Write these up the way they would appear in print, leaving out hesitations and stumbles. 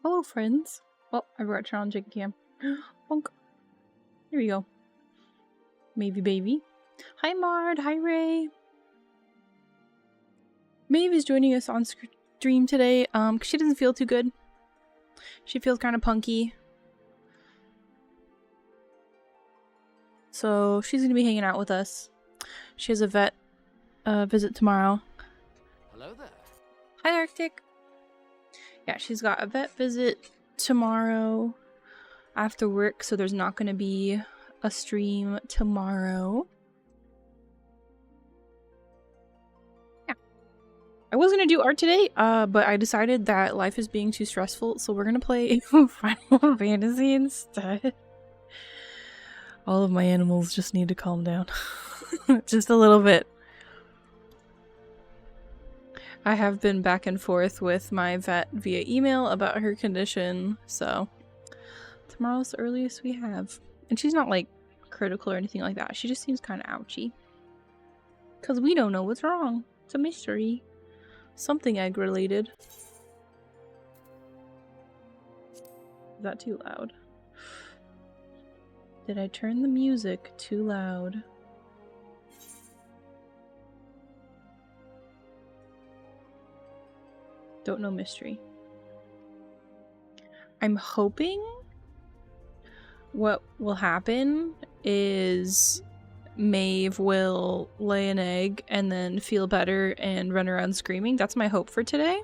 Hello, friends. Oh, I forgot to turn on Jake Cam. Bonk. Here we go. Maybe baby. Hi, Mard. Hi, Ray. Maeve is joining us on stream today. 'Cause she doesn't feel too good. She feels kind of punky. So she's gonna be hanging out with us. She has a vet visit tomorrow. Hello there. Hi, Arctic. Yeah, she's got a vet visit tomorrow after work, so there's not gonna be a stream tomorrow. Yeah. I was gonna do art today, but I decided that life is being too stressful, so we're gonna play Final Fantasy instead. All of my animals just need to calm down. Just a little bit. I have been back and forth with my vet via email about her condition, so tomorrow's the earliest we have. And she's not, like, critical or anything like that. She just seems kind of ouchy. Because we don't know what's wrong. It's a mystery. Something egg-related. Is that too loud? Did I turn the music too loud? Don't know mystery. I'm hoping what will happen is Maeve will lay an egg and then feel better and run around screaming. That's my hope for today.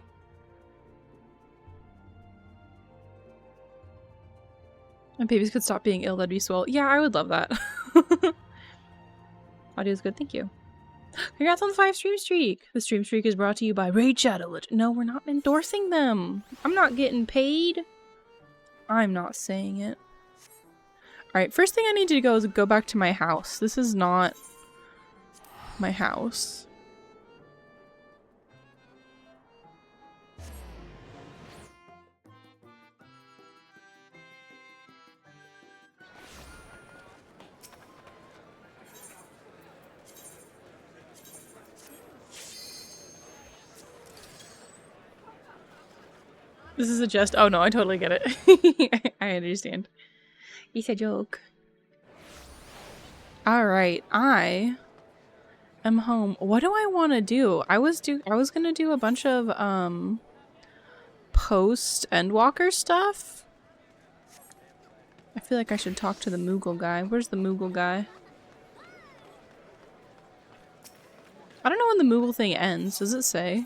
And babies could stop being ill, that'd be swell. Yeah, I would love that. Audio's good, thank you. Congrats on the 5 stream streak! The stream streak is brought to you by Raid Shadow Legends. No, we're not endorsing them! I'm not getting paid! I'm not saying it. Alright, first thing I need to go is go back to my house. This is not my house. This is a jest. Oh no, I totally get it. I understand. It's a joke. Alright, I am home. What do I want to do? I was gonna do a bunch of post Endwalker stuff. I feel like I should talk to the Moogle guy. Where's the Moogle guy? I don't know when the Moogle thing ends. Does it say?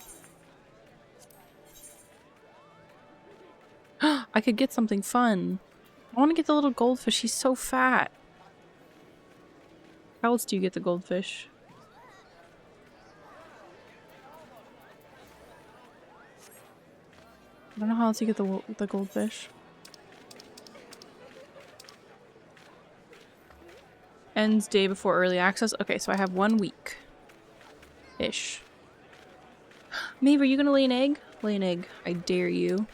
I could get something fun. I want to get the little goldfish. He's so fat. How else do you get the goldfish? I don't know how else you get the goldfish. Ends day before early access. Okay, so I have 1 week. Ish. Maeve, are you gonna lay an egg? Lay an egg. I dare you.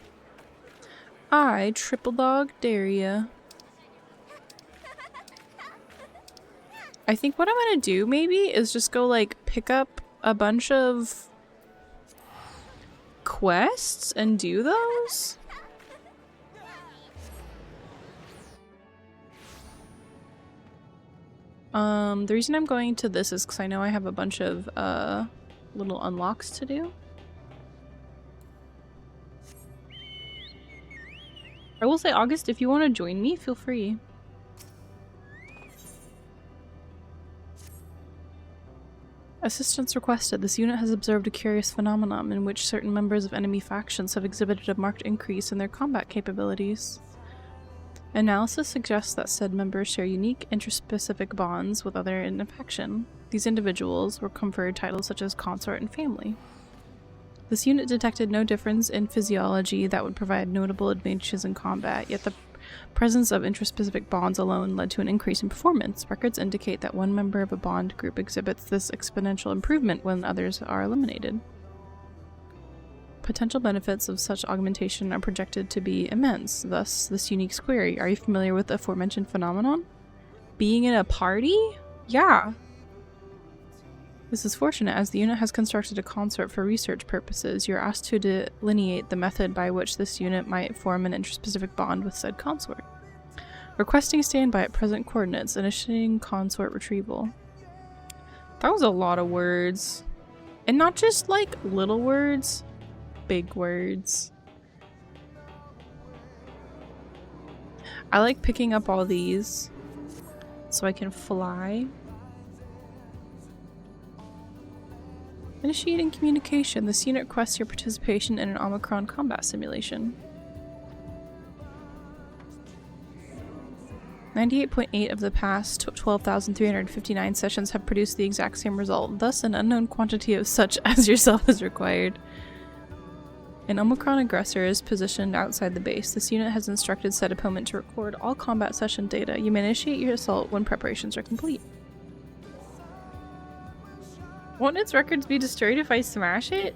I, triple dog, dare ya. I think what I'm gonna do, maybe, is just go, like, pick up a bunch of quests and do those? The reason I'm going to this is because I know I have a bunch of, little unlocks to do. I will say, August, if you want to join me, feel free. Assistance requested. This unit has observed a curious phenomenon in which certain members of enemy factions have exhibited a marked increase in their combat capabilities. Analysis suggests that said members share unique, interspecific bonds with other in a faction. These individuals were conferred titles such as consort and family. This unit detected no difference in physiology that would provide notable advantages in combat, yet the presence of intraspecific bonds alone led to an increase in performance. Records indicate that one member of a bond group exhibits this exponential improvement when others are eliminated. Potential benefits of such augmentation are projected to be immense, thus this unique query. Are you familiar with the aforementioned phenomenon? Being in a party? Yeah. This is fortunate as the unit has constructed a consort for research purposes. You're asked to delineate the method by which this unit might form an interspecific bond with said consort. Requesting standby at present coordinates, initiating consort retrieval. That was a lot of words. And not just like little words, big words. I like picking up all these so I can fly. Initiating communication. This unit requests your participation in an Omicron combat simulation. 98.8 of the past 12,359 sessions have produced the exact same result. Thus, an unknown quantity of such as yourself is required. An Omicron aggressor is positioned outside the base. This unit has instructed said opponent to record all combat session data. You may initiate your assault when preparations are complete. Won't its records be destroyed if I smash it?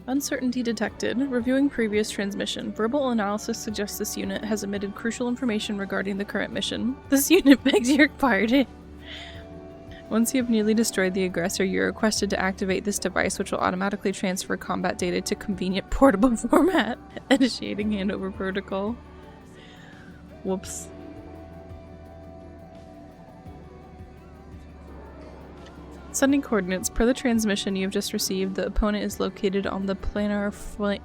Uncertainty detected. Reviewing previous transmission. Verbal analysis suggests this unit has omitted crucial information regarding the current mission. This unit begs your pardon. Once you have nearly destroyed the aggressor, you're requested to activate this device, which will automatically transfer combat data to convenient portable format. Initiating handover protocol. Whoops. Sending coordinates. Per the transmission you have just received, the opponent is located on the planar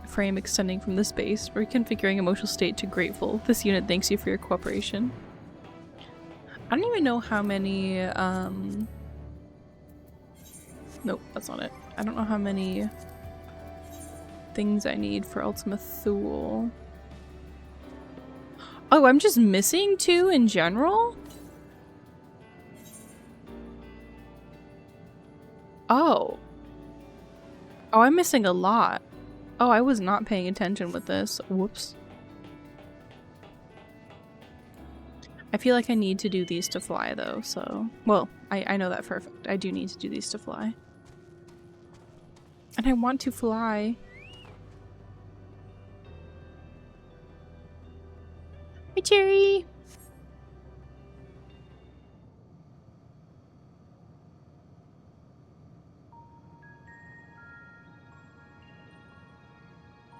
frame extending from this base. Reconfiguring emotional state to grateful. This unit thanks you for your cooperation. I don't even know how many, nope, that's not it. I don't know how many things I need for Ultima Thule. Oh, I'm just missing 2 in general? Oh. Oh, I'm missing a lot. Oh, I was not paying attention with this. Whoops. I feel like I need to do these to fly though, so... Well, I know that for a fact. I do need to do these to fly. And I want to fly. Hi, Cherry!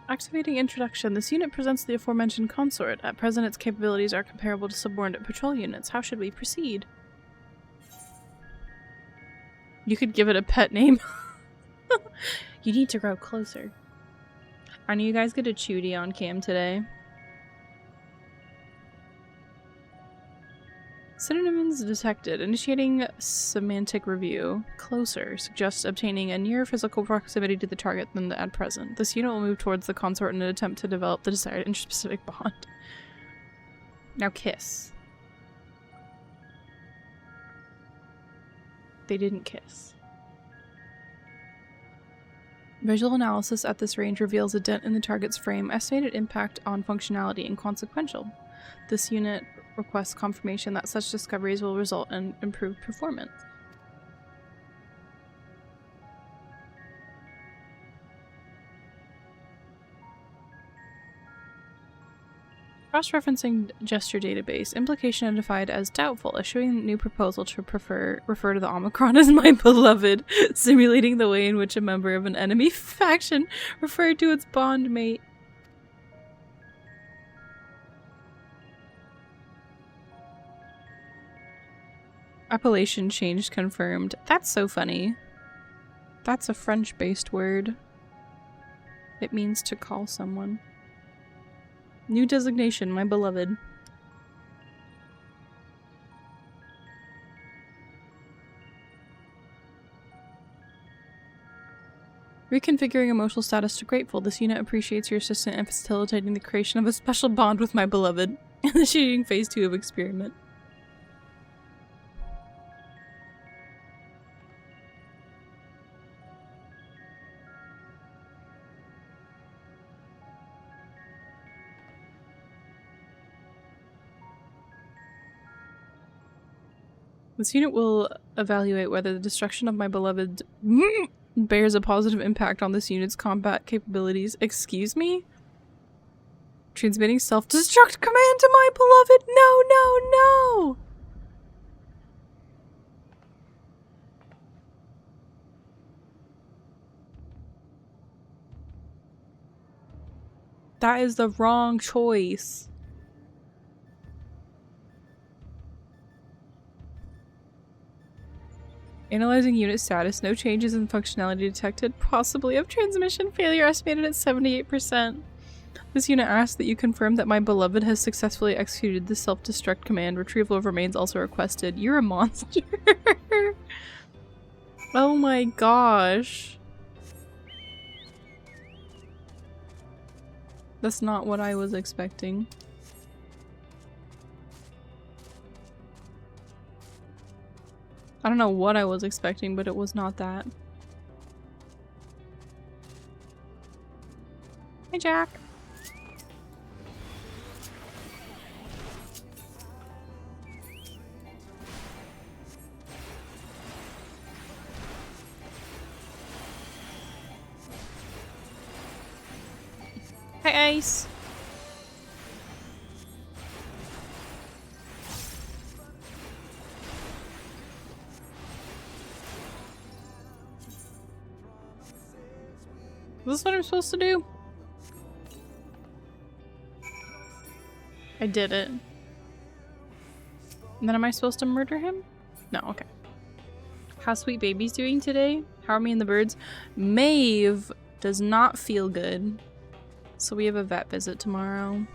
Activating introduction. This unit presents the aforementioned consort. At present, its capabilities are comparable to subordinate patrol units. How should we proceed? You could give it a pet name. You need to grow closer. I know you guys get a Chudy on cam today. Synonyms detected. Initiating semantic review. Closer suggests obtaining a nearer physical proximity to the target than at present. This unit will move towards the consort in an attempt to develop the desired interspecific bond. Now kiss. They didn't kiss. Visual analysis at this range reveals a dent in the target's frame. Estimated impact on functionality inconsequential. This unit requests confirmation that such discoveries will result in improved performance. Cross-referencing gesture database. Implication identified as doubtful. Issuing new proposal to refer to the Omicron as my beloved. Simulating the way in which a member of an enemy faction referred to its bond mate. Appellation changed confirmed. That's so funny. That's a French-based word. It means to call someone. New designation, my beloved. Reconfiguring emotional status to grateful. This unit appreciates your assistance in facilitating the creation of a special bond with my beloved. Initiating phase 2 of experiment. This unit will evaluate whether the destruction of my beloved bears a positive impact on this unit's combat capabilities. Excuse me? Transmitting self-destruct command to my beloved. No, no, no! That is the wrong choice. Analyzing unit status. No changes in functionality detected. Possibly of transmission failure estimated at 78%. This unit asks that you confirm that my beloved has successfully executed the self-destruct command. Retrieval of remains also requested. You're a monster. Oh my gosh. That's not what I was expecting. I don't know what I was expecting, but it was not that. Hey, Jack. Hi, Ice. Is this what I'm supposed to do? I did it. And then am I supposed to murder him? No, okay. How's Sweet Baby's doing today? How are me and the birds? Maeve does not feel good. So we have a vet visit tomorrow.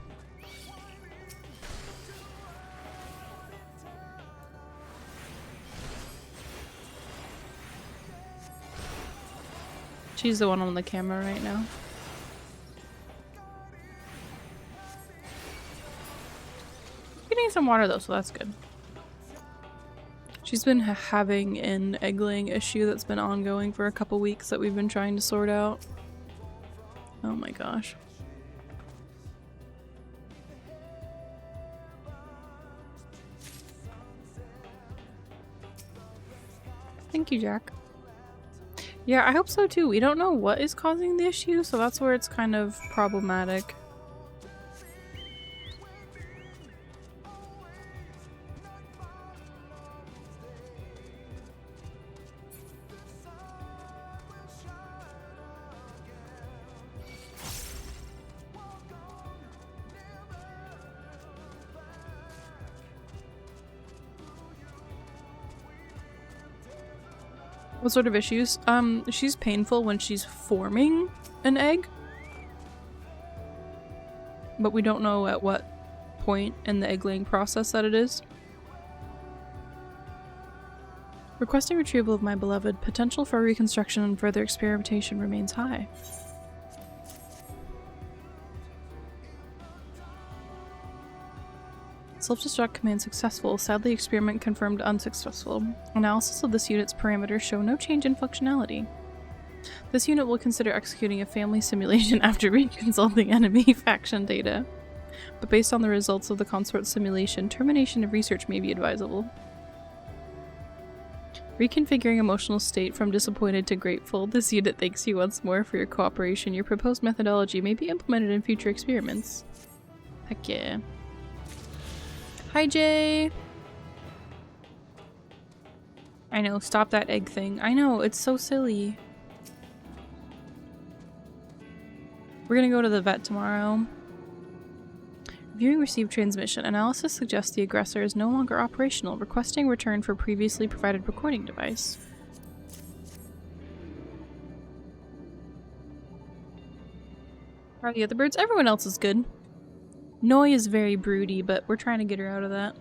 She's the one on the camera right now. Getting some water though, so that's good. She's been having an egg-laying issue that's been ongoing for a couple weeks that we've been trying to sort out. Oh my gosh. Thank you, Jack. Yeah, I hope so too. We don't know what is causing the issue, so that's where it's kind of problematic. What sort of issues? She's painful when she's forming an egg. But we don't know at what point in the egg-laying process that it is. Requesting retrieval of my beloved. Potential for reconstruction and further experimentation remains high. Self-destruct command successful. Sadly, experiment confirmed unsuccessful. Analysis of this unit's parameters show no change in functionality. This unit will consider executing a family simulation after reconsulting enemy faction data. But based on the results of the consort simulation, termination of research may be advisable. Reconfiguring emotional state from disappointed to grateful. This unit thanks you once more for your cooperation. Your proposed methodology may be implemented in future experiments. Heck yeah. Hi, Jay! I know, stop that egg thing. I know, it's so silly. We're gonna go to the vet tomorrow. Viewing received transmission. Analysis suggests the aggressor is no longer operational. Requesting return for previously provided recording device. How are the other birds? Everyone else is good. Noi is very broody, but we're trying to get her out of that.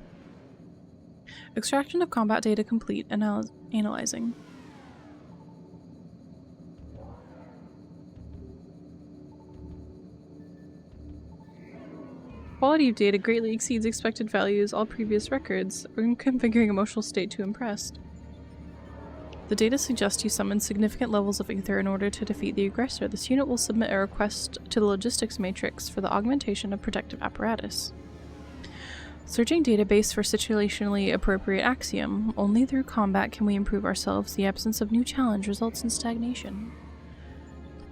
Extraction of combat data complete. Analyzing. Quality of data greatly exceeds expected values, all previous records. We're configuring emotional state to impressed. The data suggests you summon significant levels of ether in order to defeat the aggressor. This unit will submit a request to the logistics matrix for the augmentation of protective apparatus. Searching database for situationally appropriate axiom. Only through combat can we improve ourselves. The absence of new challenge results in stagnation.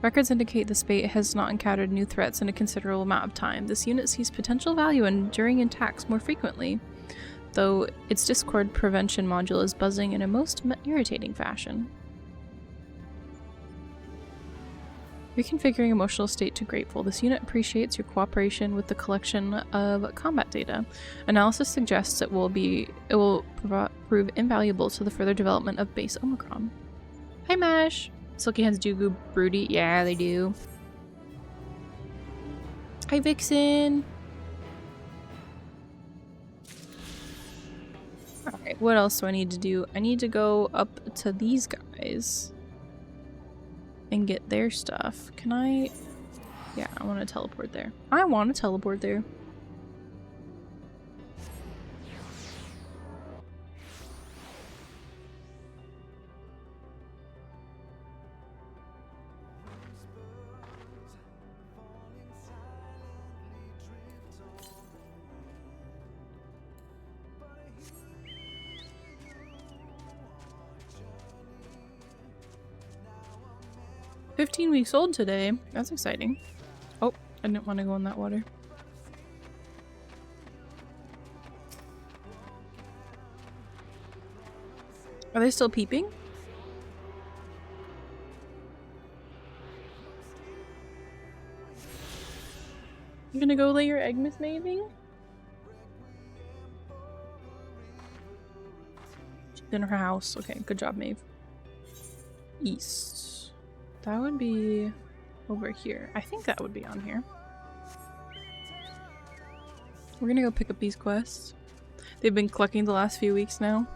Records indicate the Spate has not encountered new threats in a considerable amount of time. This unit sees potential value in enduring attacks more frequently, though its Discord prevention module is buzzing in a most irritating fashion. Reconfiguring emotional state to grateful. This unit appreciates your cooperation with the collection of combat data. Analysis suggests it will prove invaluable to the further development of base Omicron. Hi Mash! Silky Hands do go broody. Yeah, they do. Hi Vixen! Alright, what else do I need to do? I need to go up to these guys and get their stuff. Can I? Yeah, I want to teleport there. I want to teleport there. "15 weeks old today." That's exciting. Oh, I didn't want to go in that water. Are they still peeping? You gonna go lay your egg, Miss Maeve? She's in her house. Okay, good job, Maeve. East. That would be over here. I think that would be on here. We're gonna go pick up these quests. They've been clucking the last few weeks now.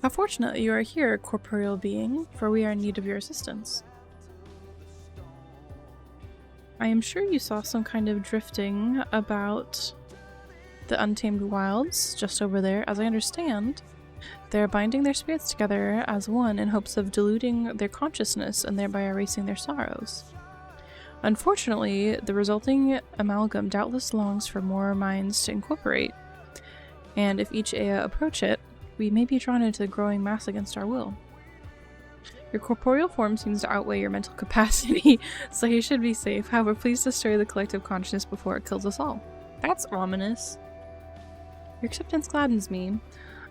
How fortunate that you are here, corporeal being, for we are in need of your assistance. I am sure you saw some kind of drifting about the Untamed Wilds just over there. As I understand, they are binding their spirits together as one in hopes of diluting their consciousness and thereby erasing their sorrows. Unfortunately, the resulting amalgam doubtless longs for more minds to incorporate, and if each Ea approach it, we may be drawn into the growing mass against our will. Your corporeal form seems to outweigh your mental capacity, so you should be safe. However, please destroy the collective consciousness before it kills us all. That's ominous. Your acceptance gladdens me.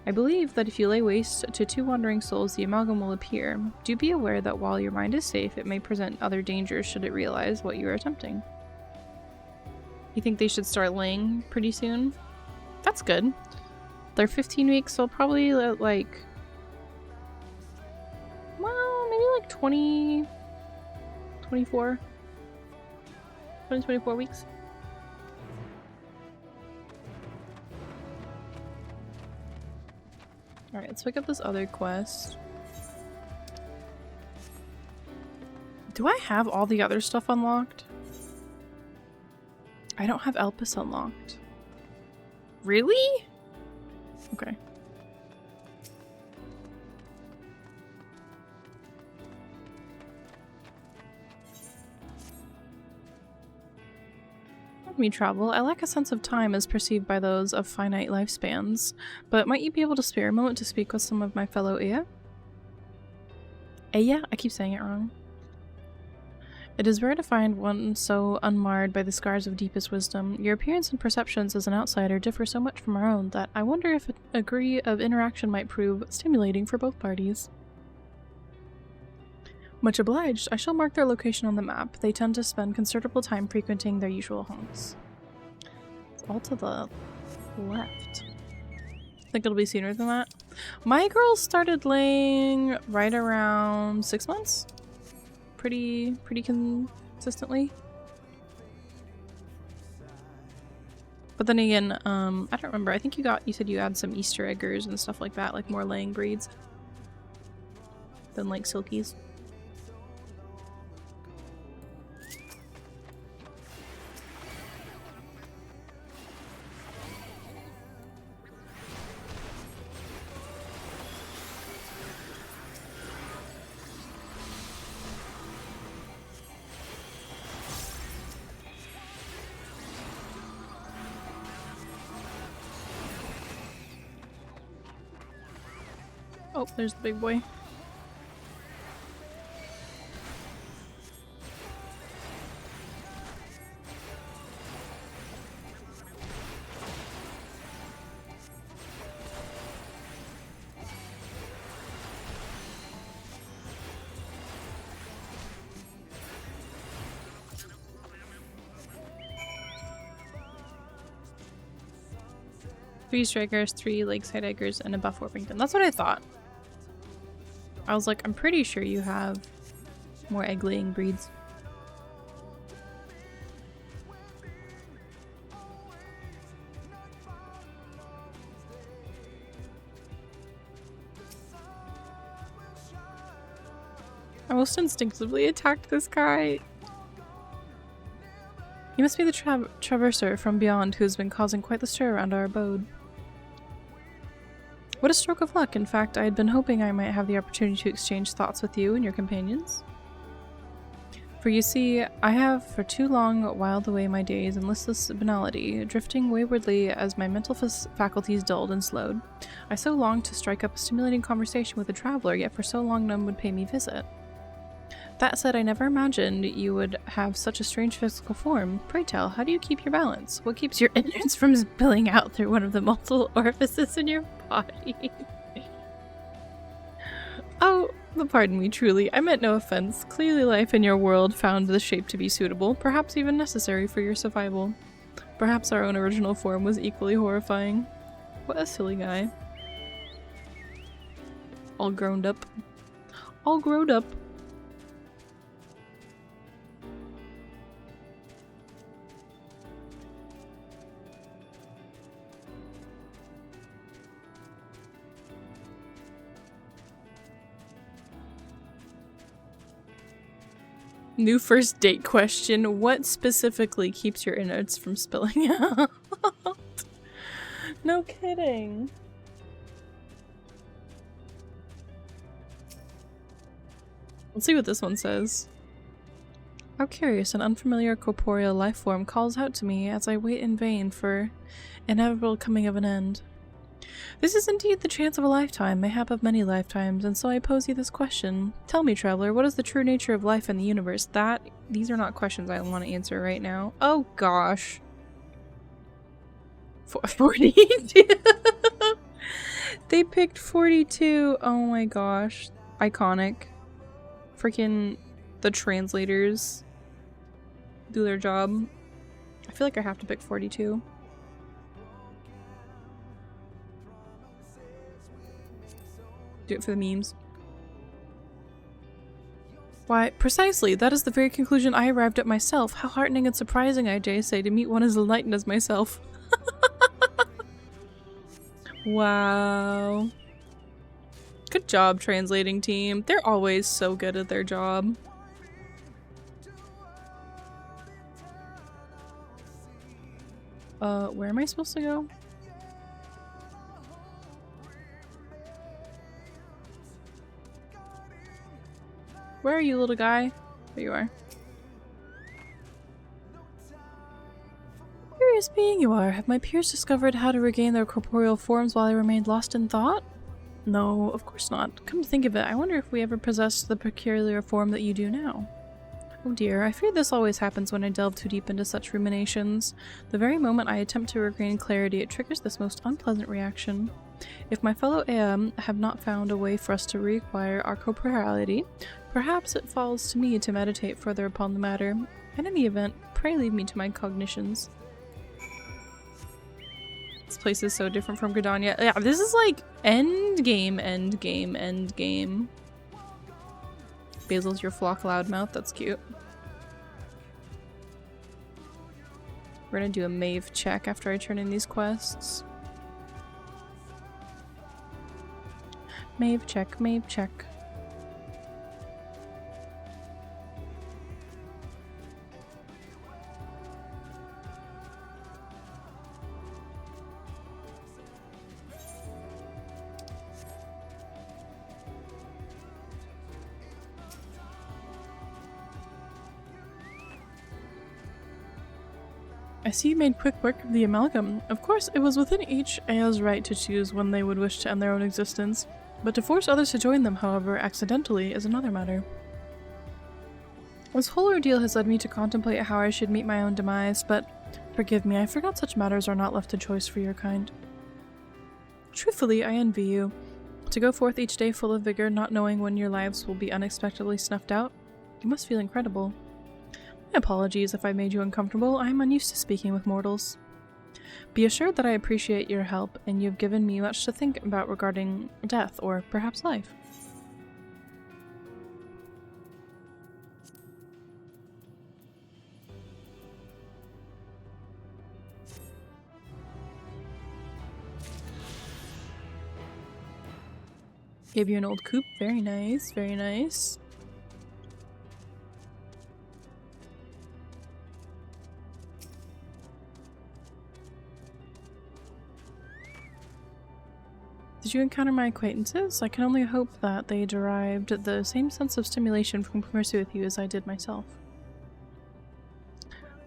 I believe that if you lay waste to 2 wandering souls, the amalgam will appear. Do be aware that while your mind is safe, it may present other dangers should it realize what you are attempting. You think they should start laying pretty soon? That's good. They're 15 weeks, so probably like, well, maybe like 20, 24 weeks. Alright, let's pick up this other quest. Do I have all the other stuff unlocked? I don't have Elpis unlocked. Really? Okay. Let me travel. I lack a sense of time as perceived by those of finite lifespans, but might you be able to spare a moment to speak with some of my fellow Ea? Ea? I keep saying it wrong. It is rare to find one so unmarred by the scars of deepest wisdom. Your appearance and perceptions as an outsider differ so much from our own that I wonder if a degree of interaction might prove stimulating for both parties. Much obliged. I shall mark their location on the map. They tend to spend considerable time frequenting their usual haunts. It's all to the left. Think it'll be sooner than that? My girls started laying right around 6 months. Pretty consistently. But then again, I don't remember. I think you said you had some Easter eggers and stuff like that, like more laying breeds than like silkies. Oh, there's the big boy. Three strikers, 3 lakeside eggers, and a buff Orpington. That's what I thought. I was like, I'm pretty sure you have more egg-laying breeds. I most instinctively attacked this guy. He must be the traverser from beyond who has been causing quite the stir around our abode. What a stroke of luck. In fact, I had been hoping I might have the opportunity to exchange thoughts with you and your companions. For you see, I have for too long whiled away my days in listless banality, drifting waywardly as my mental faculties dulled and slowed. I so longed to strike up a stimulating conversation with a traveler, yet for so long none would pay me visit. That said, I never imagined you would have such a strange physical form. Pray tell, how do you keep your balance? What keeps your innards from spilling out through one of the multiple orifices in your body? Oh, pardon me, truly. I meant no offense. Clearly life in your world found the shape to be suitable, perhaps even necessary for your survival. Perhaps our own original form was equally horrifying. What a silly guy. All grown up. All grown up. New first date question. What specifically keeps your innards from spilling out? No kidding. Let's see what this one says. How curious, an unfamiliar corporeal life form calls out to me as I wait in vain for inevitable coming of an end. This is indeed the chance of a lifetime, mayhap of many lifetimes, and so I pose you this question. Tell me, traveler, what is the true nature of life in the universe? These are not questions I want to answer right now. Oh gosh. 42. They picked 42. Oh my gosh. Iconic. Freaking the translators do their job. I feel like I have to pick 42. Do it for the memes. Why, precisely, that is the very conclusion I arrived at myself. How heartening and surprising, I dare say, to meet one as enlightened as myself. Wow. Good job, translating team. They're always so good at their job. Where am I supposed to go? Where are you, little guy? There you are. Curious being you are. Have my peers discovered how to regain their corporeal forms while I remained lost in thought? No, of course not. Come to think of it, I wonder if we ever possessed the peculiar form that you do now. Oh dear, I fear this always happens when I delve too deep into such ruminations. The very moment I attempt to regain clarity, it triggers this most unpleasant reaction. If my fellow Aeam have not found a way for us to reacquire our corporeality, perhaps it falls to me to meditate further upon the matter. In any event, pray leave me to my cognitions. This place is so different from Gridania. Yeah, this is like end game. Basil's your flock loudmouth, that's cute. We're gonna do a Maeve check after I turn in these quests. Maeve check, Maeve check. I see you made quick work of the amalgam. Of course, it was within each Aea's right to choose when they would wish to end their own existence. But to force others to join them, however, accidentally, is another matter. This whole ordeal has led me to contemplate how I should meet my own demise, but forgive me, I forgot such matters are not left to choice for your kind. Truthfully, I envy you. To go forth each day full of vigor, not knowing when your lives will be unexpectedly snuffed out, you must feel incredible. My apologies if I made you uncomfortable. I am unused to speaking with mortals. Be assured that I appreciate your help, and you have given me much to think about regarding death, or perhaps life. Gave you an old coupe. Very nice, very nice. Did you encounter my acquaintances? I can only hope that they derived the same sense of stimulation from conversing with you as I did myself.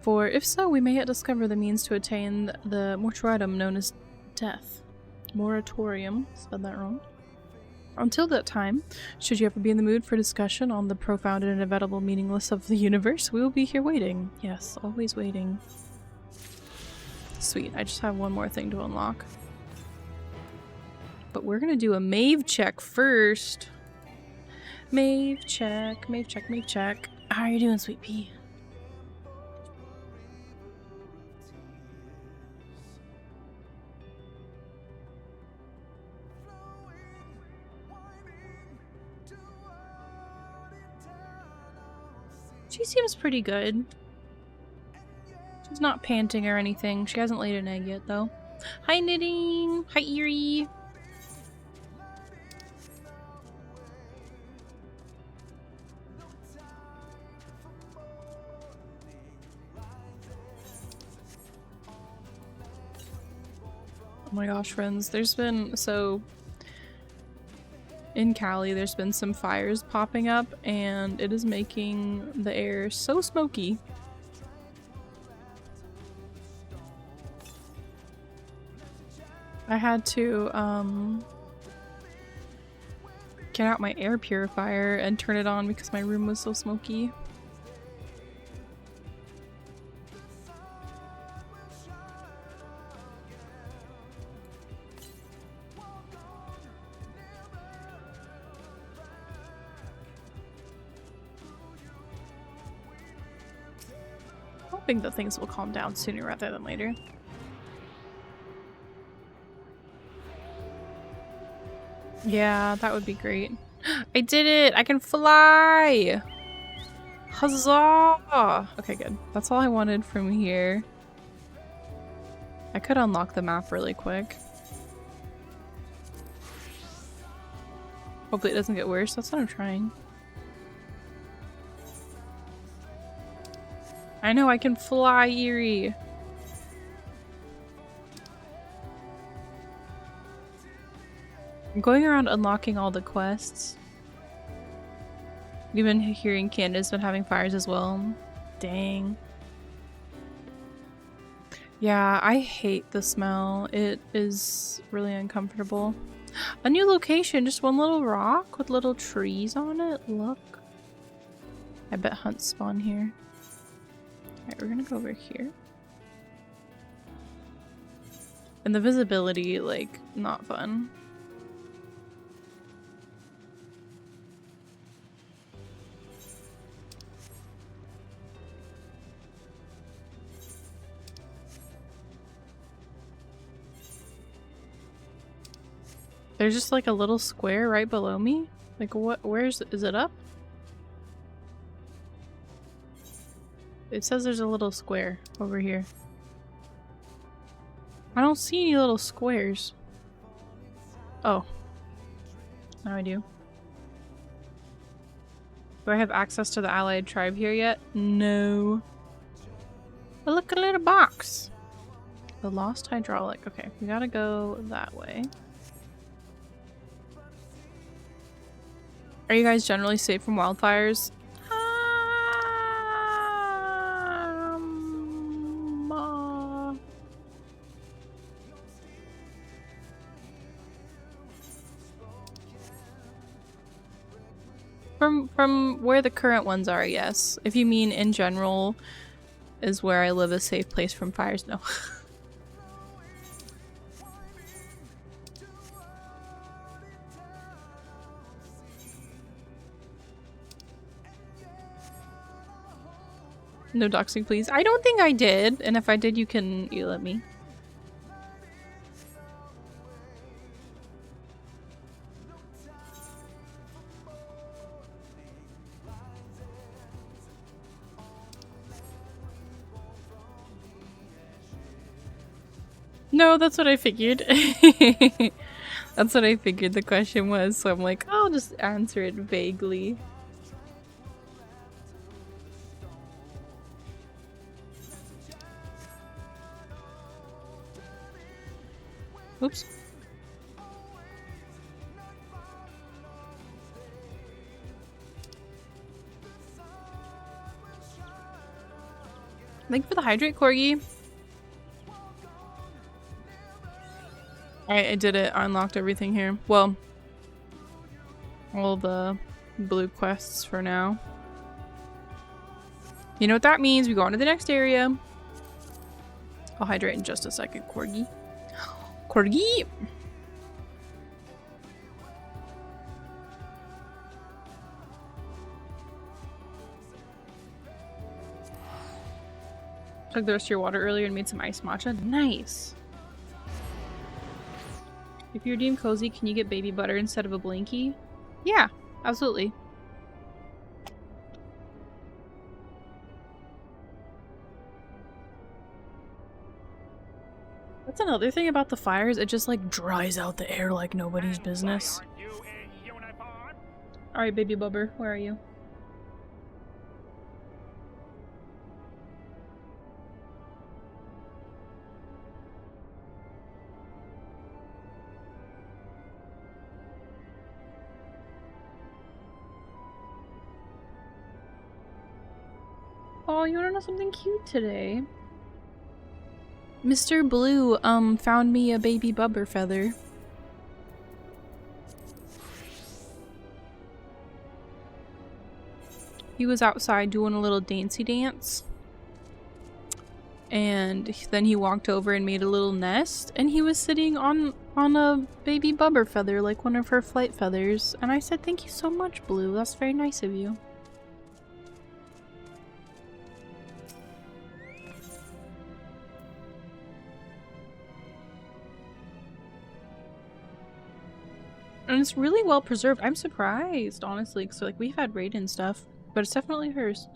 For if so, we may yet discover the means to attain the mortuatum known as death. Moratorium, spelled that wrong. Until that time, should you ever be in the mood for discussion on the profound and inevitable meaningless of the universe, we will be here waiting. Yes, always waiting. Sweet, I just have one more thing to unlock. But we're gonna do a Maeve check first. Maeve check, Maeve check, Maeve check. How are you doing, Sweet Pea? She seems pretty good. She's not panting or anything. She hasn't laid an egg yet, though. Hi, Knitting! Hi, Eerie! Oh my gosh, friends. There's been, in Cali, there's been some fires popping up, and it is making the air so smoky. I had to, get out my air purifier and turn it on because my room was so smoky. Hoping that things will calm down sooner rather than later. Yeah, that would be great. I did it! I can fly! Huzzah! Okay, good. That's all I wanted from here. I could unlock the map really quick. Hopefully it doesn't get worse. That's what I'm trying. I know I can fly, Eerie. I'm going around unlocking all the quests. We've been hearing Canada's been having fires as well. Dang. Yeah, I hate the smell. It is really uncomfortable. A new location, just one little rock with little trees on it. Look. I bet hunts spawn here. Alright, we're gonna go over here. And the visibility, like, not fun. There's just like a little square right below me? Like what, is it up? It says there's a little square over here. I don't see any little squares. Oh. Now I do. Do I have access to the allied tribe here yet? No. But look, a little box. The lost hydraulic. Okay, we gotta go that way. Are you guys generally safe from wildfires? From where the current ones are, yes. If you mean in general, is where I live a safe place from fires? No. No doxing, please. I don't think I did, and if I did, you let me. No, that's what I figured. That's what I figured the question was, so I'm like, I'll just answer it vaguely. Oops. Thank you for the hydrate, Corgi. Alright, I did it. I unlocked everything here. Well, all the blue quests for now. You know what that means? We go on to the next area. I'll hydrate in just a second, Corgi. Corgi! Took the rest of your water earlier and made some iced matcha. Nice! If you redeem Cozy, can you get baby butter instead of a Blinky? Yeah, absolutely. That's another thing about the fires, it just like dries out the air like nobody's business. Alright, baby bubber, where are you? Oh, you wanna know something cute today? Mr. Blue, found me a baby bubber feather. He was outside doing a little dancey dance. And then he walked over and made a little nest, and he was sitting on a baby bubber feather, like one of her flight feathers. And I said, thank you so much, Blue. That's very nice of you. And it's really well preserved. I'm surprised, honestly, because like we've had raid and stuff, but it's definitely hers.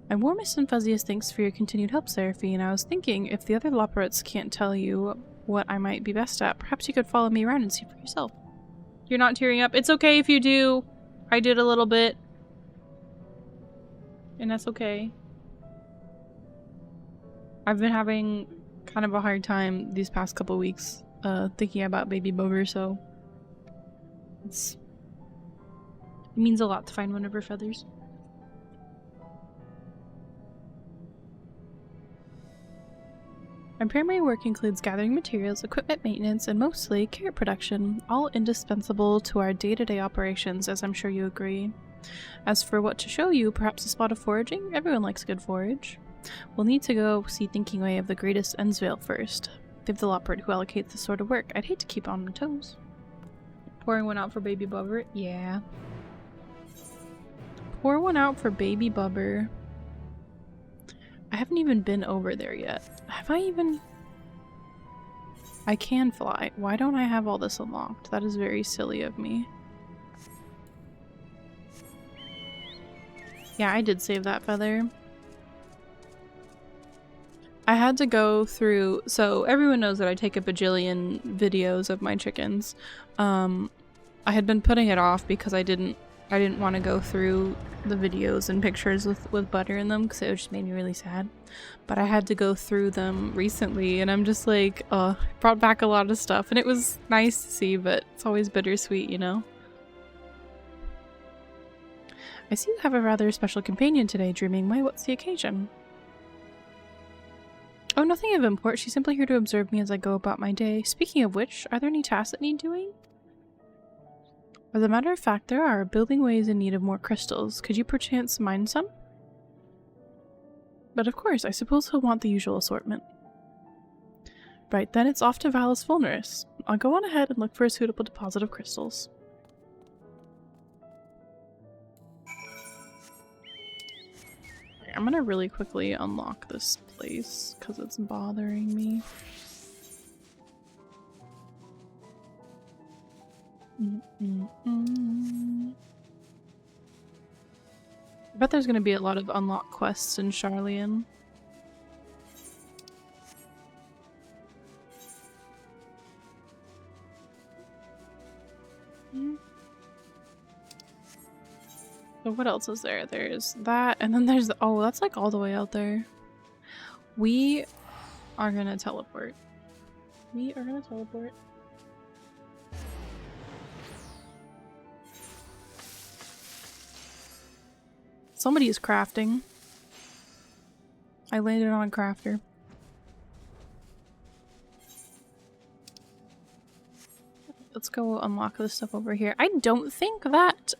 My warmest and fuzziest thanks for your continued help, Seraphine. I was thinking, if the other Loporrits can't tell you what I might be best at, perhaps you could follow me around and see for yourself. You're not tearing up. It's okay if you do. I did a little bit. And that's okay. I've been having kind of a hard time these past couple weeks thinking about baby bubber, so it means a lot to find one of her feathers. My primary work includes gathering materials, equipment maintenance, and mostly carrot production, all indispensable to our day-to-day operations, as I'm sure you agree. As for what to show you, perhaps a spot of foraging? Everyone likes good forage. We'll need to go see Thinking Way of the Greatest Ensvale first. They've the Loporrit who allocates this sort of work. I'd hate to keep on my toes. Pouring one out for baby bubber? Yeah. Pour one out for baby bubber. I haven't even been over there yet. Have I even... I can fly. Why don't I have all this unlocked? That is very silly of me. Yeah, I did save that feather. I had to go through, so everyone knows that I take a bajillion videos of my chickens. I had been putting it off because I didn't want to go through the videos and pictures with butter in them because it just made me really sad. But I had to go through them recently and I'm just like, brought back a lot of stuff and it was nice to see, but it's always bittersweet, you know? I see you have a rather special companion today, Dreaming Way. What's the occasion? Oh, nothing of import. She's simply here to observe me as I go about my day. Speaking of which, are there any tasks that need doing? As a matter of fact, there are building ways in need of more crystals. Could you perchance mine some? But of course, I suppose he'll want the usual assortment. Right, then it's off to Valus Vulnerus. I'll go on ahead and look for a suitable deposit of crystals. I'm gonna really quickly unlock this place because it's bothering me. I bet there's gonna be a lot of unlock quests in Sharlayan. So what else is there? There's that, and then there's oh, that's like all the way out there. We are gonna teleport. We are gonna teleport. Somebody is crafting. I landed on a crafter. Let's go unlock this stuff over here. I don't think that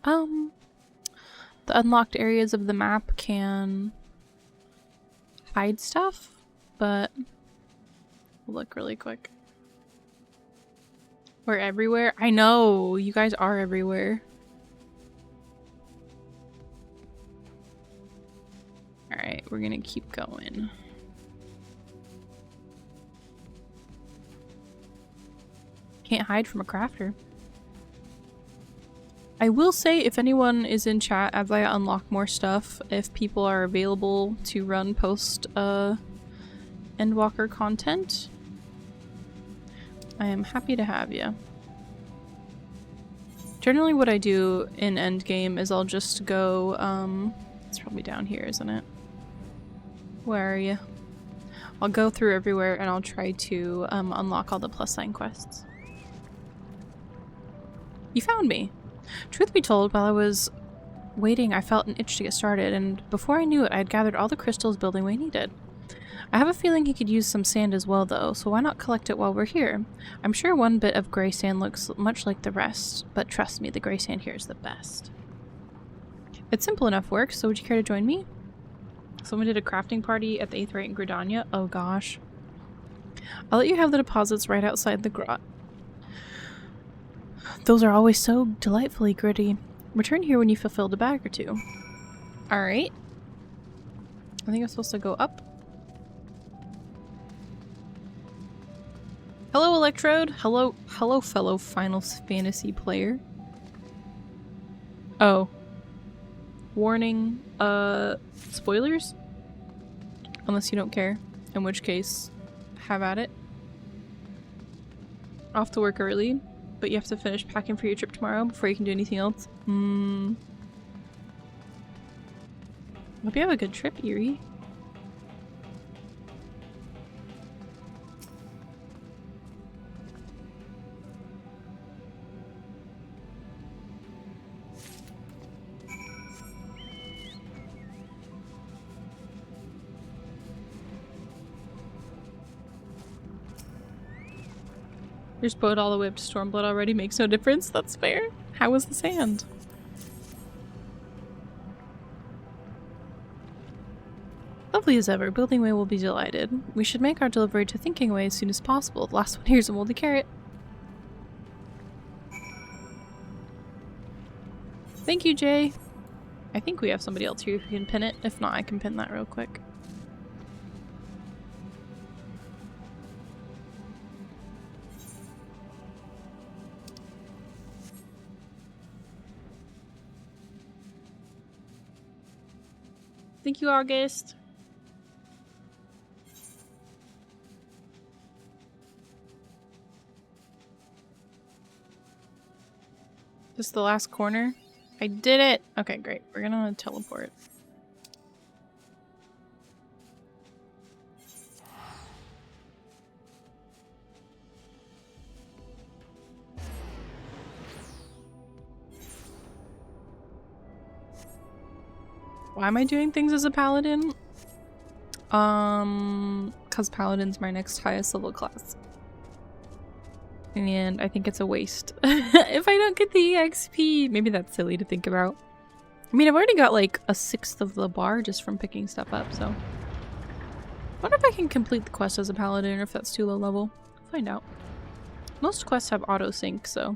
the unlocked areas of the map can hide stuff, but we'll look really quick. We're everywhere. I know, you guys are everywhere. Alright, we're gonna keep going. Can't hide from a crafter. I will say, if anyone is in chat as I unlock more stuff, if people are available to run post Endwalker content, I am happy to have you. Generally what I do in endgame is I'll just go, it's probably down here, isn't it? Where are you? I'll go through everywhere and I'll try to unlock all the plus sign quests. You found me! Truth be told, while I was waiting, I felt an itch to get started, and before I knew it, I had gathered all the crystals building we needed. I have a feeling he could use some sand as well, though, so why not collect it while we're here? I'm sure one bit of gray sand looks much like the rest, but trust me, the gray sand here is the best. It's simple enough work, so would you care to join me? Someone did a crafting party at the 8th Rite in Gridania? Oh gosh. I'll let you have the deposits right outside the grot. Those are always so delightfully gritty. Return here when you fulfilled a bag or two. Alright. I think I'm supposed to go up. Hello, Electrode. Hello, fellow Final Fantasy player. Oh. Warning, spoilers? Unless you don't care. In which case, have at it. Off to work early. But you have to finish packing for your trip tomorrow before you can do anything else. Hope you have a good trip, Eerie. There's boat all the way up to Stormblood already, makes no difference. That's fair. How was the sand? Lovely as ever. Building Way will be delighted. We should make our delivery to Thinking Way as soon as possible. The last one here's a moldy carrot. Thank you, Jay. I think we have somebody else here who can pin it. If not, I can pin that real quick. Thank you, August. Just the last corner? I did it! Okay, great. We're gonna teleport. Why am I doing things as a paladin? Cause paladin's my next highest level class. And I think it's a waste if I don't get the EXP. Maybe that's silly to think about. I mean, I've already got like a sixth of the bar just from picking stuff up, so. I wonder if I can complete the quest as a paladin or if that's too low level. I'll find out. Most quests have auto sync, so.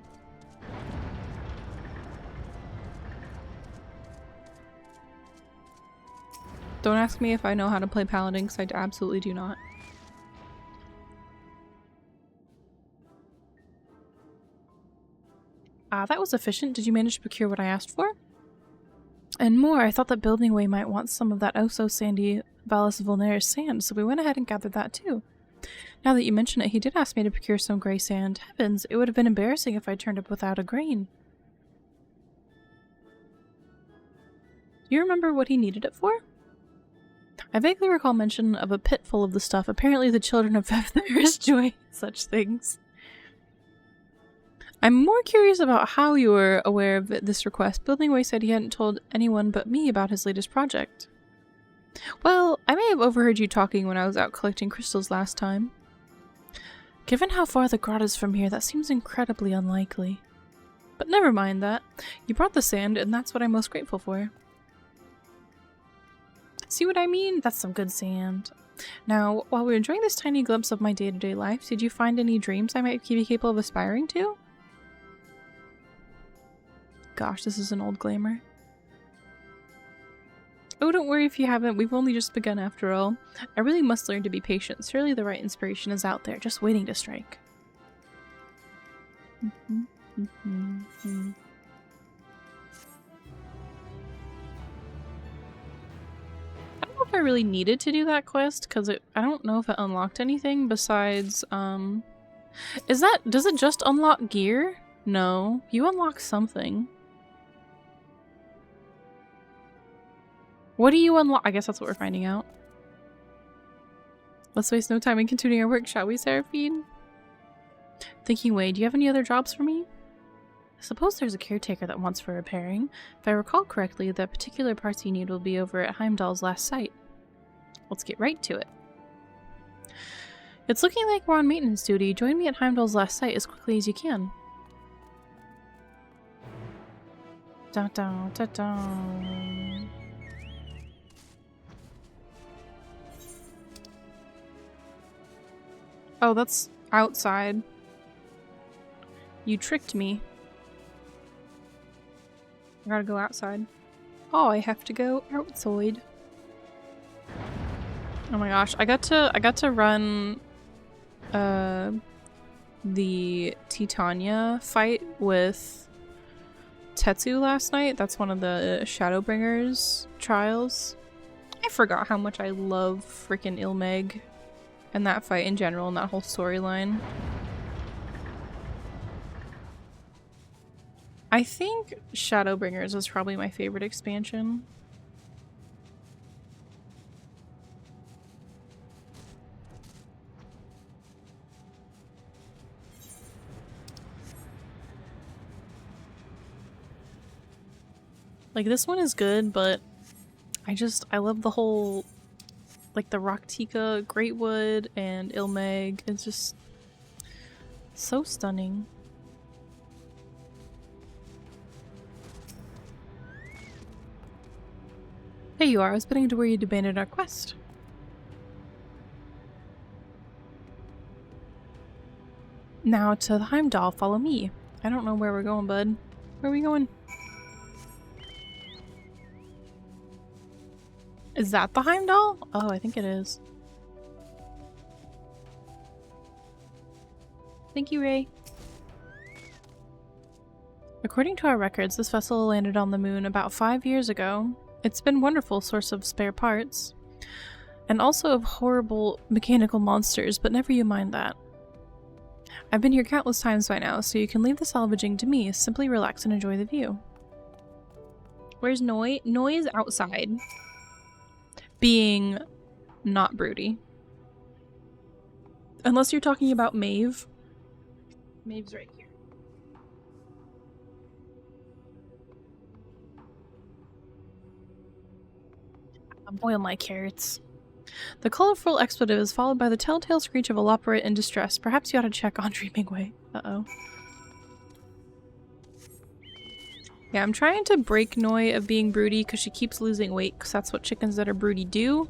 Don't ask me if I know how to play paladin, because I absolutely do not. That was efficient. Did you manage to procure what I asked for? And more, I thought that Building Way might want some of that oh-so sandy Valles Vulnera's sand, so we went ahead and gathered that too. Now that you mention it, he did ask me to procure some gray sand. Heavens, it would have been embarrassing if I turned up without a grain. Do you remember what he needed it for? I vaguely recall mention of a pit full of the stuff. Apparently the children of Vethner enjoy such things. I'm more curious about how you were aware of this request. Building Way said he hadn't told anyone but me about his latest project. Well, I may have overheard you talking when I was out collecting crystals last time. Given how far the grot is from here, that seems incredibly unlikely. But never mind that. You brought the sand, and that's what I'm most grateful for. See what I mean? That's some good sand. Now, while we're enjoying this tiny glimpse of my day-to-day life, did you find any dreams I might be capable of aspiring to? Gosh, this is an old glamour. Oh, don't worry if you haven't. We've only just begun after all. I really must learn to be patient. Surely the right inspiration is out there, just waiting to strike. I don't know if I really needed to do that quest, because I don't know if it unlocked anything besides, does it just unlock gear? No, you unlock something. What do you unlock? I guess that's what we're finding out. Let's waste no time in continuing our work, shall we, Seraphine? Thinking, Wade, do you have any other jobs for me? I suppose there's a caretaker that wants for repairing. If I recall correctly, the particular parts you need will be over at Heimdall's last site. Let's get right to it. It's looking like we're on maintenance duty. Join me at Heimdall's last site as quickly as you can. Dun dun dun dun. Oh, that's outside. You tricked me. I gotta go outside. Oh, I have to go outside. Oh my gosh, I got to run the Titania fight with Tetsu last night. That's one of the Shadowbringers trials. I forgot how much I love freaking Ilmeg and that fight in general and that whole storyline. I think Shadowbringers is probably my favorite expansion. Like, this one is good, but I love the whole, like, the Raktika, Greatwood, and Ilmeg. It's just so stunning. There you are. I was beginning to worry you'd abandoned our quest. Now to the Heimdall. Follow me. I don't know where we're going, bud. Where are we going? Is that the Heimdall? Oh, I think it is. Thank you, Ray. According to our records, this vessel landed on the moon about 5 years ago. It's been a wonderful source of spare parts. And also of horrible mechanical monsters, but never you mind that. I've been here countless times by now, so you can leave the salvaging to me. Simply relax and enjoy the view. Where's Noi? Noi is outside. Being not broody. Unless you're talking about Maeve. Maeve's right here. I'm boiling my carrots. The colorful expletive is followed by the telltale screech of a loporrit in distress. Perhaps you ought to check on Dreaming Way. Uh-oh. Yeah, I'm trying to break Noi of being broody because she keeps losing weight because that's what chickens that are broody do.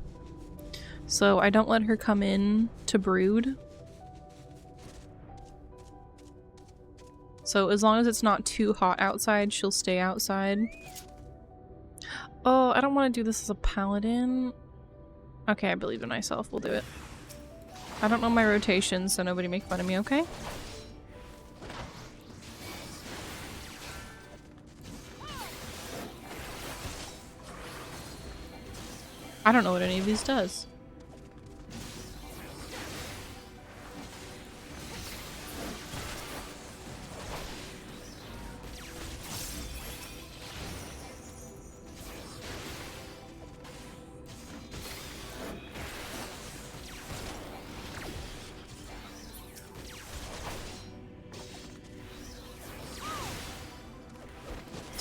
So I don't let her come in to brood. So as long as it's not too hot outside, she'll stay outside. Oh, I don't want to do this as a paladin. Okay, I believe in myself. We'll do it. I don't know my rotations, so nobody make fun of me, okay? I don't know what any of these does.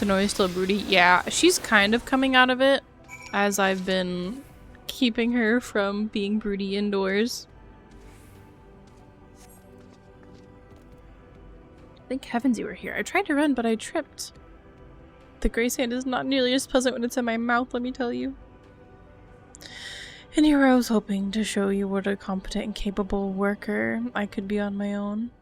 Noi's still broody. Yeah, she's kind of coming out of it as I've been keeping her from being broody indoors. Thank heavens you were here. I tried to run, but I tripped. The gray sand is not nearly as pleasant when it's in my mouth, let me tell you. And here I was hoping to show you what a competent and capable worker I could be on my own.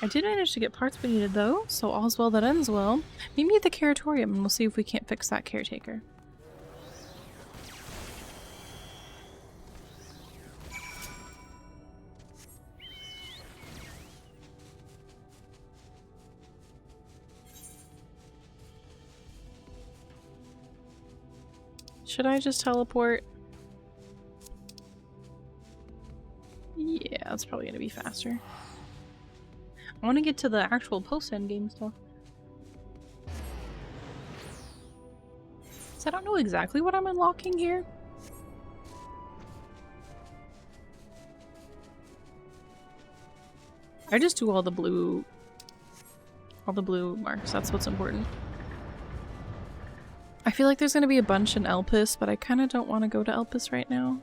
I did manage to get parts we needed though, so all's well that ends well. Meet me at the Curatorium and we'll see if we can't fix that caretaker. Should I just teleport? Yeah, that's probably gonna be faster. I want to get to the actual post-endgame stuff. So I don't know exactly what I'm unlocking here. I just do all the blue marks. That's what's important. I feel like there's going to be a bunch in Elpis, but I kind of don't want to go to Elpis right now.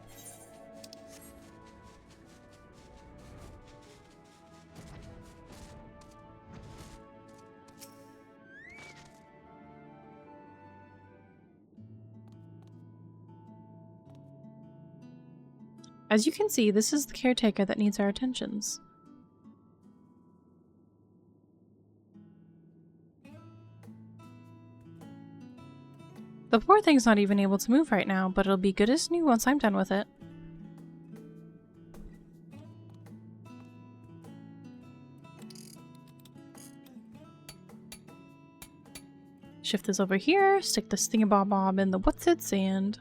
As you can see, this is the caretaker that needs our attentions. The poor thing's not even able to move right now, but it'll be good as new once I'm done with it. Shift this over here, stick this thingabob in the what's-its, and...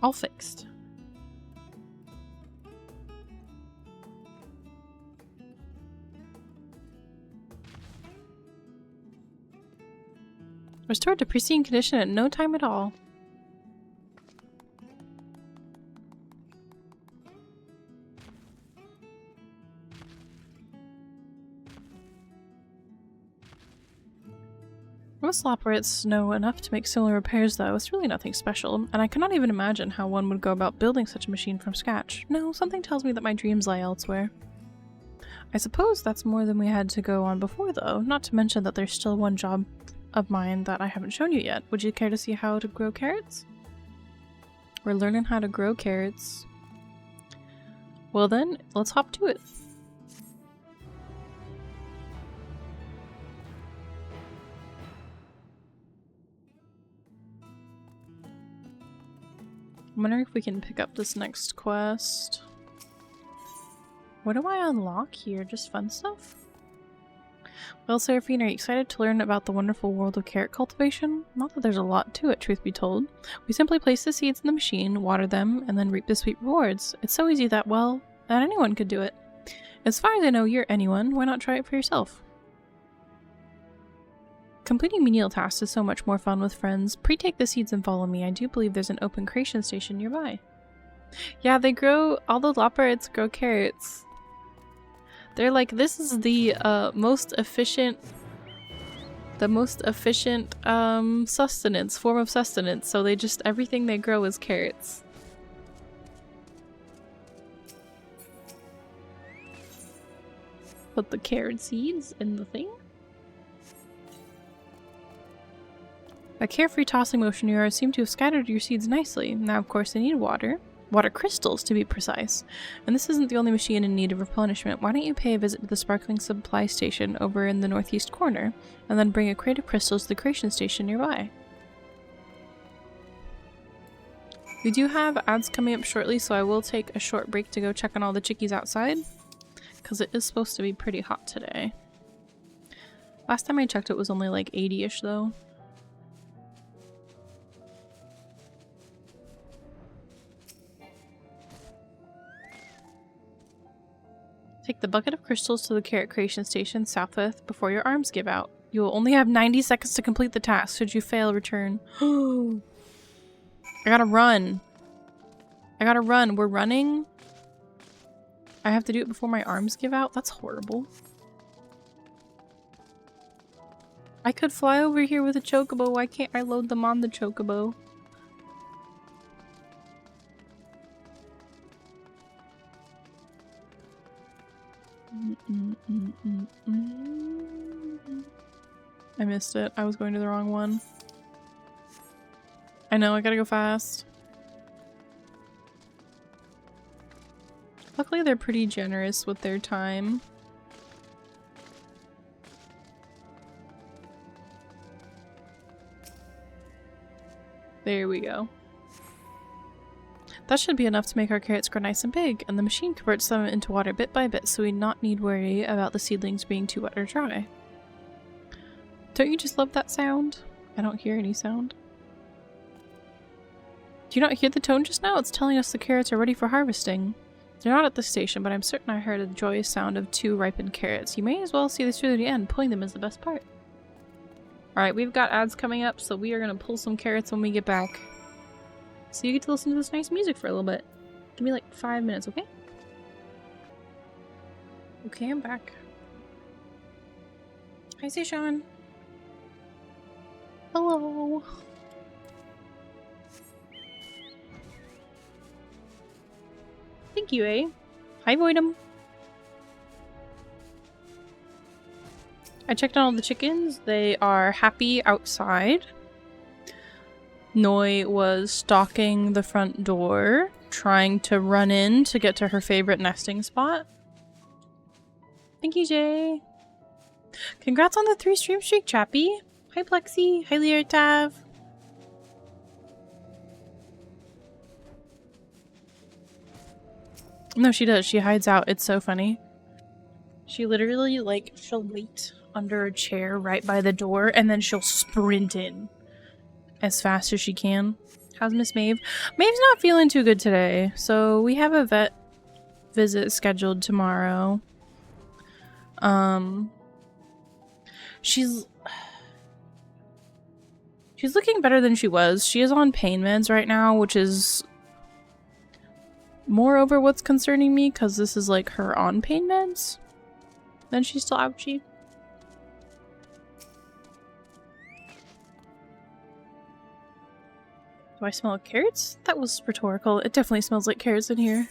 all fixed. Restored to pristine condition in no time at all. Most loporrits know enough to make similar repairs though. It's really nothing special, and I cannot even imagine how one would go about building such a machine from scratch. No, something tells me that my dreams lie elsewhere. I suppose that's more than we had to go on before though, not to mention that there's still one job of mine that I haven't shown you yet. Would you care to see how to grow carrots? We're learning how to grow carrots. Well then, let's hop to it. I'm wondering if we can pick up this next quest. What do I unlock here? Just fun stuff? Well, Seraphine, are you excited to learn about the wonderful world of carrot cultivation? Not that there's a lot to it, truth be told. We simply place the seeds in the machine, water them, and then reap the sweet rewards. It's so easy that, well, that anyone could do it. As far as I know, you're anyone. Why not try it for yourself? Completing menial tasks is so much more fun with friends. Pre-take the seeds and follow me. I do believe there's an open creation station nearby. Yeah, they grow, all the Loporrits grow carrots. They're like, this is the most efficient sustenance, form of sustenance. So they just, everything they grow is carrots. Put the carrot seeds in the thing. A carefree tossing motion you seem to have scattered your seeds nicely. Now, of course, they need water. Water crystals, to be precise. And this isn't the only machine in need of replenishment. Why don't you pay a visit to the sparkling supply station over in the northeast corner, and then bring a crate of crystals to the creation station nearby. We do have ads coming up shortly, so I will take a short break to go check on all the chickies outside, because it is supposed to be pretty hot today. Last time I checked it was only like 80-ish though. Take the bucket of crystals to the carrot creation station southwest before your arms give out. You will only have 90 seconds to complete the task. Should you fail, return. I gotta run. I gotta run. We're running. I have to do it before my arms give out? That's horrible. I could fly over here with a chocobo. Why can't I load them on the chocobo? I missed it. I was going to the wrong one. I know, I gotta go fast. Luckily, they're pretty generous with their time. There we go. That should be enough to make our carrots grow nice and big, and the machine converts them into water bit by bit, so we not need worry about the seedlings being too wet or dry. Don't you just love that sound? I don't hear any sound. Do you not hear the tone just now? It's telling us the carrots are ready for harvesting. They're not at the station, but I'm certain I heard a joyous sound of 2 ripened carrots. You may as well see this through to the end. Pulling them is the best part. Alright, we've got ads coming up, so we are going to pull some carrots when we get back. So you get to listen to this nice music for a little bit. Give me like 5 minutes, okay? Okay, I'm back. Hi, Sean. Hello. Thank you, eh? Hi, Voidum. I checked on all the chickens. They are happy outside. Noi was stalking the front door, trying to run in to get to her favorite nesting spot. Thank you, Jay. Congrats on the 3 stream streak, Chappy. Hi, Plexi. Hi, Leartav. No, she does. She hides out. It's so funny. She literally, like, she'll wait under a chair right by the door, and then she'll sprint in as fast as she can. How's Miss Maeve? Maeve's not feeling too good today, so we have a vet visit scheduled tomorrow. She's looking better than she was. She is on pain meds right now, which is moreover what's concerning me, because this is like her on pain meds. Then she's still ouchy. Do I smell like carrots? That was rhetorical. It definitely smells like carrots in here.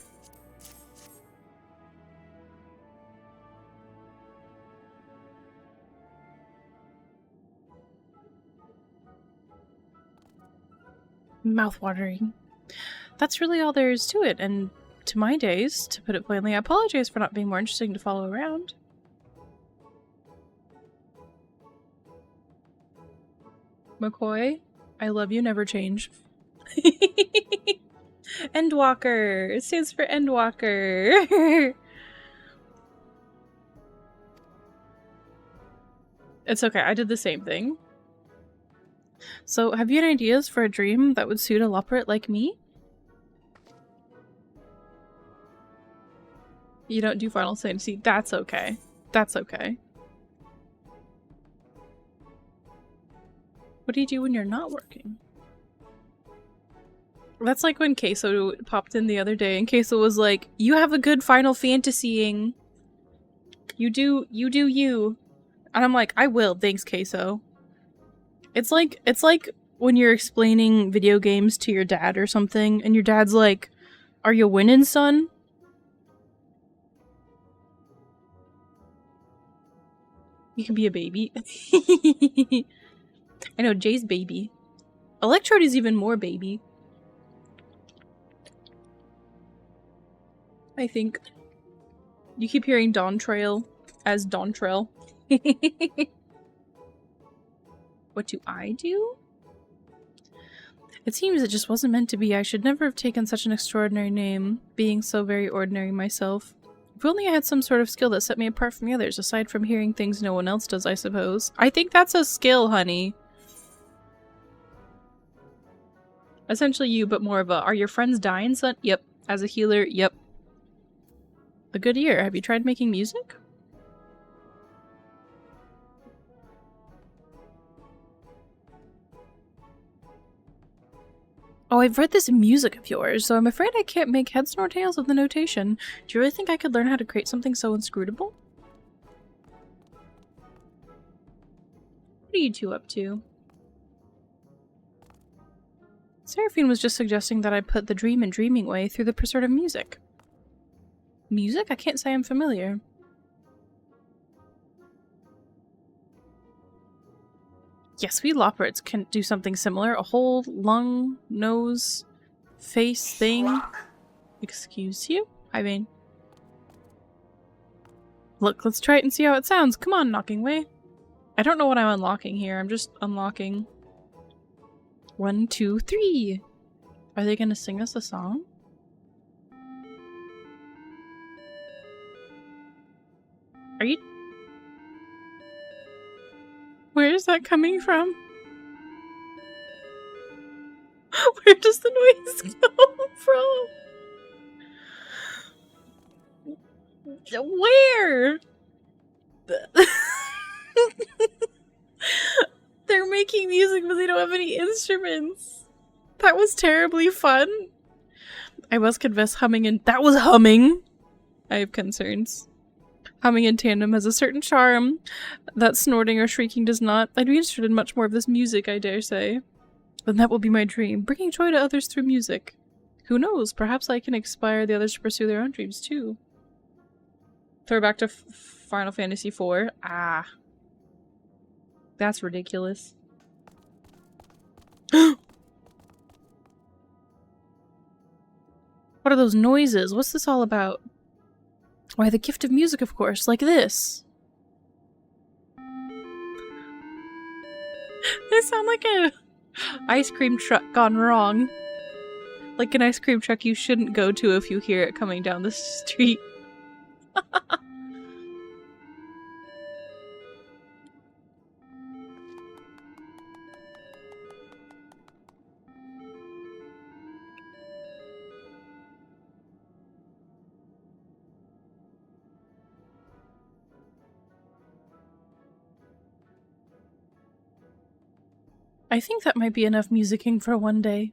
Mouth-watering. That's really all there is to it, and to my days, to put it plainly, I apologize for not being more interesting to follow around. McCoy, I love you, never change. Endwalker! It stands for Endwalker! It's okay, I did the same thing. So, have you any ideas for a dream that would suit a Loporrit like me? You don't do Final Fantasy. That's okay. That's okay. What do you do when you're not working? That's like when Queso popped in the other day and Queso was like, you have a good Final Fantasying. You do you. And I'm like, I will, thanks, Queso. It's like when you're explaining video games to your dad or something, and your dad's like, are you winning, son? You can be a baby. I know, Jay's baby. Electrode is even more baby. I think. You keep hearing Dawn Trail as Dawn Trail. What do I do? It seems it just wasn't meant to be. I should never have taken such an extraordinary name, being so very ordinary myself. If only I had some sort of skill that set me apart from the others, aside from hearing things no one else does, I suppose. I think that's a skill, honey. Essentially you, but more of a, are your friends dying, son? Yep. As a healer, yep. A good year. Have you tried making music? Oh, I've read this music of yours, so I'm afraid I can't make heads nor tails of the notation. Do you really think I could learn how to create something so inscrutable? What are you two up to? Seraphine was just suggesting that I put the dream in Dreaming Way through the pursuit of music. Music? I can't say I'm familiar. Yes, we Loporrits can do something similar. A whole lung, nose, face thing. Excuse you? I mean... Look, let's try it and see how it sounds. Come on, Knocking Way. I don't know what I'm unlocking here. I'm just unlocking. 1, 2, 3. Are they gonna sing us a song? Are you... Where is that coming from? Where does the noise come from? Where? They're making music but they don't have any instruments. That was terribly fun. I must confess, humming and that was humming. I have concerns. Humming in tandem has a certain charm that snorting or shrieking does not. I'd be interested in much more of this music, I dare say. Then that will be my dream, bringing joy to others through music. Who knows, perhaps I can inspire the others to pursue their own dreams too. Throw back to Final Fantasy IV. Ah. That's ridiculous. What are those noises? What's this all about? Why, the gift of music, of course, like this. They sound like an ice cream truck gone wrong. Like an ice cream truck you shouldn't go to if you hear it coming down the street. I think that might be enough musicking for one day.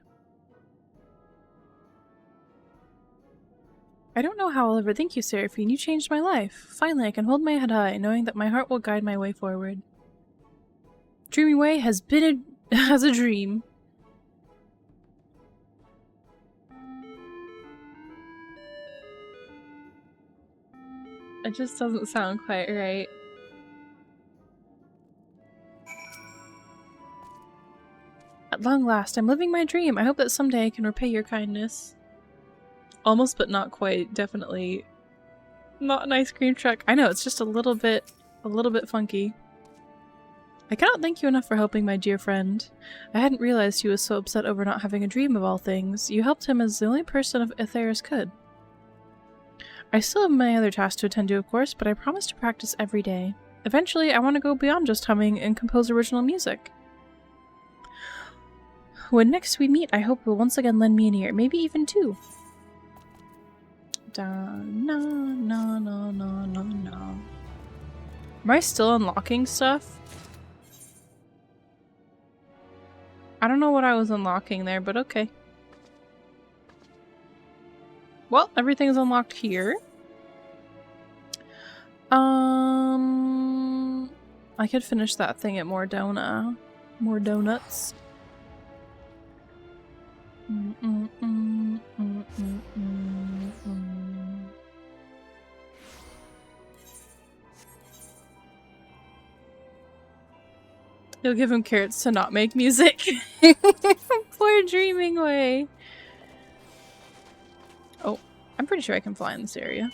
I don't know how I'll ever thank you, Seraphine. You changed my life. Finally, I can hold my head high, knowing that my heart will guide my way forward. Dreaming Way has been as a dream. It just doesn't sound quite right. At long last, I'm living my dream. I hope that someday I can repay your kindness. Almost, but not quite. Definitely not an ice cream truck. I know, it's just a little bit funky. I cannot thank you enough for helping my dear friend. I hadn't realized he was so upset over not having a dream of all things. You helped him as the only person of Aetheris could. I still have my other tasks to attend to, of course, but I promise to practice every day. Eventually, I want to go beyond just humming and compose original music. When next we meet, I hope you'll once again lend me an ear, maybe even two. No. Am I still unlocking stuff? I don't know what I was unlocking there, but okay. Well, everything's unlocked here. I could finish that thing at More Donuts. You'll give him carrots to not make music. Poor dreaming way. Oh, I'm pretty sure I can fly in this area.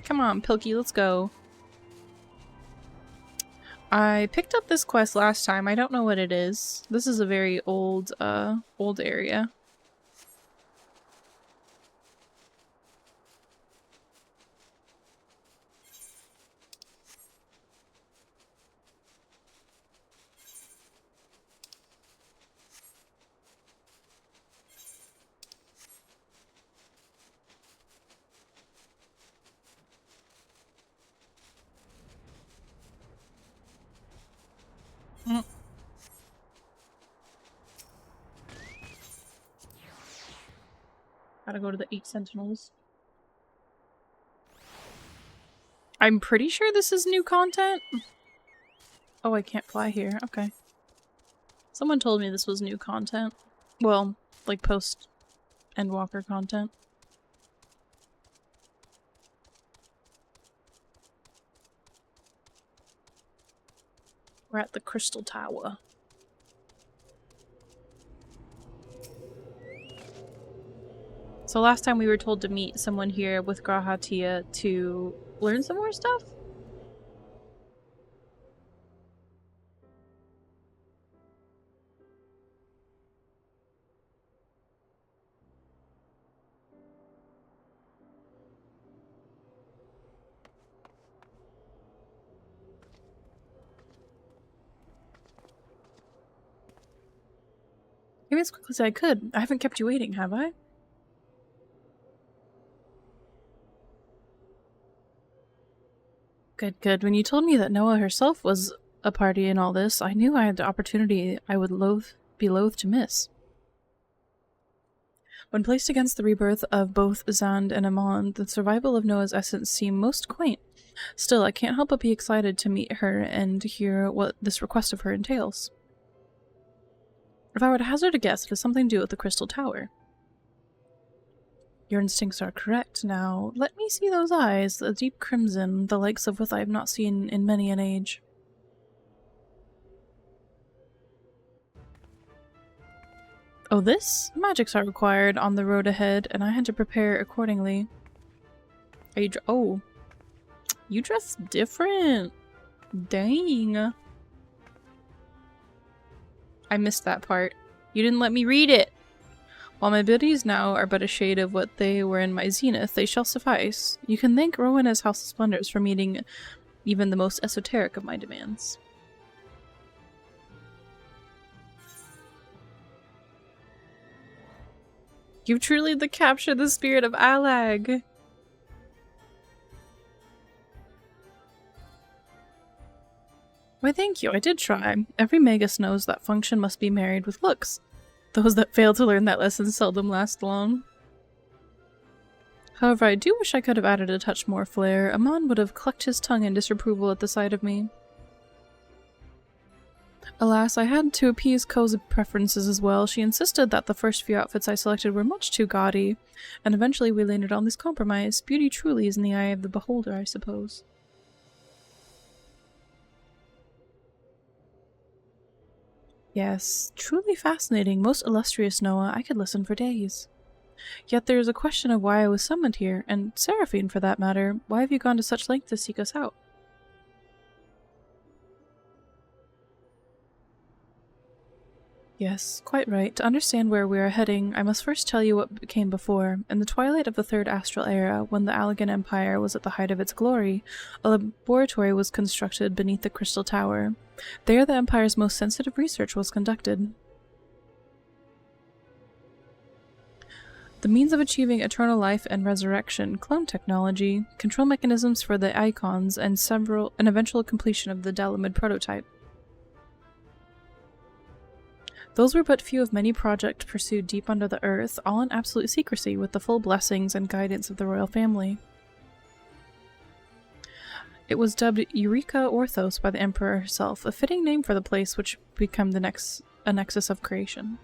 Come on, Pilky, let's go. I picked up this quest last time. I don't know what it is. This is a very old area. Gotta go to the 8 Sentinels. I'm pretty sure this is new content. Oh, I can't fly here. Okay. Someone told me this was new content. Well, like post Endwalker content. We're at the Crystal Tower. So last time we were told to meet someone here with G'raha Tia to learn some more stuff? Maybe as quickly as I could. I haven't kept you waiting, have I? Good, good. When you told me that Noah herself was a party in all this, I knew I had the opportunity I would be loath to miss. When placed against the rebirth of both Xand and Amon, the survival of Noah's essence seemed most quaint. Still, I can't help but be excited to meet her and hear what this request of her entails. If I were to hazard a guess, it has something to do with the Crystal Tower. Your instincts are correct. Now, let me see those eyes, the deep crimson, the likes of which I have not seen in many an age. Oh, this? Magics are required on the road ahead, and I had to prepare accordingly. Are you oh. You dress different. Dang. I missed that part. You didn't let me read it! While my abilities now are but a shade of what they were in my zenith, they shall suffice. You can thank Rowena's House of Splendors for meeting even the most esoteric of my demands. You've truly captured the spirit of Allag! Why thank you, I did try. Every Magus knows that function must be married with looks. Those that fail to learn that lesson seldom last long. However, I do wish I could have added a touch more flair. Amon would have clucked his tongue in disapproval at the sight of me. Alas, I had to appease Ko's preferences as well. She insisted that the first few outfits I selected were much too gaudy, and eventually we landed on this compromise. Beauty truly is in the eye of the beholder, I suppose. Yes, truly fascinating, most illustrious Noah. I could listen for days. Yet there is a question of why I was summoned here, and Seraphine for that matter. Why have you gone to such length to seek us out? Yes, quite right. To understand where we are heading, I must first tell you what came before. In the twilight of the Third Astral Era, when the Allagan Empire was at the height of its glory, a laboratory was constructed beneath the Crystal Tower. There the Empire's most sensitive research was conducted. The means of achieving eternal life and resurrection, clone technology, control mechanisms for the icons, and an eventual completion of the Dalamid prototype. Those were but few of many projects pursued deep under the earth, all in absolute secrecy with the full blessings and guidance of the royal family. It was dubbed Eureka Orthos by the Emperor herself, a fitting name for the place which became a nexus of creation.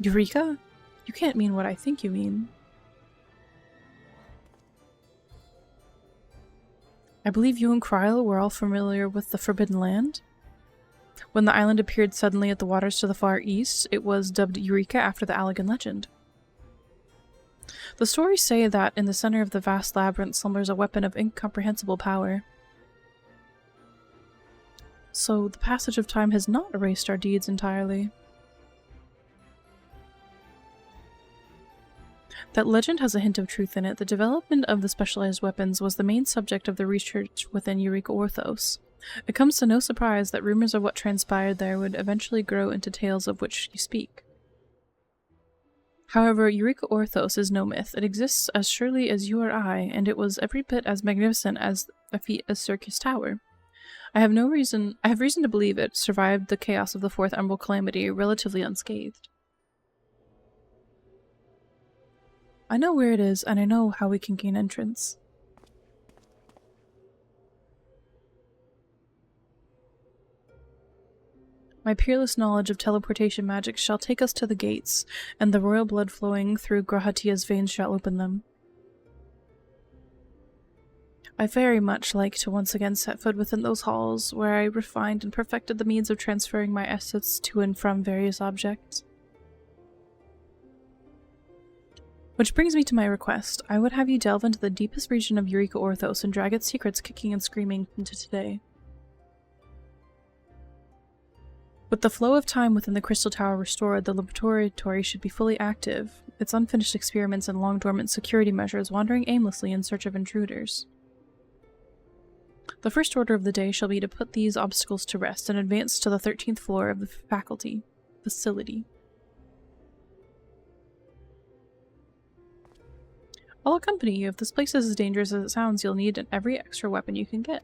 Eureka? You can't mean what I think you mean. I believe you and Kryl were all familiar with the Forbidden Land? When the island appeared suddenly at the waters to the far east, it was dubbed Eureka after the Allagan legend. The stories say that in the center of the vast labyrinth slumbers a weapon of incomprehensible power. So the passage of time has not erased our deeds entirely. That legend has a hint of truth in it. The development of the specialized weapons was the main subject of the research within Eureka Orthos. It comes to no surprise that rumors of what transpired there would eventually grow into tales of which you speak. However, Eureka Orthos is no myth. It exists as surely as you or I, and it was every bit as magnificent as a feat as Circus Tower. I have reason to believe it survived the chaos of the Fourth Emerald Calamity relatively unscathed. I know where it is, and I know how we can gain entrance. My peerless knowledge of teleportation magic shall take us to the gates, and the royal blood flowing through Grahatia's veins shall open them. I very much like to once again set foot within those halls, where I refined and perfected the means of transferring my essence to and from various objects. Which brings me to my request. I would have you delve into the deepest region of Eureka Orthos and drag its secrets kicking and screaming into today. With the flow of time within the Crystal Tower restored, the laboratory should be fully active, its unfinished experiments and long-dormant security measures wandering aimlessly in search of intruders. The first order of the day shall be to put these obstacles to rest and advance to the 13th floor of the facility. I'll accompany you. If this place is as dangerous as it sounds, you'll need every extra weapon you can get.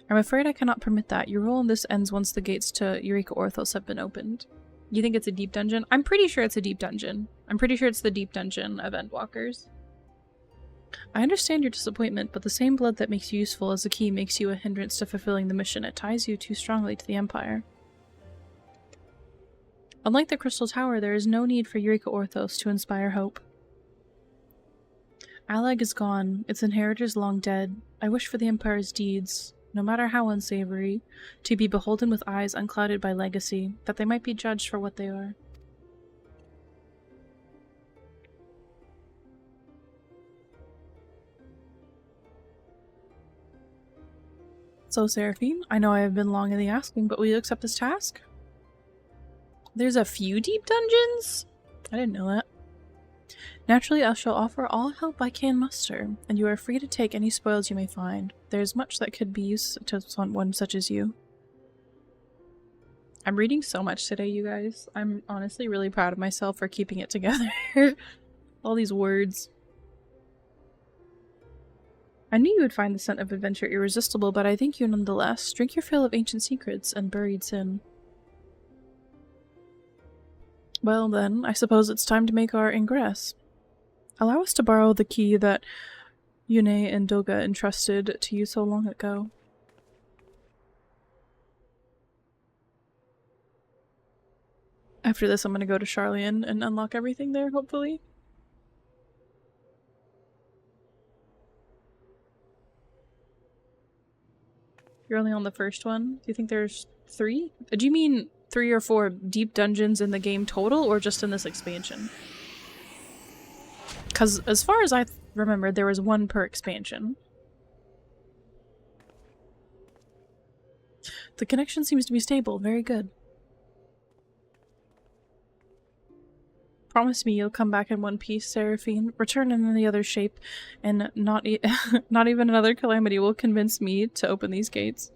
I'm afraid I cannot permit that. Your role in this ends once the gates to Eureka Orthos have been opened. You think it's a deep dungeon? I'm pretty sure it's a deep dungeon. I'm pretty sure it's the deep dungeon of Endwalkers. I understand your disappointment, but the same blood that makes you useful as a key makes you a hindrance to fulfilling the mission. It ties you too strongly to the Empire. Unlike the Crystal Tower, there is no need for Eureka Orthos to inspire hope. Allag is gone, its inheritors long dead. I wish for the Empire's deeds, no matter how unsavory, to be beholden with eyes unclouded by legacy, that they might be judged for what they are. So, Seraphine, I know I have been long in the asking, but will you accept this task? There's a few deep dungeons? I didn't know that. Naturally, I shall offer all help I can muster, and you are free to take any spoils you may find. There is much that could be used to one such as you. I'm reading so much today, you guys. I'm honestly really proud of myself for keeping it together. All these words. I knew you would find the scent of adventure irresistible, but I thank you nonetheless. Drink your fill of ancient secrets and buried sin. Well then, I suppose it's time to make our ingress. Allow us to borrow the key that Yune and Doga entrusted to you so long ago. After this, I'm gonna go to Sharlayan and unlock everything there, hopefully. You're only on the first one? Do you think there's 3? Do you mean 3 or 4 deep dungeons in the game total, or just in this expansion? Because as far as I remember, there was 1 per expansion. The connection seems to be stable. Very good. Promise me you'll come back in one piece, Seraphine. Return in any other shape, and not even another calamity will convince me to open these gates.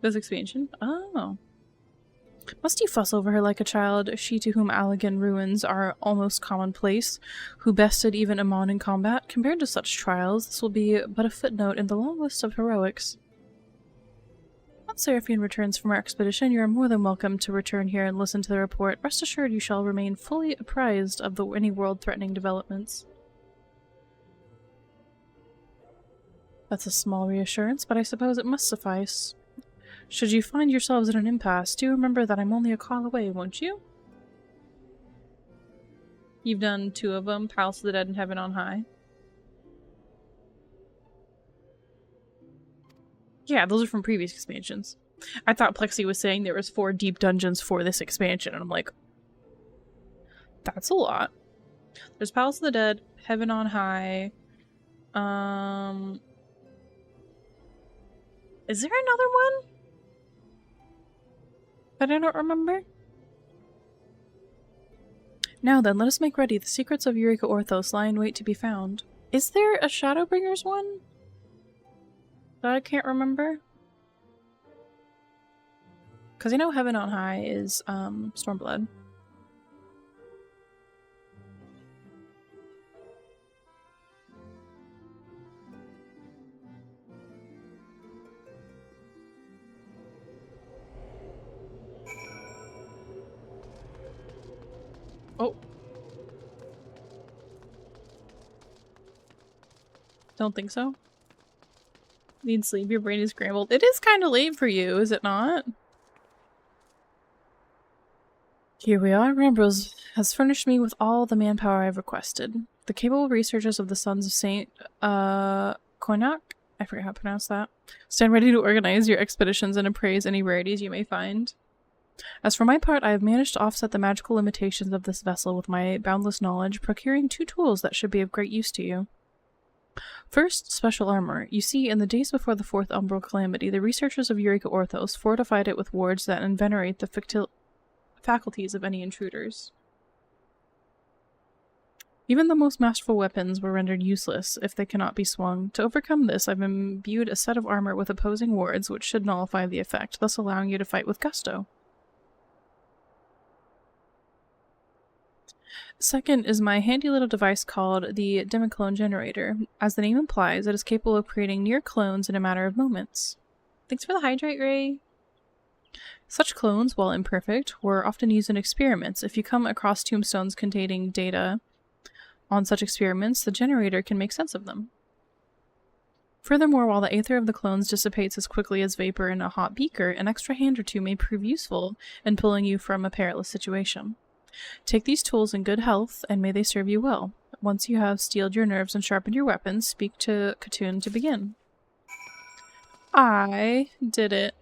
This expansion? Oh. Must you fuss over her like a child, she to whom Allagan ruins are almost commonplace, who bested even Amon in combat? Compared to such trials, this will be but a footnote in the long list of heroics. Once Seraphine returns from our expedition, you are more than welcome to return here and listen to the report. Rest assured you shall remain fully apprised of any world-threatening developments. That's a small reassurance, but I suppose it must suffice. Should you find yourselves in an impasse, do remember that I'm only a call away, won't you? You've done 2 of them, Palace of the Dead and Heaven on High. Yeah, those are from previous expansions. I thought Plexi was saying there was 4 deep dungeons for this expansion, and I'm like, that's a lot. There's Palace of the Dead, Heaven on High. Is there another one that I don't remember? Now then, let us make ready. The secrets of Eureka Orthos lie in wait to be found. Is there a Shadowbringers one that I can't remember? Because I know Heaven on High is Stormblood. Oh. Don't think so. Need sleep, your brain is scrambled. It is kind of late for you, is it not? Here we are. Rambrose has furnished me with all the manpower I've requested. The capable researchers of the Sons of Saint Koinak, I forget how to pronounce that, stand ready to organize your expeditions and appraise any rarities you may find. As for my part, I have managed to offset the magical limitations of this vessel with my boundless knowledge, procuring 2 tools that should be of great use to you. First, special armor. You see, in the days before the 4th Umbral Calamity, the researchers of Eureka Orthos fortified it with wards that envenerate the faculties of any intruders. Even the most masterful weapons were rendered useless if they cannot be swung. To overcome this, I've imbued a set of armor with opposing wards which should nullify the effect, thus allowing you to fight with gusto. Second is my handy little device called the Demiclone Generator. As the name implies, it is capable of creating near clones in a matter of moments. Thanks for the Hydrate Ray! Such clones, while imperfect, were often used in experiments. If you come across tombstones containing data on such experiments, the generator can make sense of them. Furthermore, while the aether of the clones dissipates as quickly as vapor in a hot beaker, an extra hand or 2 may prove useful in pulling you from a perilous situation. Take these tools in good health, and may they serve you well. Once you have steeled your nerves and sharpened your weapons, speak to Khatun to begin. I did it.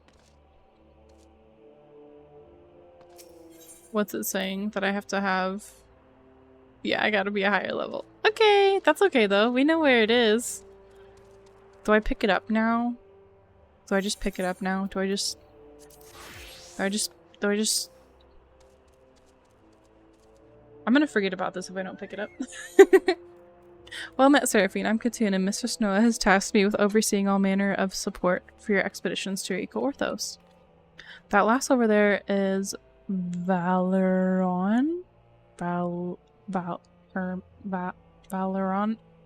What's it saying? That I have to have... Yeah, I gotta be a higher level. Okay, that's okay though. We know where it is. Do I pick it up now? Do I just pick it up now? Do I just... I'm gonna forget about this if I don't pick it up. Well met, Seraphine. I'm Khatun, and Mr. Snow has tasked me with overseeing all manner of support for your expeditions to Eureka Orthos. That last over there is Valeron? Valeroni?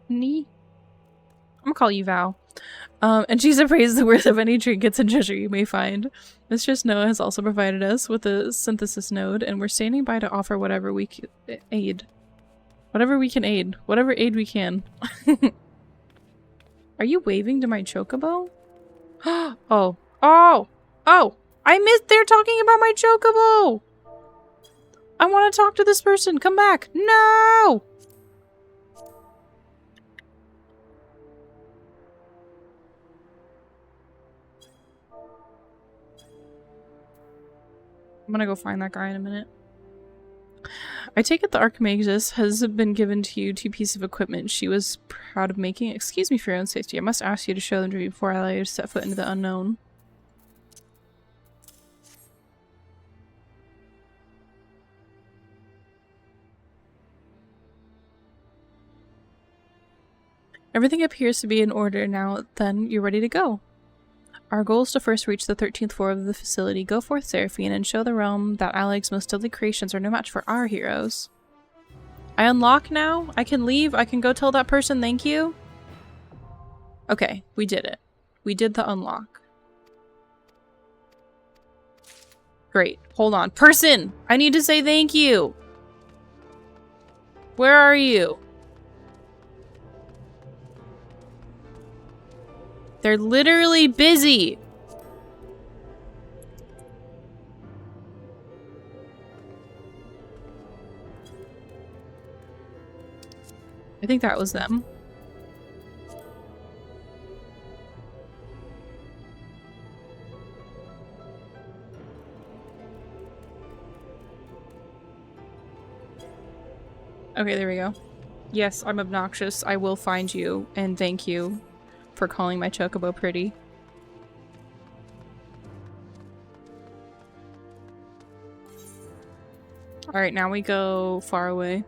I'm gonna call you Val. And she's appraised the worth of any trinkets and treasure you may find. Mr. Snow has also provided us with a synthesis node, and we're standing by to offer whatever we can aid. Whatever we can aid. Whatever aid we can. Are you waving to my chocobo? Oh. Oh! Oh! I missed- they're talking about my chocobo! I want to talk to this person! Come back! No! I'm gonna go find that guy in a minute. I take it the Archmagus has been given to you 2 pieces of equipment she was proud of making. Excuse me for your own safety. I must ask you to show them to me before I allow you to set foot into the unknown. Everything appears to be in order now, then you're ready to go. Our goal is to first reach the 13th floor of the facility. Go forth, Seraphine, and show the realm that Alleg's most deadly creations are no match for our heroes. I unlock now? I can leave? I can go tell that person thank you? Okay, we did it. We did the unlock. Great. Hold on. Person! I need to say thank you! Where are you? They're literally busy! I think that was them. Okay, there we go. Yes, I'm obnoxious. I will find you, and thank you for calling my chocobo pretty. Alright, now we go far away.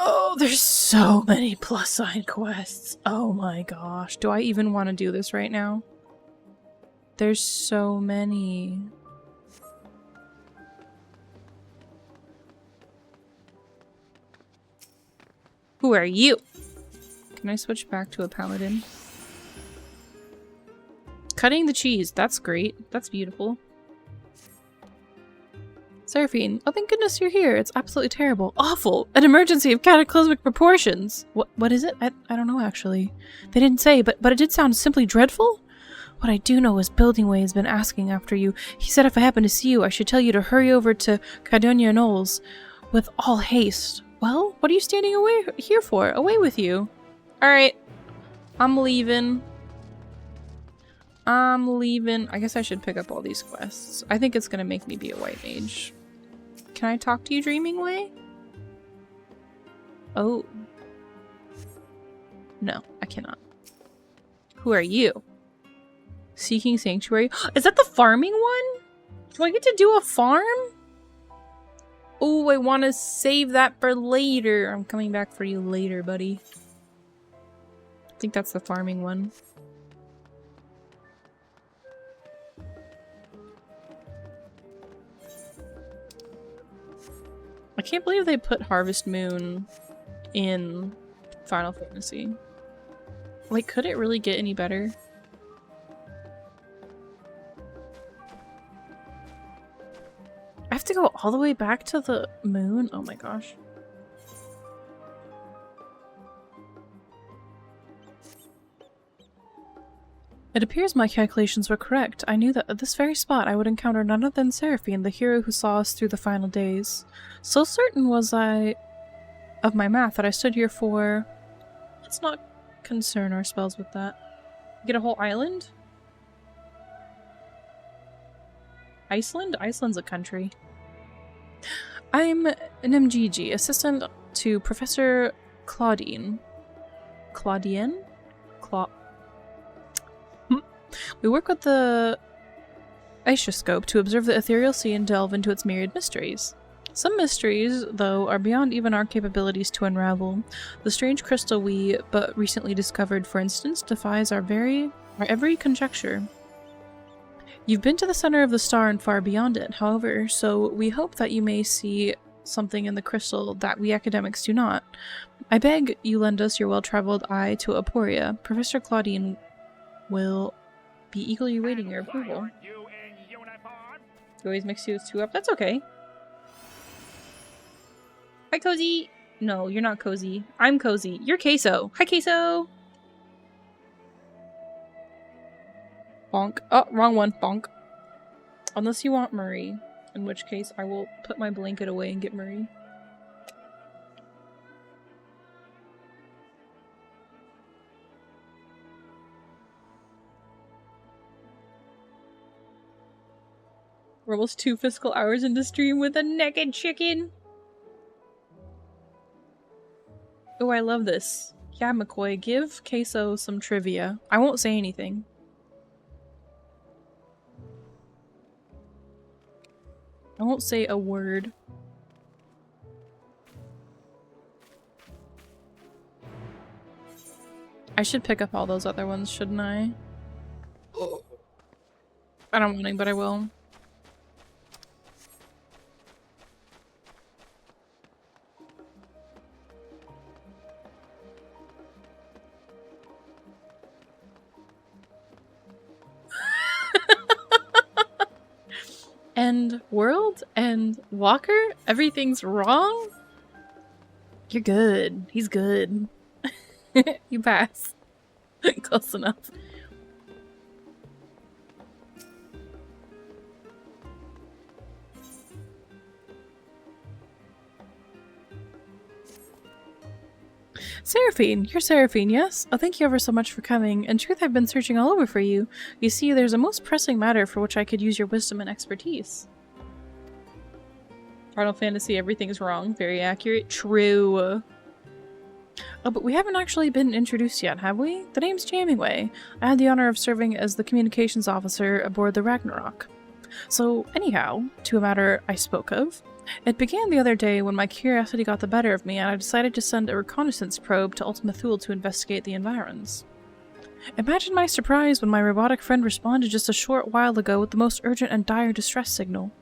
Oh, there's so many plus sign quests. Oh my gosh. Do I even want to do this right now? There's so many. Who are you? Can I switch back to a paladin? Cutting the cheese. That's great. That's beautiful. Seraphine, oh thank goodness you're here. It's absolutely terrible. Awful. An emergency of cataclysmic proportions. What is it? I don't know actually. They didn't say, but it did sound simply dreadful. What I do know is Buildingway has been asking after you. He said if I happen to see you, I should tell you to hurry over to Cardonia Knolls with all haste. Well, what are you standing away here for? Away with you. Alright. I'm leaving. I guess I should pick up all these quests. I think it's gonna make me be a white mage. Can I talk to you, Dreamingway? Oh. No, I cannot. Who are you? Seeking Sanctuary? Is that the farming one? Do I get to do a farm? Oh, I want to save that for later. I'm coming back for you later, buddy. I think that's the farming one. I can't believe they put Harvest Moon in Final Fantasy. Like, could it really get any better? I have to go all the way back to the moon? Oh my gosh. It appears my calculations were correct. I knew that at this very spot I would encounter none other than Seraphine, the hero who saw us through the final days. So certain was I of my math that I stood here for... Let's not concern ourselves with that. Get a whole island? Iceland? Iceland's a country. I'm an MGG, assistant to Professor Claudine. Claudienne? We work with the Aetioscope to observe the ethereal sea and delve into its myriad mysteries. Some mysteries, though, are beyond even our capabilities to unravel. The strange crystal we but recently discovered, for instance, defies our every conjecture. You've been to the center of the star and far beyond it, however, so we hope that you may see something in the crystal that we academics do not. I beg you lend us your well-traveled eye to Aporia. Professor Claudine will be eagerly awaiting your approval. You always mix you two up? That's okay. Hi, Cozy! No, you're not Cozy. I'm Cozy. You're Queso. Hi, Queso! Bonk. Oh, wrong one. Bonk. Unless you want Murray. In which case, I will put my blanket away and get Murray. We're almost 2 fiscal hours into stream with a naked chicken. Oh, I love this. Yeah, McCoy, give Queso some trivia. I won't say anything. I won't say a word. I should pick up all those other ones, shouldn't I? I don't want to, but I will. And World and Walker, everything's wrong? You're good. He's good. You pass. Close enough. Seraphine! You're Seraphine, yes? Oh, thank you ever so much for coming. In truth, I've been searching all over for you. You see, there's a most pressing matter for which I could use your wisdom and expertise. Final Fantasy, everything's wrong. Very accurate. True. Oh, but we haven't actually been introduced yet, have we? The name's Jammingway. I had the honor of serving as the communications officer aboard the Ragnarok. So, anyhow, to a matter I spoke of. It began the other day when my curiosity got the better of me and I decided to send a reconnaissance probe to Ultima Thule to investigate the environs. Imagine my surprise when my robotic friend responded just a short while ago with the most urgent and dire distress signal.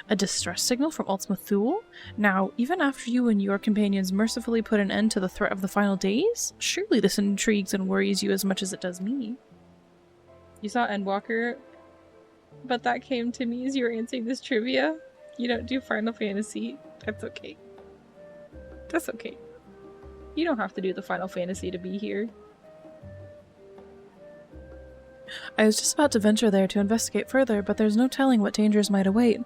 A distress signal from Ultima Thule? Now, even after you and your companions mercifully put an end to the threat of the final days? Surely this intrigues and worries you as much as it does me. You saw Endwalker, but that came to me as you were answering this trivia. You don't do Final Fantasy. That's okay. That's okay. You don't have to do the Final Fantasy to be here. I was just about to venture there to investigate further, but there's no telling what dangers might await.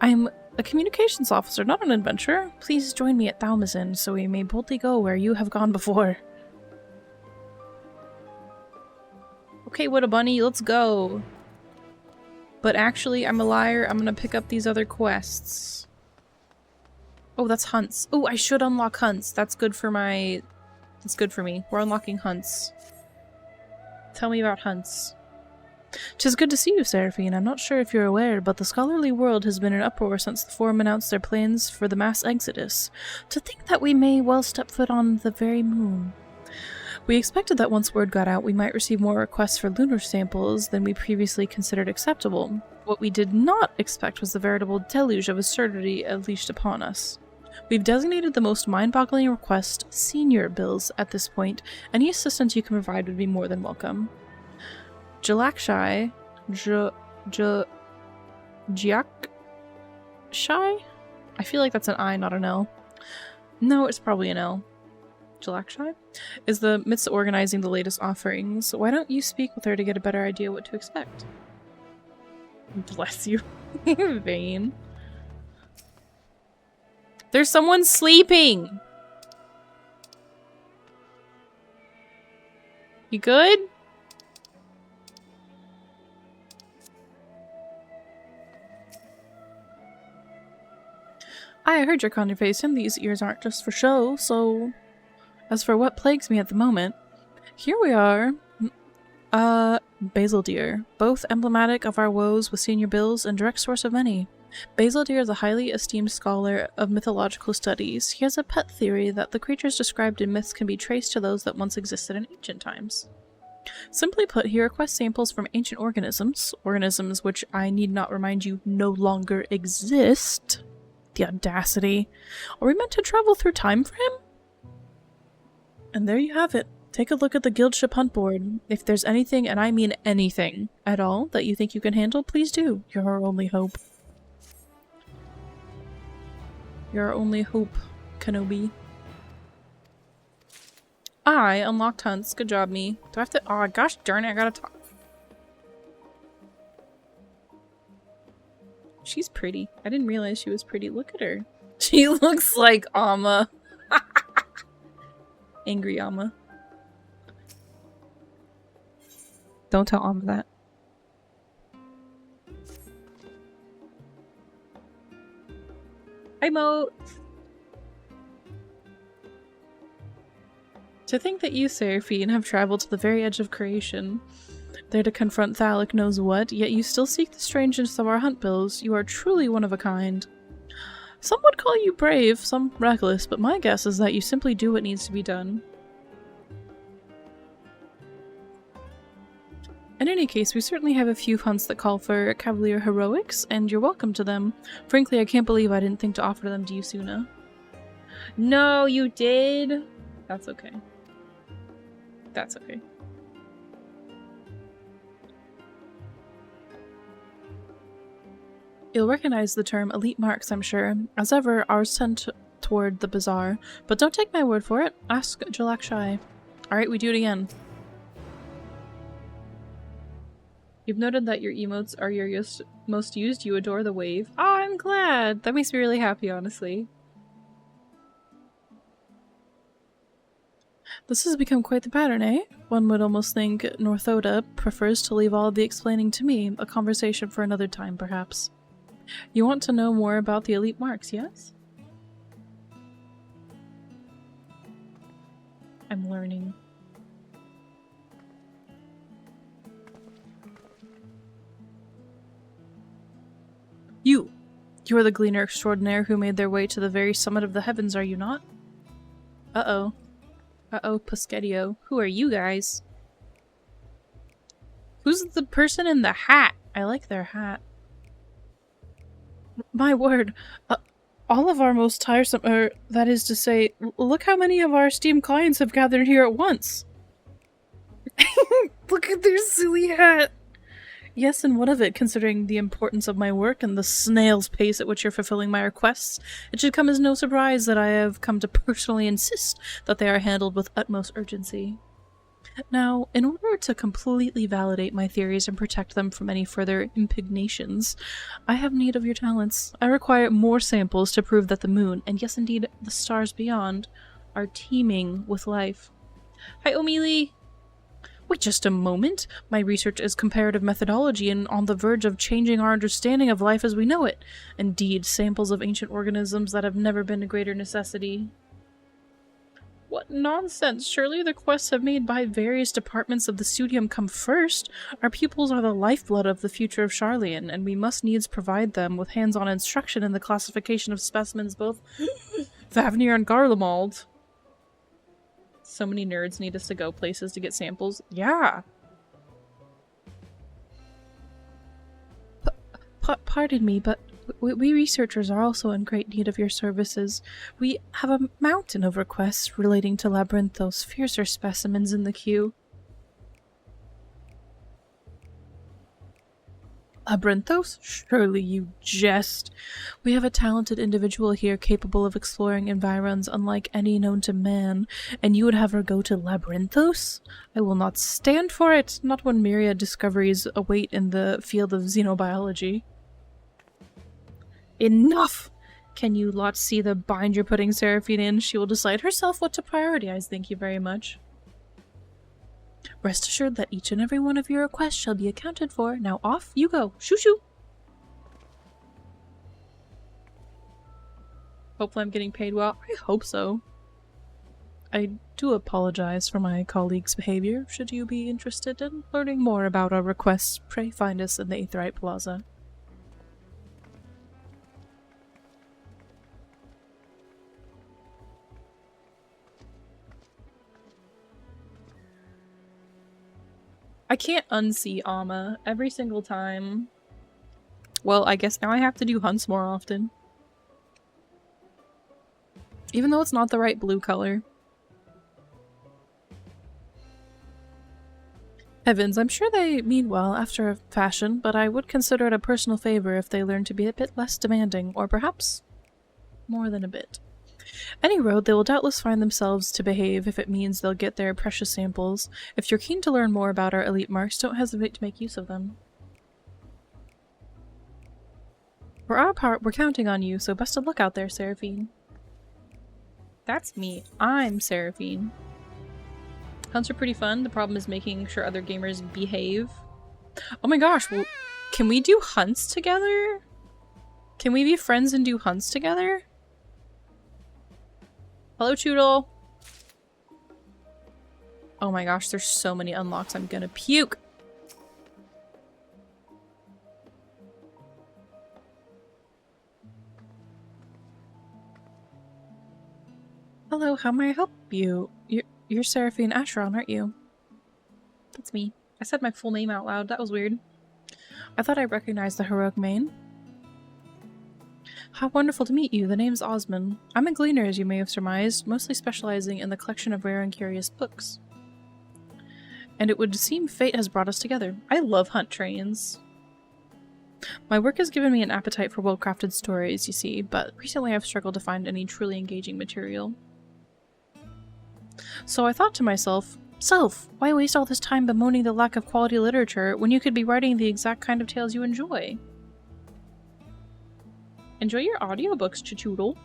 I'm a communications officer, not an adventurer. Please join me at Thalmazin, so we may boldly go where you have gone before. Okay, what a bunny, let's go. But actually, I'm a liar. I'm gonna pick up these other quests. Oh, that's hunts. Oh, I should unlock hunts. That's good for my... That's good for me. We're unlocking hunts. Tell me about hunts. 'Tis good to see you, Seraphine. I'm not sure if you're aware, but the scholarly world has been in uproar since the Forum announced their plans for the mass exodus. To think that we may well step foot on the very moon. We expected that once word got out, we might receive more requests for lunar samples than we previously considered acceptable. What we did not expect was the veritable deluge of absurdity unleashed upon us. We've designated the most mind-boggling request senior bills at this point. Any assistance you can provide would be more than welcome. Jalakshai? Jiakshai? I feel like that's an I, not an L. No, it's probably an L. Jalakshai? Is the midst of organizing the latest offerings. Why don't you speak with her to get a better idea what to expect? Bless you. Vain. There's someone sleeping! You good? I heard your conversation. These ears aren't just for show, so... As for what plagues me at the moment, here we are. Basildir. Both emblematic of our woes with senior bills and direct source of many. Basildir is a highly esteemed scholar of mythological studies. He has a pet theory that the creatures described in myths can be traced to those that once existed in ancient times. Simply put, he requests samples from ancient organisms which I need not remind you no longer exist. The audacity. Are we meant to travel through time for him? And there you have it. Take a look at the guild ship hunt board. If there's anything, and I mean anything, at all, that you think you can handle, please do. You're our only hope. You're our only hope, Kenobi. I unlocked hunts. Good job, me. Do I have to- oh gosh darn it, I gotta talk. She's pretty. I didn't realize she was pretty. Look at her. She looks like Amma. Angry Amma. Don't tell Amma that. Hi, Moat! To think that you, Seraphine, have traveled to the very edge of creation, there to confront Thalic knows what, yet you still seek the strangeness of our hunt bills. You are truly one of a kind. Some would call you brave, some reckless, but my guess is that you simply do what needs to be done. In any case, we certainly have a few hunts that call for Cavalier heroics, and you're welcome to them. Frankly, I can't believe I didn't think to offer them to you sooner. No, you did! That's okay. That's okay. You'll recognize the term elite marks, I'm sure. As ever, ours sent toward the bazaar. But don't take my word for it. Ask Jalak Shai. Alright, we do it again. You've noted that your emotes are your most used. You adore the wave. Oh, I'm glad! That makes me really happy, honestly. This has become quite the pattern, eh? One would almost think Northoda prefers to leave all of the explaining to me. A conversation for another time, perhaps. You want to know more about the elite marks, yes? I'm learning. You are the gleaner extraordinaire who made their way to the very summit of the heavens, are you not? Uh-oh. Uh-oh, Puschedio. Who are you guys? Who's the person in the hat? I like their hat. My word. All of our most tiresome, that is to say, look how many of our esteemed clients have gathered here at once. Look at their silly hat. Yes, and what of it, considering the importance of my work and the snail's pace at which you're fulfilling my requests? It should come as no surprise that I have come to personally insist that they are handled with utmost urgency. Now, in order to completely validate my theories and protect them from any further impugnations, I have need of your talents. I require more samples to prove that the moon, and yes indeed the stars beyond, are teeming with life. Hi, Omili! Wait just a moment. My research is comparative methodology and on the verge of changing our understanding of life as we know it. Indeed, samples of ancient organisms that have never been a greater necessity. What nonsense! Surely the quests have made by various departments of the studium come first. Our pupils are the lifeblood of the future of Sharlayan, and we must needs provide them with hands-on instruction in the classification of specimens both Favnir and Garlemald. So many nerds need us to go places to get samples. Yeah. Pardon me, but we researchers are also in great need of your services. We have a mountain of requests relating to Labyrinthos, fiercer specimens in the queue. Labyrinthos? Surely you jest. We have a talented individual here capable of exploring environs unlike any known to man, and you would have her go to Labyrinthos? I will not stand for it, not when myriad discoveries await in the field of xenobiology. Enough! Can you lot see the bind you're putting Seraphine in? She will decide herself what to prioritize, thank you very much. Rest assured that each and every one of your requests shall be accounted for. Now off you go. Shoo shoo! Hopefully I'm getting paid well. I hope so. I do apologize for my colleague's behavior. Should you be interested in learning more about our requests, pray find us in the Aetheryte Plaza. I can't unsee Amma every single time. Well, I guess now I have to do hunts more often. Even though it's not the right blue color. Heavens, I'm sure they mean well after a fashion, but I would consider it a personal favor if they learned to be a bit less demanding, or perhaps more than a bit. Any road, they will doubtless find themselves to behave if it means they'll get their precious samples. If you're keen to learn more about our elite marks, don't hesitate to make use of them. For our part, we're counting on you, so best of luck out there, Seraphine. That's me. I'm Seraphine. Hunts are pretty fun. The problem is making sure other gamers behave. Oh my gosh, well, can we do hunts together? Can we be friends and do hunts together? Hello, Choodle! Oh my gosh, there's so many unlocks, I'm gonna puke! Hello, how may I help you? You're Seraphine Acheron, aren't you? That's me. I said my full name out loud. That was weird. I thought I recognized the heroic mane. How wonderful to meet you. The name's Osmond. I'm a gleaner, as you may have surmised, mostly specializing in the collection of rare and curious books. And it would seem fate has brought us together. I love hunt trains. My work has given me an appetite for well-crafted stories, you see, but recently I've struggled to find any truly engaging material. So I thought to myself, Self, why waste all this time bemoaning the lack of quality literature when you could be writing the exact kind of tales you enjoy? Enjoy your audiobooks, Chichoodle.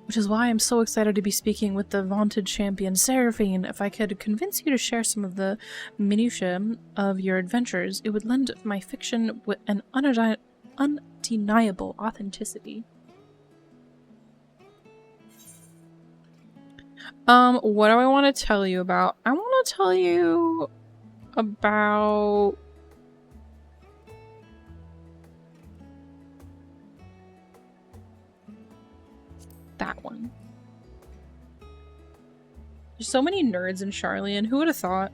Which is why I'm so excited to be speaking with the vaunted champion, Seraphine. If I could convince you to share some of the minutiae of your adventures, it would lend my fiction with an undeniable authenticity. What do I want to tell you about? I want to tell you about... that one. There's so many nerds in Sharlayan. Who would have thought?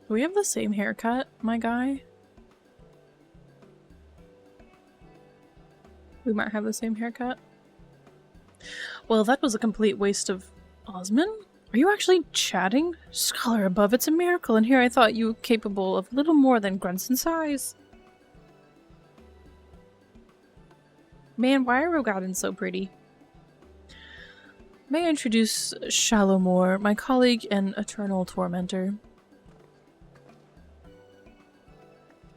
Do we have the same haircut, my guy? We might have the same haircut. Well, that was a complete waste of... Osmond? Are you actually chatting? Scholar above, it's a miracle, and here I thought you capable of little more than grunts in size. Man, why are Rogadin so pretty? May I introduce Shallowmore, my colleague and eternal tormentor.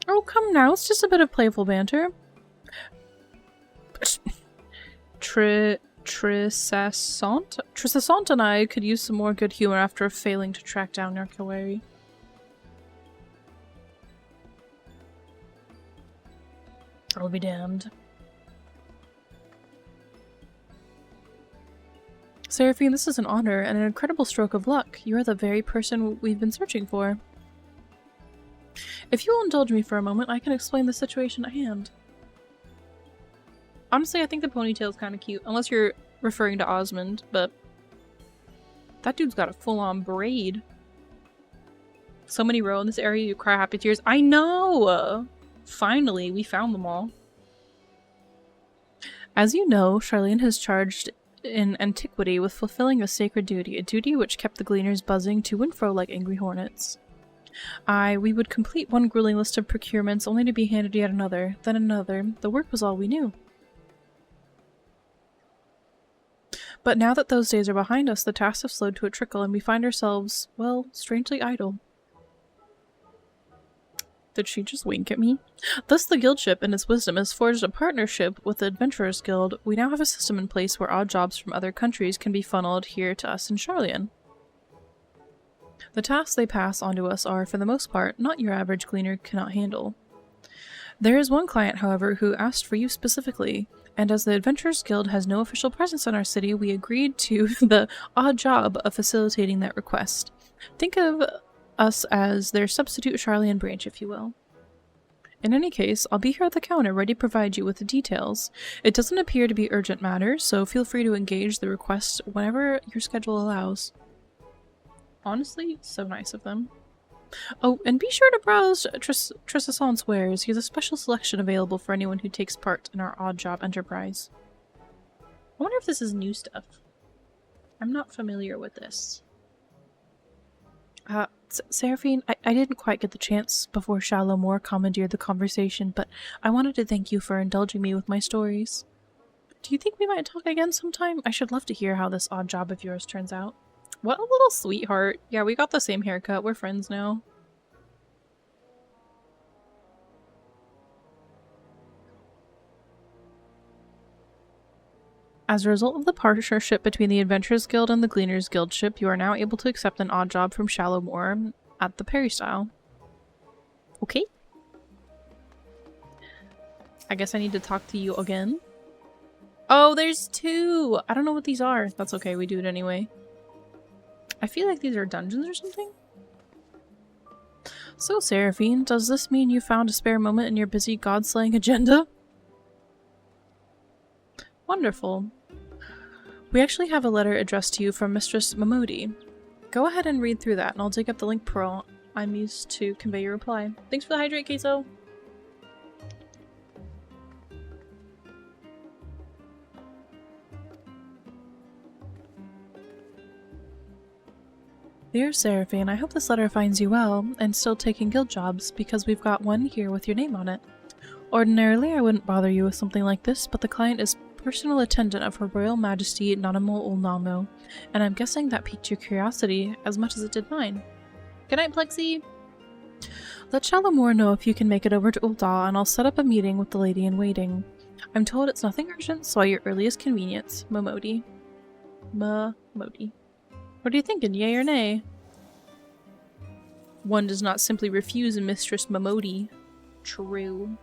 Oh, come now, it's just a bit of playful banter. Trissasant and I could use some more good humor after failing to track down Narcoeri. I'll be damned. Seraphine, this is an honor and an incredible stroke of luck. You are the very person we've been searching for. If you will indulge me for a moment, I can explain the situation at hand. Honestly, I think the ponytail's kind of cute, unless you're referring to Osmond, but that dude's got a full-on braid. So many row in this area, you cry happy tears. I know! Finally, we found them all. As you know, Sharlayan has charged in antiquity with fulfilling a sacred duty, a duty which kept the gleaners buzzing to and fro like angry hornets. We would complete one grueling list of procurements only to be handed yet another, then another. The work was all we knew. But now that those days are behind us, the tasks have slowed to a trickle and we find ourselves, well, strangely idle. Did she just wink at me? Thus the guildship, in its wisdom, has forged a partnership with the Adventurers Guild. We now have a system in place where odd jobs from other countries can be funneled here to us in Sharlayan. The tasks they pass on to us are, for the most part, not your average gleaner cannot handle. There is one client, however, who asked for you specifically, and as the Adventurers Guild has no official presence in our city, we agreed to the odd job of facilitating that request. Think of us as their substitute Sharlayan branch, if you will. In any case, I'll be here at the counter ready to provide you with the details. It doesn't appear to be urgent matter, so feel free to engage the request whenever your schedule allows. Honestly, so nice of them. Oh, and be sure to browse Trissasant's wares. He has a special selection available for anyone who takes part in our odd job enterprise. I wonder if this is new stuff. I'm not familiar with this. Seraphine, I didn't quite get the chance before Shallowmore commandeered the conversation, but I wanted to thank you for indulging me with my stories. Do you think we might talk again sometime? I should love to hear how this odd job of yours turns out. What a little sweetheart. Yeah, we got the same haircut. We're friends now. As a result of the partnership between the Adventurers Guild and the Gleaners Guildship, you are now able to accept an odd job from Shallowmore at the Peristyle. Okay. I guess I need to talk to you again. Oh, there's two! I don't know what these are. That's okay, we do it anyway. I feel like these are dungeons or something. So, Seraphine, does this mean you found a spare moment in your busy god-slaying agenda? Wonderful. We actually have a letter addressed to you from Mistress Momodi. Go ahead and read through that, and I'll dig up the link pearl I'm used to convey your reply. Thanks for the hydrate, Queso! Dear Seraphine, I hope this letter finds you well, and still taking guild jobs, because we've got one here with your name on it. Ordinarily, I wouldn't bother you with something like this, but the client is personal attendant of Her Royal Majesty Nanamo Ulnamo, and I'm guessing that piqued your curiosity as much as it did mine. Good night, Plexi! Let Shalamore know if you can make it over to Ul'dah, and I'll set up a meeting with the lady-in-waiting. I'm told it's nothing urgent, so at your earliest convenience. Momodi. Momodi. What are you thinking, yay or nay? One does not simply refuse a Mistress Momodi. True.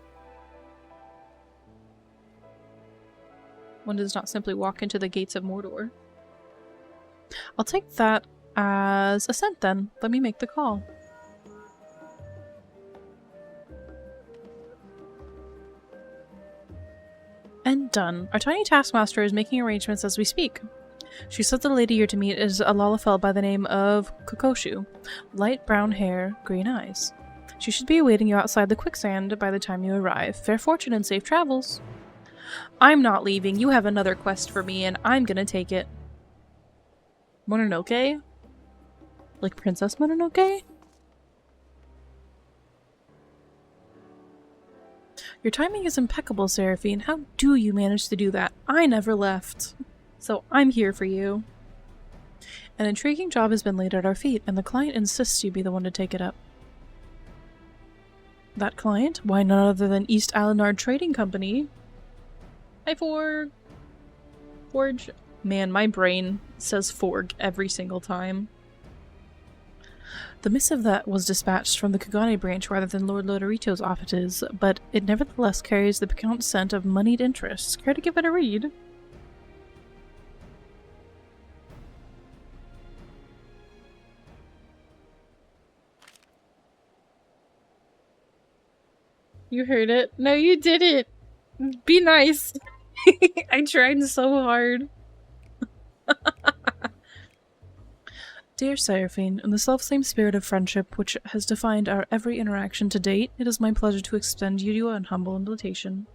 One does not simply walk into the gates of Mordor. I'll take that as assent then. Let me make the call. And done. Our tiny taskmaster is making arrangements as we speak. She said the lady you're to meet is a Lalafell by the name of Kokoshu. Light brown hair, green eyes. She should be awaiting you outside the quicksand by the time you arrive. Fair fortune and safe travels. I'm not leaving. You have another quest for me, and I'm gonna take it. Mononoke? Like Princess Mononoke? Your timing is impeccable, Seraphine. How do you manage to do that? I never left. So I'm here for you. An intriguing job has been laid at our feet, and the client insists you be the one to take it up. That client? Why, none other than East Alenard Trading Company. Hi, Forg. Forge. Man, my brain says Forg every single time. The missive that was dispatched from the Kugane branch rather than Lord Lodorito's offices, but it nevertheless carries the piquant scent of moneyed interests. Care to give it a read? You heard it. No, you didn't. Be nice. I tried so hard. Dear Seraphine, in the selfsame spirit of friendship which has defined our every interaction to date, it is my pleasure to extend you an humble invitation.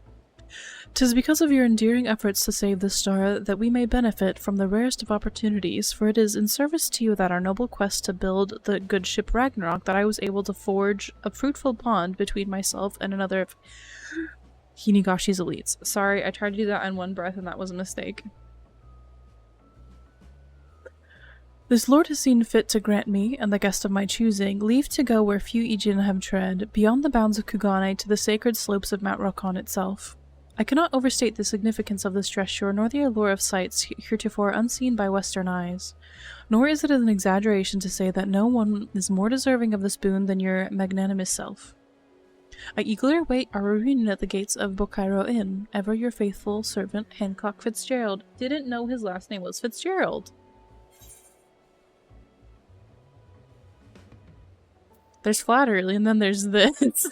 'Tis because of your endearing efforts to save this star that we may benefit from the rarest of opportunities, for it is in service to you that our noble quest to build the good ship Ragnarok that I was able to forge a fruitful bond between myself and another of Hinigashi's elites. Sorry, I tried to do that in one breath and that was a mistake. This lord has seen fit to grant me, and the guest of my choosing, leave to go where few Aegean have tread, beyond the bounds of Kugane to the sacred slopes of Mount Rokon itself. I cannot overstate the significance of this gesture, nor the allure of sights heretofore unseen by Western eyes. Nor is it an exaggeration to say that no one is more deserving of this boon than your magnanimous self. I eagerly await our reunion at the gates of Bokairo Inn. Ever your faithful servant, Hancock Fitzgerald. Didn't know his last name was Fitzgerald. There's flattery, and then there's this.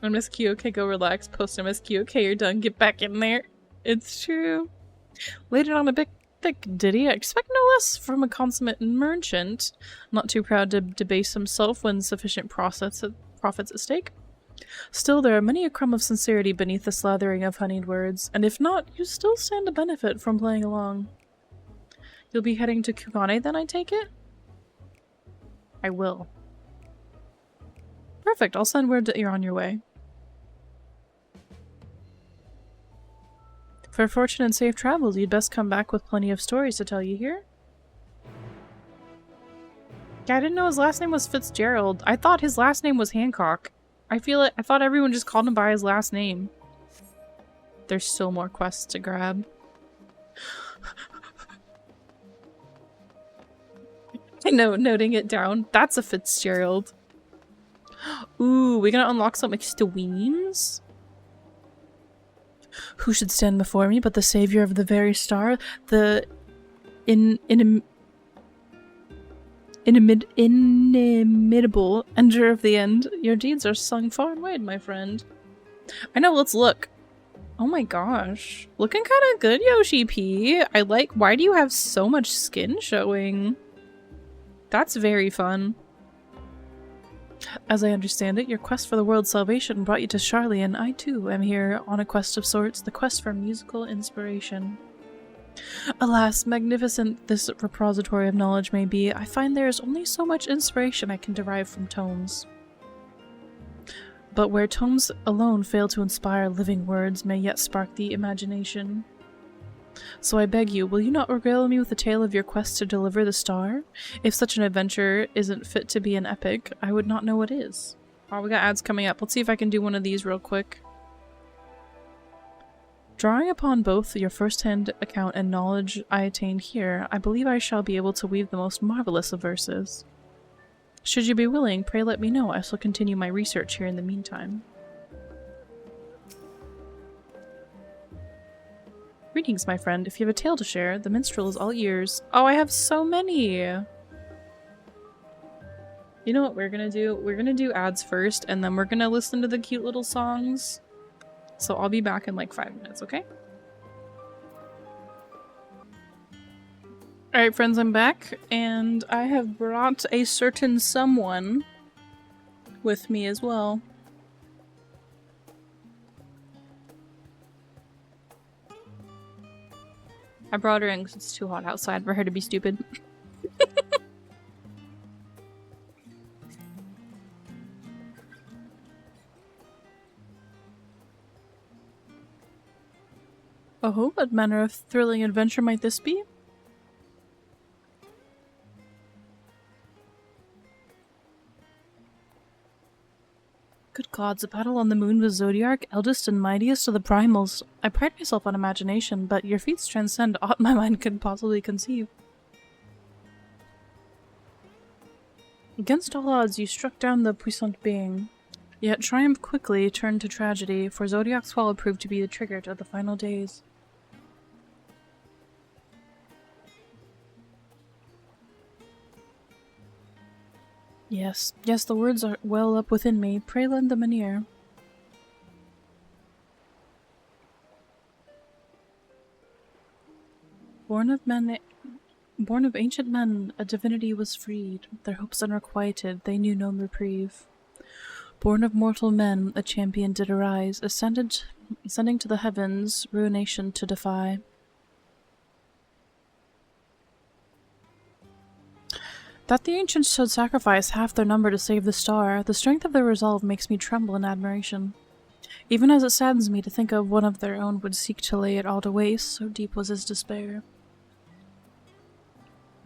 MSQ, okay, go relax. Post MSQ, okay, you're done. Get back in there. It's true. Laid it on a big thick ditty. I expect no less from a consummate merchant. Not too proud to debase himself when sufficient profits at stake. Still, there are many a crumb of sincerity beneath the slathering of honeyed words, and if not, you still stand to benefit from playing along. You'll be heading to Kugane then, I take it? I will. Perfect, I'll send word that you're on your way. For fortune and safe travels, you'd best come back with plenty of stories to tell you here. Yeah, I didn't know his last name was Fitzgerald. I thought his last name was Hancock. I thought everyone just called him by his last name. There's still more quests to grab. I know, noting it down. That's a Fitzgerald. Ooh, we're gonna unlock some Extweens? Who should stand before me but the savior of the very star, the inimitable ender of the end. Your deeds are sung far and wide, my friend. I know, let's look. Oh my gosh. Looking kind of good, Yoshi P. I like, why do you have so much skin showing? That's very fun. As I understand it, your quest for the world's salvation brought you to Sharlayan. I too am here on a quest of sorts, the quest for musical inspiration. Alas, magnificent this repository of knowledge may be, I find there is only so much inspiration I can derive from tomes. But where tomes alone fail to inspire, living words may yet spark the imagination. So I beg you, will you not regale me with a tale of your quest to deliver the star? If such an adventure isn't fit to be an epic, I would not know what is. Oh, we got ads coming up. Let's see if I can do one of these real quick. Drawing upon both your first-hand account and knowledge I attained here, I believe I shall be able to weave the most marvelous of verses. Should you be willing, pray let me know. I shall continue my research here in the meantime. Greetings, my friend. If you have a tale to share, the minstrel is all ears. Oh, I have so many! You know what we're gonna do? We're gonna do ads first, and then we're gonna listen to the cute little songs. So I'll be back in like 5 minutes, okay? Alright friends, I'm back, and I have brought a certain someone with me as well. I brought her in because it's too hot outside for her to be stupid. Oh, what manner of thrilling adventure might this be? Good gods, a battle on the moon with Zodiark, eldest and mightiest of the primals. I pride myself on imagination, but your feats transcend aught my mind could possibly conceive. Against all odds, you struck down the puissant being. Yet triumph quickly turned to tragedy, for Zodiac's fall proved to be the trigger to the final days. Yes, the words are well up within me. Pray lend them an ear. Born of ancient men, a divinity was freed. Their hopes unrequited, they knew no reprieve. Born of mortal men, a champion did arise, ascending to the heavens, ruination to defy. That the ancients should sacrifice half their number to save the star, the strength of their resolve makes me tremble in admiration. Even as it saddens me to think of one of their own would seek to lay it all to waste, so deep was his despair.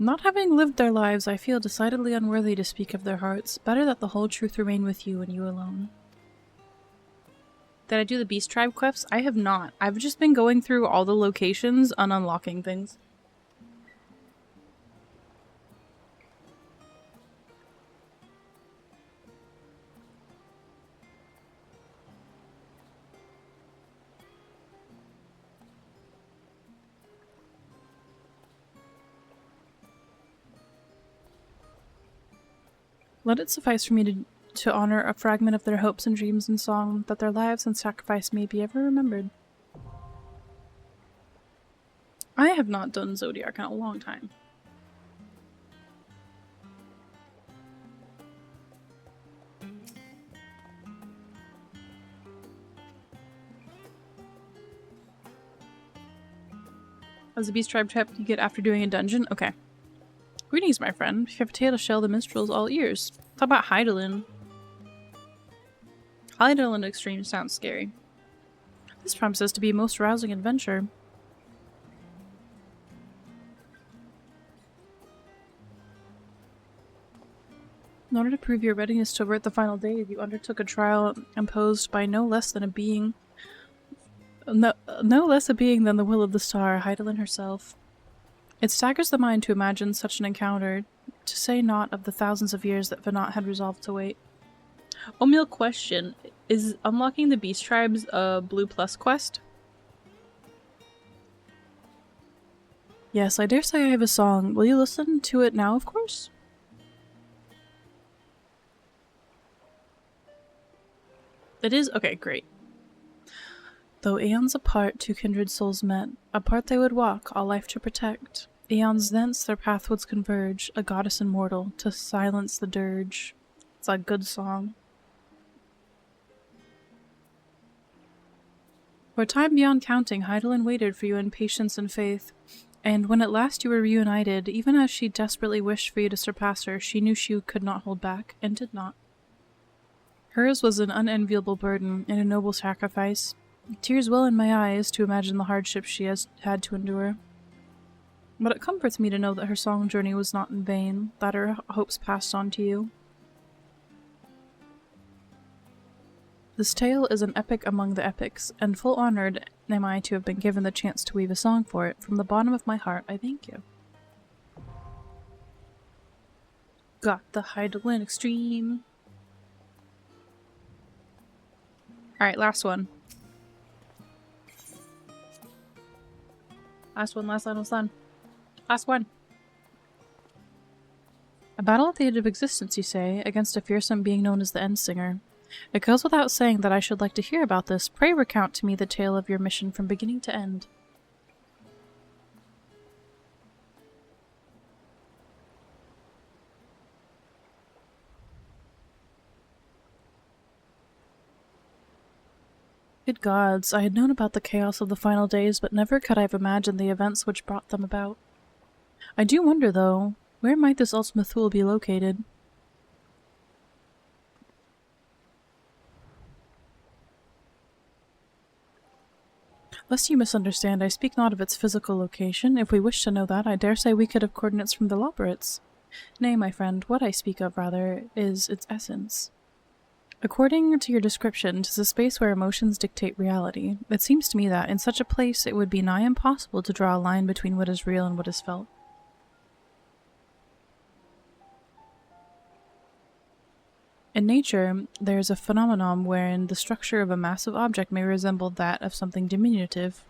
Not having lived their lives, I feel decidedly unworthy to speak of their hearts. Better that the whole truth remain with you and you alone. Did I do the Beast Tribe quests? I have not. I've just been going through all the locations and unlocking things. Let it suffice for me to honor a fragment of their hopes and dreams in song, that their lives and sacrifice may be ever remembered. I have not done Zodiark in a long time. As a Beast Tribe trap you get after doing a dungeon? Okay. Greetings, my friend. If you have a tale to shell, the minstrel's all ears. Talk about Hydaelyn. Hydaelyn Extreme sounds scary. This promises to be a most rousing adventure. In order to prove your readiness to avert the final days, you undertook a trial imposed by no less a being than the will of the star, Hydaelyn herself. It staggers the mind to imagine such an encounter, to say naught of the thousands of years that Venat had resolved to wait. Omil, question. Is unlocking the Beast Tribes a Blue Plus quest? Yes, I dare say I have a song. Will you listen to it now, of course? It is? Okay, great. Though aeons apart, two kindred souls met. Apart they would walk, all life to protect. Aeons thence their pathwoods converge, a goddess immortal, to silence the dirge. It's a good song. For time beyond counting, Hydaelyn waited for you in patience and faith. And when at last you were reunited, even as she desperately wished for you to surpass her, she knew she could not hold back, and did not. Hers was an unenviable burden and a noble sacrifice. Tears well in my eyes to imagine the hardships she has had to endure. But it comforts me to know that her song journey was not in vain, that her hopes passed on to you. This tale is an epic among the epics, and full honored am I to have been given the chance to weave a song for it. From the bottom of my heart, I thank you. Got the Hydaelyn Extreme. Alright, last one. Last one, last one. Last one. A battle at the edge of existence, you say, against a fearsome being known as the Endsinger. It goes without saying that I should like to hear about this. Pray recount to me the tale of your mission from beginning to end. Good gods, I had known about the chaos of the final days, but never could I have imagined the events which brought them about. I do wonder, though, where might this Ultima Thule be located? Lest you misunderstand, I speak not of its physical location. If we wish to know that, I dare say we could have coordinates from the Loporrits. Nay, my friend, what I speak of, rather, is its essence. According to your description, 'tis a space where emotions dictate reality. It seems to me that, in such a place, it would be nigh impossible to draw a line between what is real and what is felt. In nature, there is a phenomenon wherein the structure of a massive object may resemble that of something diminutive.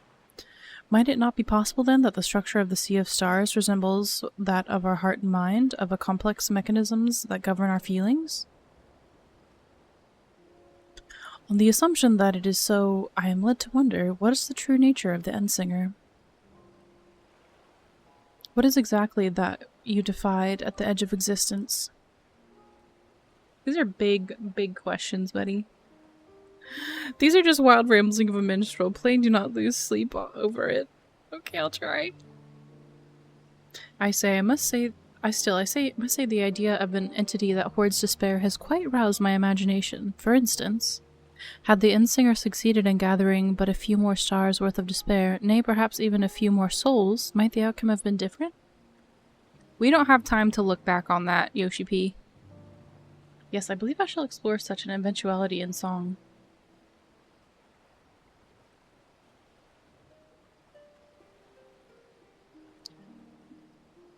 Might it not be possible, then, that the structure of the sea of stars resembles that of our heart and mind, of a complex mechanisms that govern our feelings? On the assumption that it is so, I am led to wonder, what is the true nature of the Endsinger? What is exactly that you defied at the edge of existence? These are big, big questions, buddy. These are just wild rambling of a minstrel. Plain do not lose sleep over it. Okay, I'll try. I must say the idea of an entity that hoards despair has quite roused my imagination. For instance, had the Endsinger succeeded in gathering but a few more stars worth of despair, nay, perhaps even a few more souls, might the outcome have been different? We don't have time to look back on that, Yoshi P. Yes, I believe I shall explore such an eventuality in song.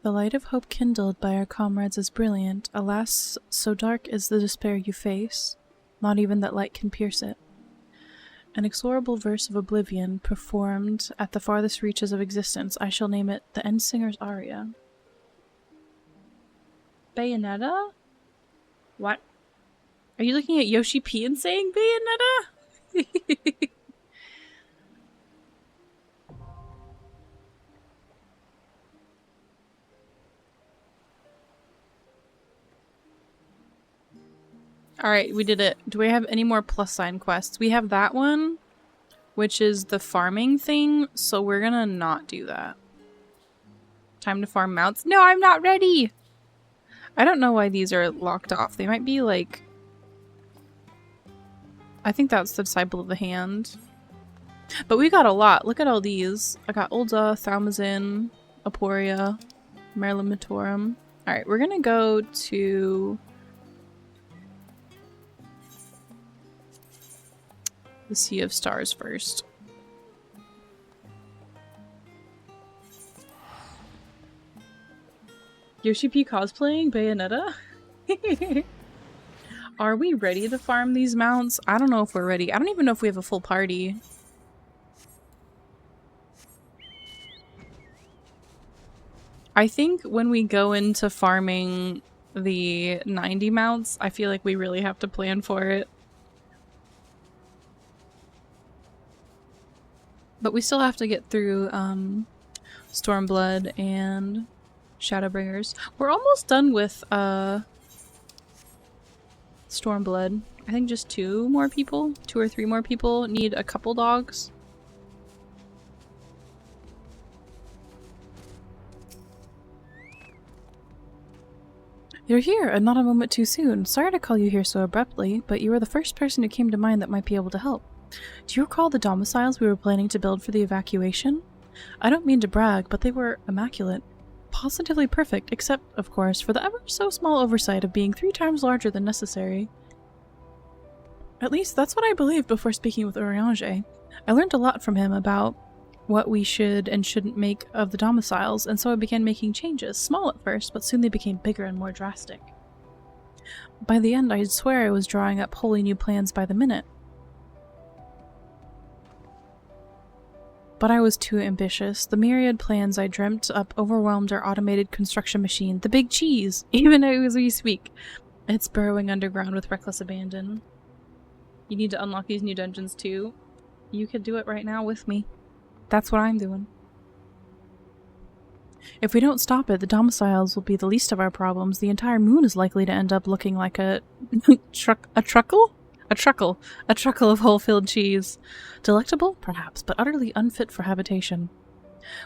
The light of hope kindled by our comrades is brilliant. Alas, so dark is the despair you face, not even that light can pierce it. An inexorable verse of oblivion, performed at the farthest reaches of existence. I shall name it the Endsinger's Aria. Bayonetta? What? Are you looking at Yoshi P and saying Bayonetta? Alright, we did it. Do we have any more plus sign quests? We have that one, which is the farming thing, so we're gonna not do that. Time to farm mounts. No, I'm not ready! I don't know why these are locked off. They might be like... I think that's the Disciple of the Hand. But we got a lot. Look at all these. I got Ul'dah, Thalmazin, Aporia, Merlin Matorum. Alright, we're gonna go to... the Sea of Stars first. Yoshi P cosplaying Bayonetta? Are we ready to farm these mounts? I don't know if we're ready. I don't even know if we have a full party. I think when we go into farming the 90 mounts, I feel like we really have to plan for it. But we still have to get through Stormblood and Shadowbringers. We're almost done with Stormblood. I think just 2 or 3 more people need a couple dogs. You're here, and not a moment too soon. Sorry to call you here so abruptly, but you were the first person who came to mind that might be able to help. Do you recall the domiciles we were planning to build for the evacuation? I don't mean to brag, but they were immaculate. Positively perfect, except, of course, for the ever so small oversight of being 3 times larger than necessary. At least that's what I believed before speaking with Urianger. I learned a lot from him about what we should and shouldn't make of the domiciles, and so I began making changes, small at first, but soon they became bigger and more drastic. By the end, I'd swear I was drawing up wholly new plans by the minute. But I was too ambitious. The myriad plans I dreamt up overwhelmed our automated construction machine, the Big Cheese, even as we speak. It's burrowing underground with reckless abandon. You need to unlock these new dungeons too. You could do it right now with me. That's what I'm doing. If we don't stop it, the domiciles will be the least of our problems. The entire moon is likely to end up looking like a truckle of whole-filled cheese. Delectable? Perhaps, but utterly unfit for habitation.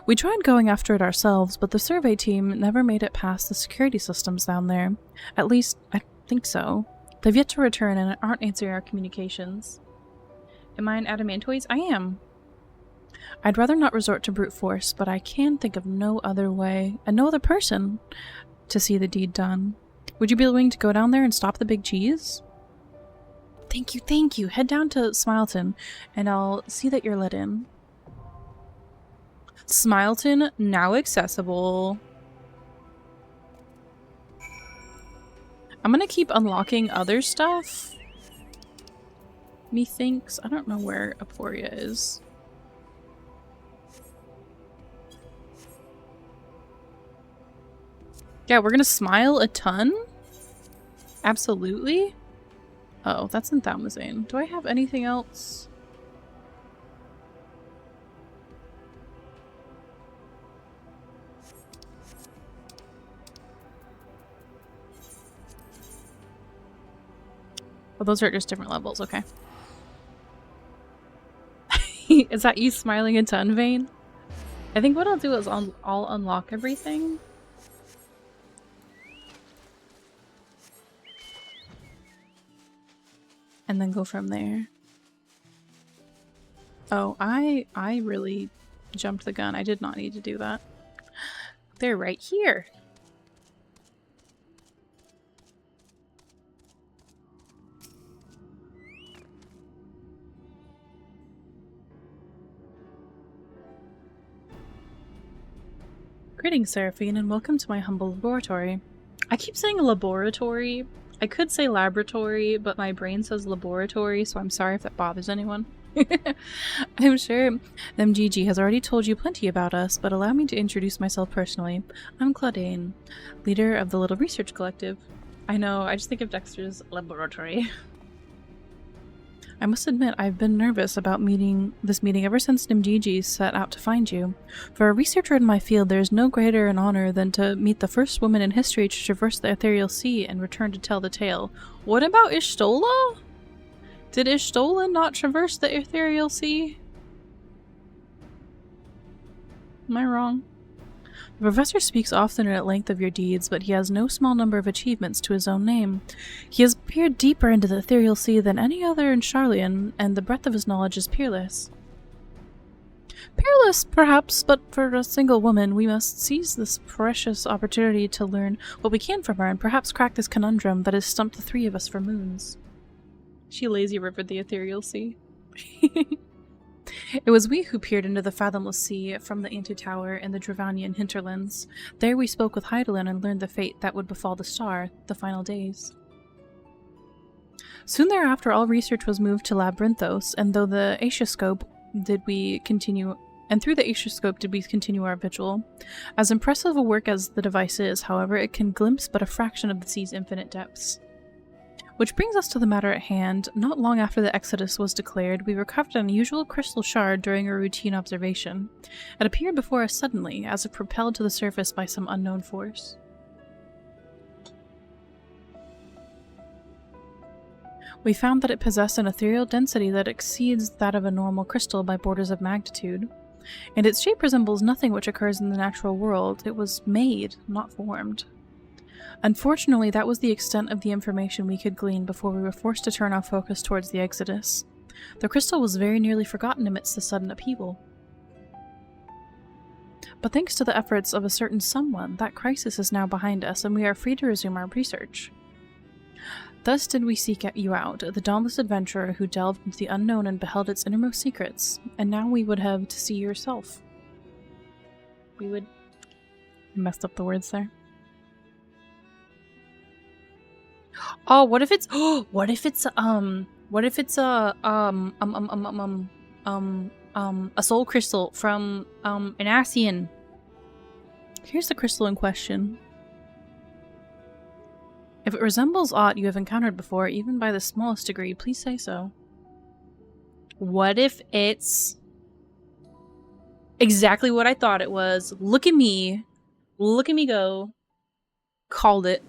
We tried going after it ourselves, but the survey team never made it past the security systems down there. At least, I think so. They've yet to return and aren't answering our communications. Am I an adamantoid? I am. I'd rather not resort to brute force, but I can think of no other way, and no other person, to see the deed done. Would you be willing to go down there and stop the Big Cheese? Thank you, thank you. Head down to Smileton, and I'll see that you're let in. Smileton, now accessible. I'm gonna keep unlocking other stuff. Methinks. I don't know where Aporia is. Yeah, we're gonna smile a ton? Absolutely? Oh, that's in Thalmazane. Do I have anything else? Oh, those are just different levels, okay. Is that you smiling a ton, Vane? I think what I'll do is I'll unlock everything. And then go from there. Oh, I really jumped the gun. I did not need to do that. They're right here. Greetings, Seraphine, and welcome to my humble laboratory. I keep saying laboratory. I could say laboratory, but my brain says laboratory, so I'm sorry if that bothers anyone. I'm sure MGG has already told you plenty about us, but allow me to introduce myself personally. I'm Claudine, leader of the Little Research Collective. I know, I just think of Dexter's laboratory. I must admit, I've been nervous about this meeting ever since MGG set out to find you. For a researcher in my field, there is no greater an honor than to meet the first woman in history to traverse the Ethereal Sea and return to tell the tale. What about Y'shtola? Did Y'shtola not traverse the Ethereal Sea? Am I wrong? The professor speaks often and at length of your deeds, but he has no small number of achievements to his own name. He has peered deeper into the Ethereal Sea than any other in Sharlayan, and the breadth of his knowledge is peerless. Peerless, perhaps, but for a single woman, we must seize this precious opportunity to learn what we can from her and perhaps crack this conundrum that has stumped the 3 of us for moons. She lazy rivered the Ethereal Sea. It was we who peered into the fathomless sea from the Antitower in the Dravanian hinterlands. There we spoke with Hydaelyn and learned the fate that would befall the star, the final days. Soon thereafter, all research was moved to Labyrinthos, and though the Aetioscope did we continue and through the astroscope did we continue our vigil. As impressive a work as the device is, however, it can glimpse but a fraction of the sea's infinite depths. Which brings us to the matter at hand. Not long after the Exodus was declared, we recovered an unusual crystal shard during a routine observation. It appeared before us suddenly, as if propelled to the surface by some unknown force. We found that it possessed an ethereal density that exceeds that of a normal crystal by orders of magnitude, and its shape resembles nothing which occurs in the natural world. It was made, not formed. Unfortunately, that was the extent of the information we could glean before we were forced to turn our focus towards the Exodus. The crystal was very nearly forgotten amidst the sudden upheaval. But thanks to the efforts of a certain someone, that crisis is now behind us, and we are free to resume our research. Thus did we seek you out, the dauntless adventurer who delved into the unknown and beheld its innermost secrets, and now we would have to see yourself. We would... I messed up the words there. Oh, what if it's... what if it's a soul crystal from, an Ascian? Here's the crystal in question. If it resembles aught you have encountered before, even by the smallest degree, please say so. What if it's exactly what I thought it was? Look at me. Look at me go. Called it.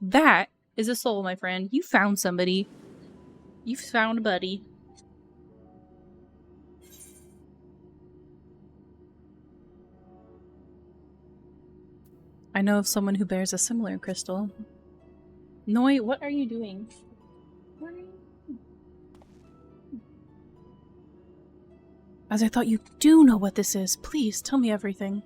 That is a soul, my friend. You found somebody. You found a buddy. I know of someone who bears a similar crystal. Noi, what are you doing? What are you doing? As I thought you do know what this is. Please, tell me everything.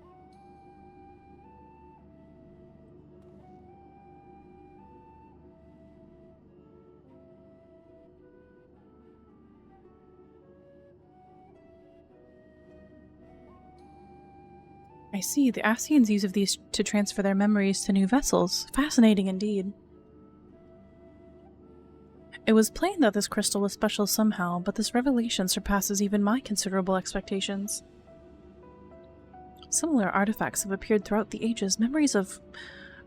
I see. The Ascians use of these to transfer their memories to new vessels. Fascinating indeed. It was plain that this crystal was special somehow, but this revelation surpasses even my considerable expectations. Similar artifacts have appeared throughout the ages. Memories of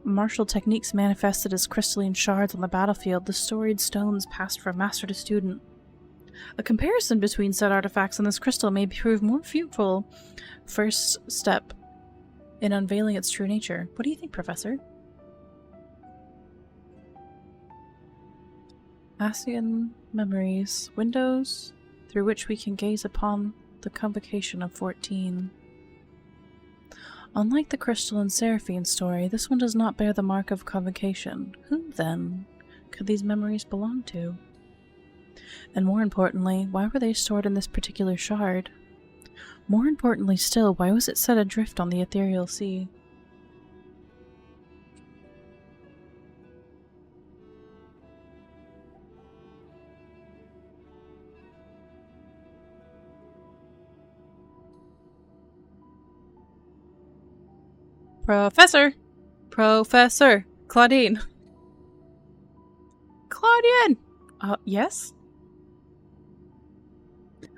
martial techniques manifested as crystalline shards on the battlefield, the storied stones passed from master to student. A comparison between said artifacts and this crystal may prove more fruitful first step in unveiling its true nature. What do you think, Professor? Ascian memories, windows through which we can gaze upon the convocation of 14. Unlike the crystal and Seraphine story, this one does not bear the mark of convocation. Who, then, could these memories belong to? And more importantly, why were they stored in this particular shard? More importantly still, why was it set adrift on the ethereal sea? Professor! Professor! Claudine! Claudine! Yes?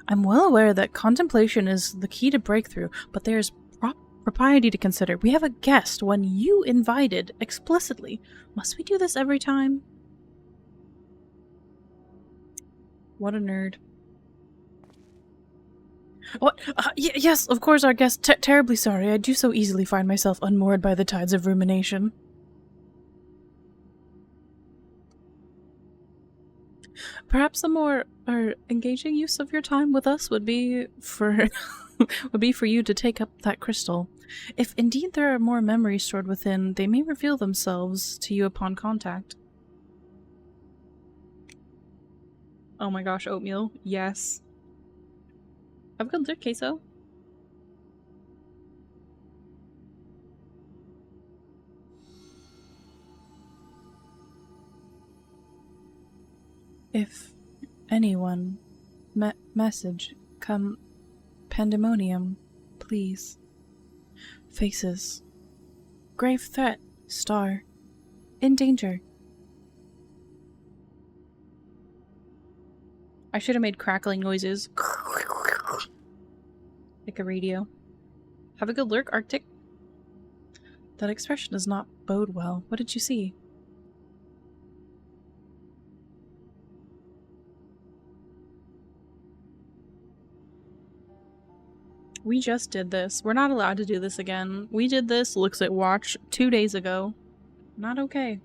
I'm well aware that contemplation is the key to breakthrough, but there's propriety to consider. We have a guest, one you invited explicitly. Must we do this every time? What a nerd. What? Yes, of course, our guest. Terribly sorry. I do so easily find myself unmoored by the tides of rumination. Perhaps a more engaging use of your time with us would be for you to take up that crystal. If indeed there are more memories stored within, they may reveal themselves to you upon contact. Oh my gosh, oatmeal. Yes. Have a good look, queso. If anyone message come pandemonium, please. Faces. Grave threat. Star. In danger. I should have made crackling noises. Like a radio. Have a good lurk, Arctic. That expression does not bode well. What did you see? We just did this. We're not allowed to do this again. We did this, looks at watch, 2 days ago. Not okay.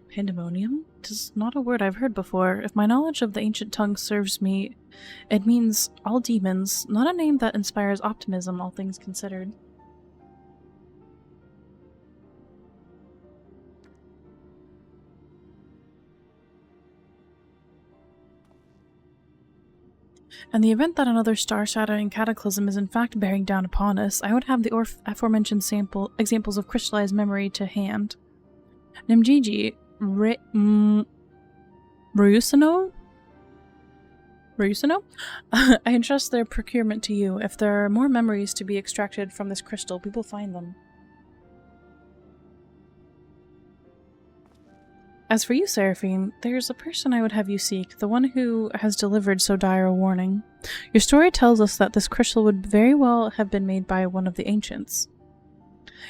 Pandemonium? 'Tis not a word I've heard before. If my knowledge of the ancient tongue serves me, it means all demons, not a name that inspires optimism, all things considered. In the event that another star-shattering cataclysm is in fact bearing down upon us, I would have the aforementioned examples of crystallized memory to hand. Nimjiji, Ryusuno? I entrust their procurement to you. If there are more memories to be extracted from this crystal, we will find them. As for you, Seraphine, there's a person I would have you seek, the one who has delivered so dire a warning. Your story tells us that this crystal would very well have been made by one of the ancients.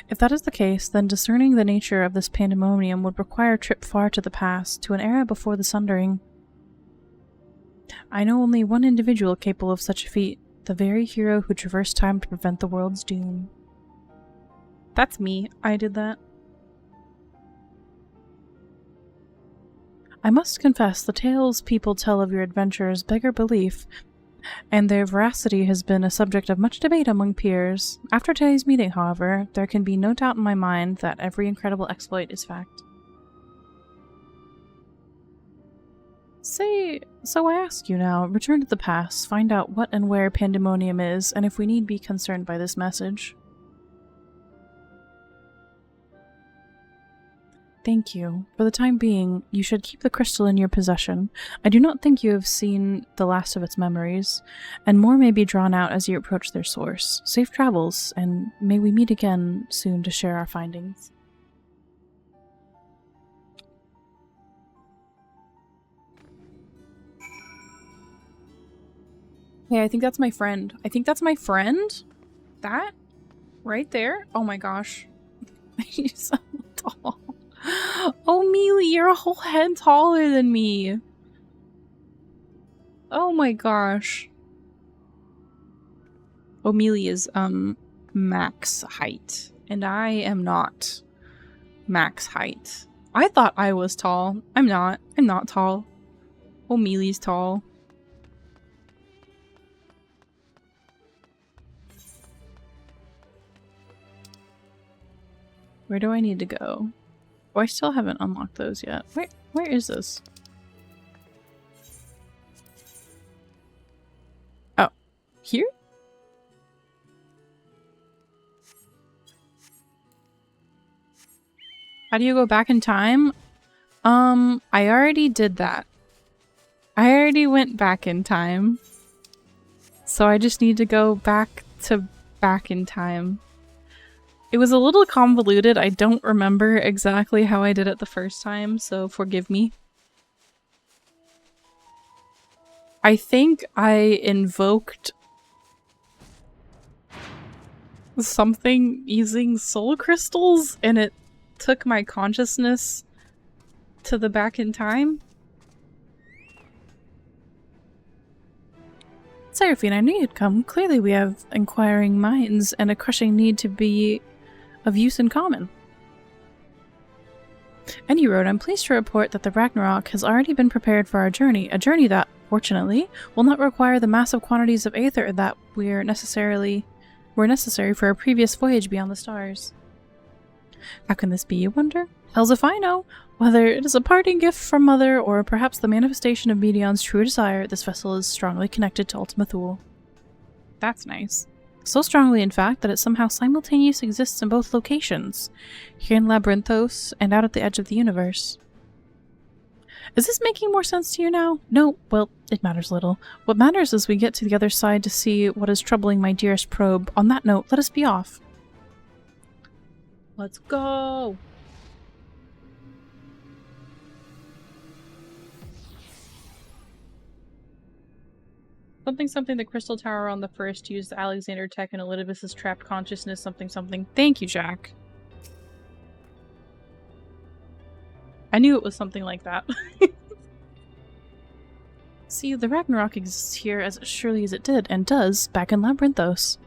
If that is the case, then discerning the nature of this pandemonium would require a trip far to the past, to an era before the Sundering. I know only one individual capable of such a feat, the very hero who traversed time to prevent the world's doom. That's me. I did that. I must confess, the tales people tell of your adventures beggar belief, and their veracity has been a subject of much debate among peers. After today's meeting, however, there can be no doubt in my mind that every incredible exploit is fact. So I ask you now, return to the past, find out what and where Pandemonium is, and if we need be concerned by this message. Thank you. For the time being, you should keep the crystal in your possession. I do not think you have seen the last of its memories, and more may be drawn out as you approach their source. Safe travels, and may we meet again soon to share our findings. Hey, I think that's my friend. That? Right there? Oh my gosh. He's so tall. Oh, Mealy, you're a whole head taller than me. Oh my gosh. Oh, Mealy is, max height. And I am not max height. I thought I was tall. I'm not. I'm not tall. Oh, Mealy's tall. Where do I need to go? Oh, I still haven't unlocked those yet. Where is this? Oh, here? How do you go back in time? I already did that. I already went back in time. So I just need to go back in time. It was a little convoluted. I don't remember exactly how I did it the first time, so forgive me. I think I invoked something using soul crystals, and it took my consciousness to the back in time. Seraphine, I knew you'd come. Clearly we have inquiring minds and a crushing need to be of use in common. And you wrote, I'm pleased to report that the Ragnarok has already been prepared for our journey, a journey that, fortunately, will not require the massive quantities of aether that were necessary for our previous voyage beyond the stars. How can this be, you wonder? Hells if I know! Whether it is a parting gift from Mother, or perhaps the manifestation of Medion's true desire, this vessel is strongly connected to Ultima Thule. That's nice. So strongly, in fact, that it somehow simultaneously exists in both locations, here in Labyrinthos and out at the edge of the universe. Is this making more sense to you now? No, well, it matters little. What matters is we get to the other side to see what is troubling my dearest probe. On that note, let us be off. Let's go! Something something the Crystal Tower on the first used Alexander Tech and Elidibus's trapped consciousness something something. Thank you, Jack. I knew it was something like that. See, the Ragnarok exists here as surely as it did, and does, back in Labyrinthos.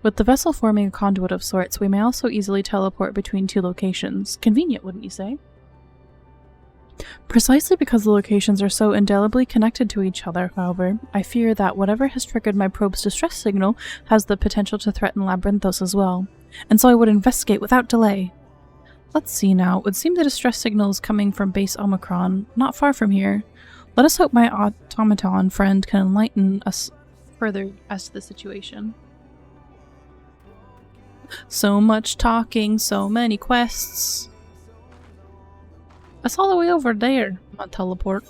With the vessel forming a conduit of sorts, we may also easily teleport between two locations. Convenient, wouldn't you say? Precisely because the locations are so indelibly connected to each other, however, I fear that whatever has triggered my probe's distress signal has the potential to threaten Labyrinthos as well, and so I would investigate without delay. Let's see now. It would seem the distress signal is coming from base Omicron, not far from here. Let us hope my automaton friend can enlighten us further as to the situation. So much talking, so many quests. That's all the way over there. Not teleport.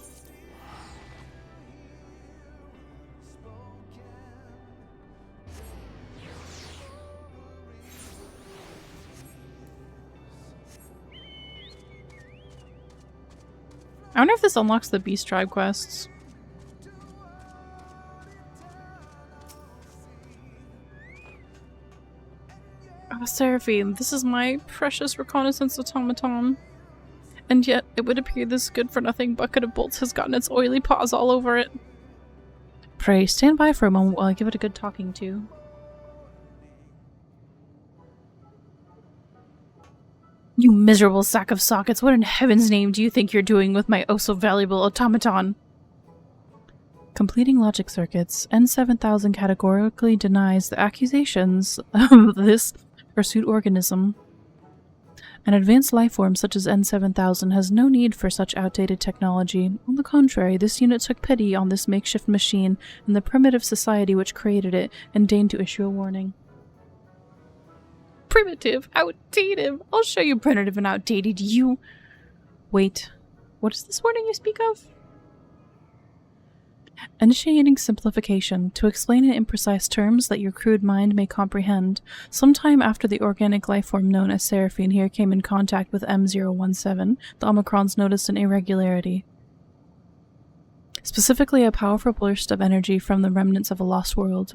I wonder if this unlocks the Beast Tribe quests. Ah, Seraphine, this is my precious reconnaissance automaton. And yet, it would appear this good-for-nothing bucket of bolts has gotten its oily paws all over it. Pray, stand by for a moment while I give it a good talking to. You miserable sack of sockets, what in heaven's name do you think you're doing with my oh-so-valuable automaton? Completing logic circuits, N7000 categorically denies the accusations of this pursuit organism. An advanced lifeform such as N7000 has no need for such outdated technology. On the contrary, this unit took pity on this makeshift machine and the primitive society which created it and deigned to issue a warning. Primitive? Outdated? I'll show you primitive and outdated, you... Wait, what is this warning you speak of? Initiating simplification, to explain it in precise terms that your crude mind may comprehend. Sometime after the organic lifeform known as Seraphine here came in contact with M017, the Omicrons noticed an irregularity. Specifically, a powerful burst of energy from the remnants of a lost world.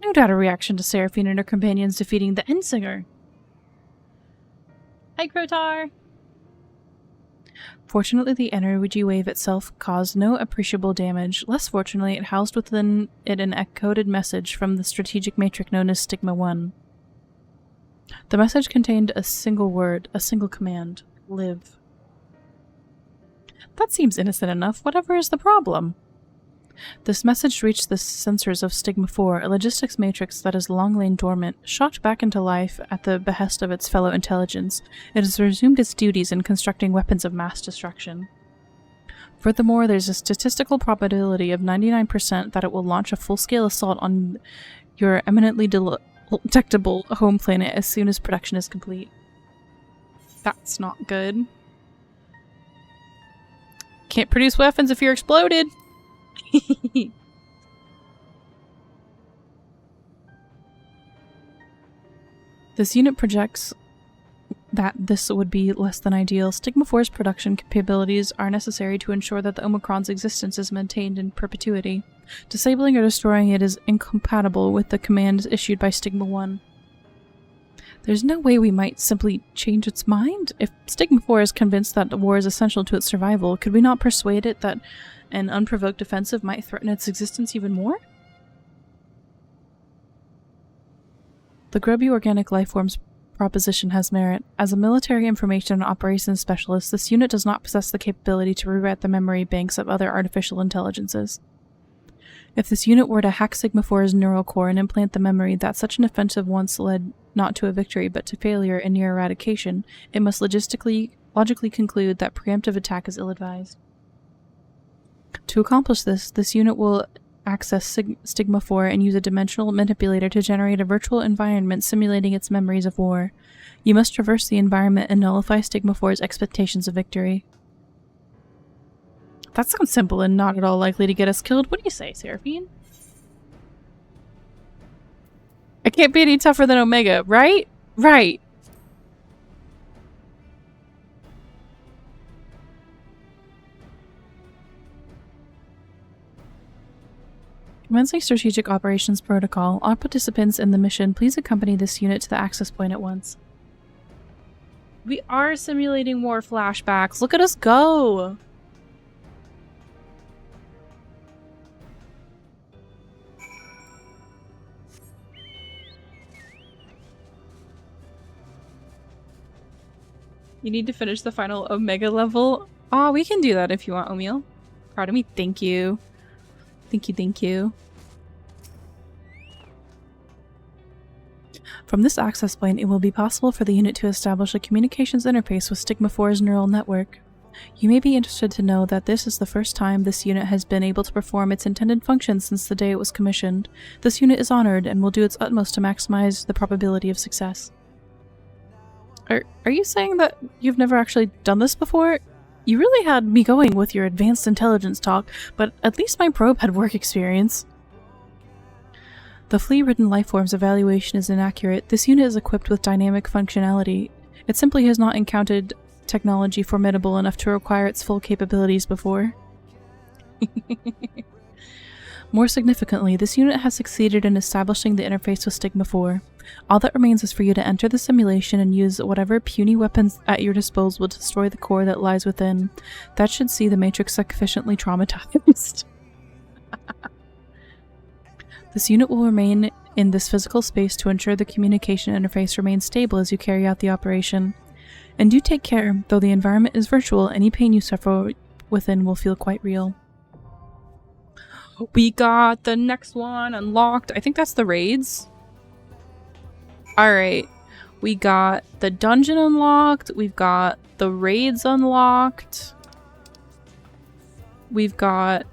No doubt a reaction to Seraphine and her companions defeating the Endsinger. Hi, Krotar! Fortunately, the energy wave itself caused no appreciable damage. Less fortunately, it housed within it an encoded message from the strategic matrix known as Stigma-1. The message contained a single word, a single command: live. That seems innocent enough. Whatever is the problem? This message reached the sensors of Stigma-4, a logistics matrix that has long lain dormant. Shocked back into life at the behest of its fellow intelligence, it has resumed its duties in constructing weapons of mass destruction. Furthermore, there's a statistical probability of 99% that it will launch a full-scale assault on your eminently detectable home planet as soon as production is complete. That's not good. Can't produce weapons if you're exploded! This unit projects that this would be less than ideal. Stigma-4's production capabilities are necessary to ensure that the Omicron's existence is maintained in perpetuity. Disabling or destroying it is incompatible with the commands issued by Stigma-1. There's no way we might simply change its mind? If Stigma-4 is convinced that the war is essential to its survival, could we not persuade it that an unprovoked offensive might threaten its existence even more? The grubby organic lifeform's proposition has merit. As a military information and operations specialist, this unit does not possess the capability to rewrite the memory banks of other artificial intelligences. If this unit were to hack Sigma-4's neural core and implant the memory that such an offensive once led not to a victory but to failure and near eradication, it must logically conclude that preemptive attack is ill-advised. To accomplish this, this unit will access Stigma-4 and use a dimensional manipulator to generate a virtual environment simulating its memories of war. You must traverse the environment and nullify Stigma-4's expectations of victory. That sounds simple and not at all likely to get us killed. What do you say, Seraphine? I can't be any tougher than Omega, right? Right. Commencing Strategic Operations Protocol. All participants in the mission, please accompany this unit to the access point at once. We are simulating war flashbacks. Look at us go! You need to finish the final Omega level. Aw, we can do that if you want, Omil. Proud of me. Thank you. Thank you, thank you. From this access point, it will be possible for the unit to establish a communications interface with Stigma 4's neural network. You may be interested to know that this is the first time this unit has been able to perform its intended function since the day it was commissioned. This unit is honored and will do its utmost to maximize the probability of success. Are you saying that you've never actually done this before? You really had me going with your advanced intelligence talk, but at least my probe had work experience. The flea-ridden lifeform's evaluation is inaccurate. This unit is equipped with dynamic functionality. It simply has not encountered technology formidable enough to require its full capabilities before. More significantly, this unit has succeeded in establishing the interface with Stigma 4. All that remains is for you to enter the simulation and use whatever puny weapons at your disposal to destroy the core that lies within. That should see the Matrix sufficiently traumatized. This unit will remain in this physical space to ensure the communication interface remains stable as you carry out the operation. And do take care, though the environment is virtual, any pain you suffer within will feel quite real. We got the next one unlocked. I think that's the raids. Alright. We got the dungeon unlocked. We've got the raids unlocked. We've got...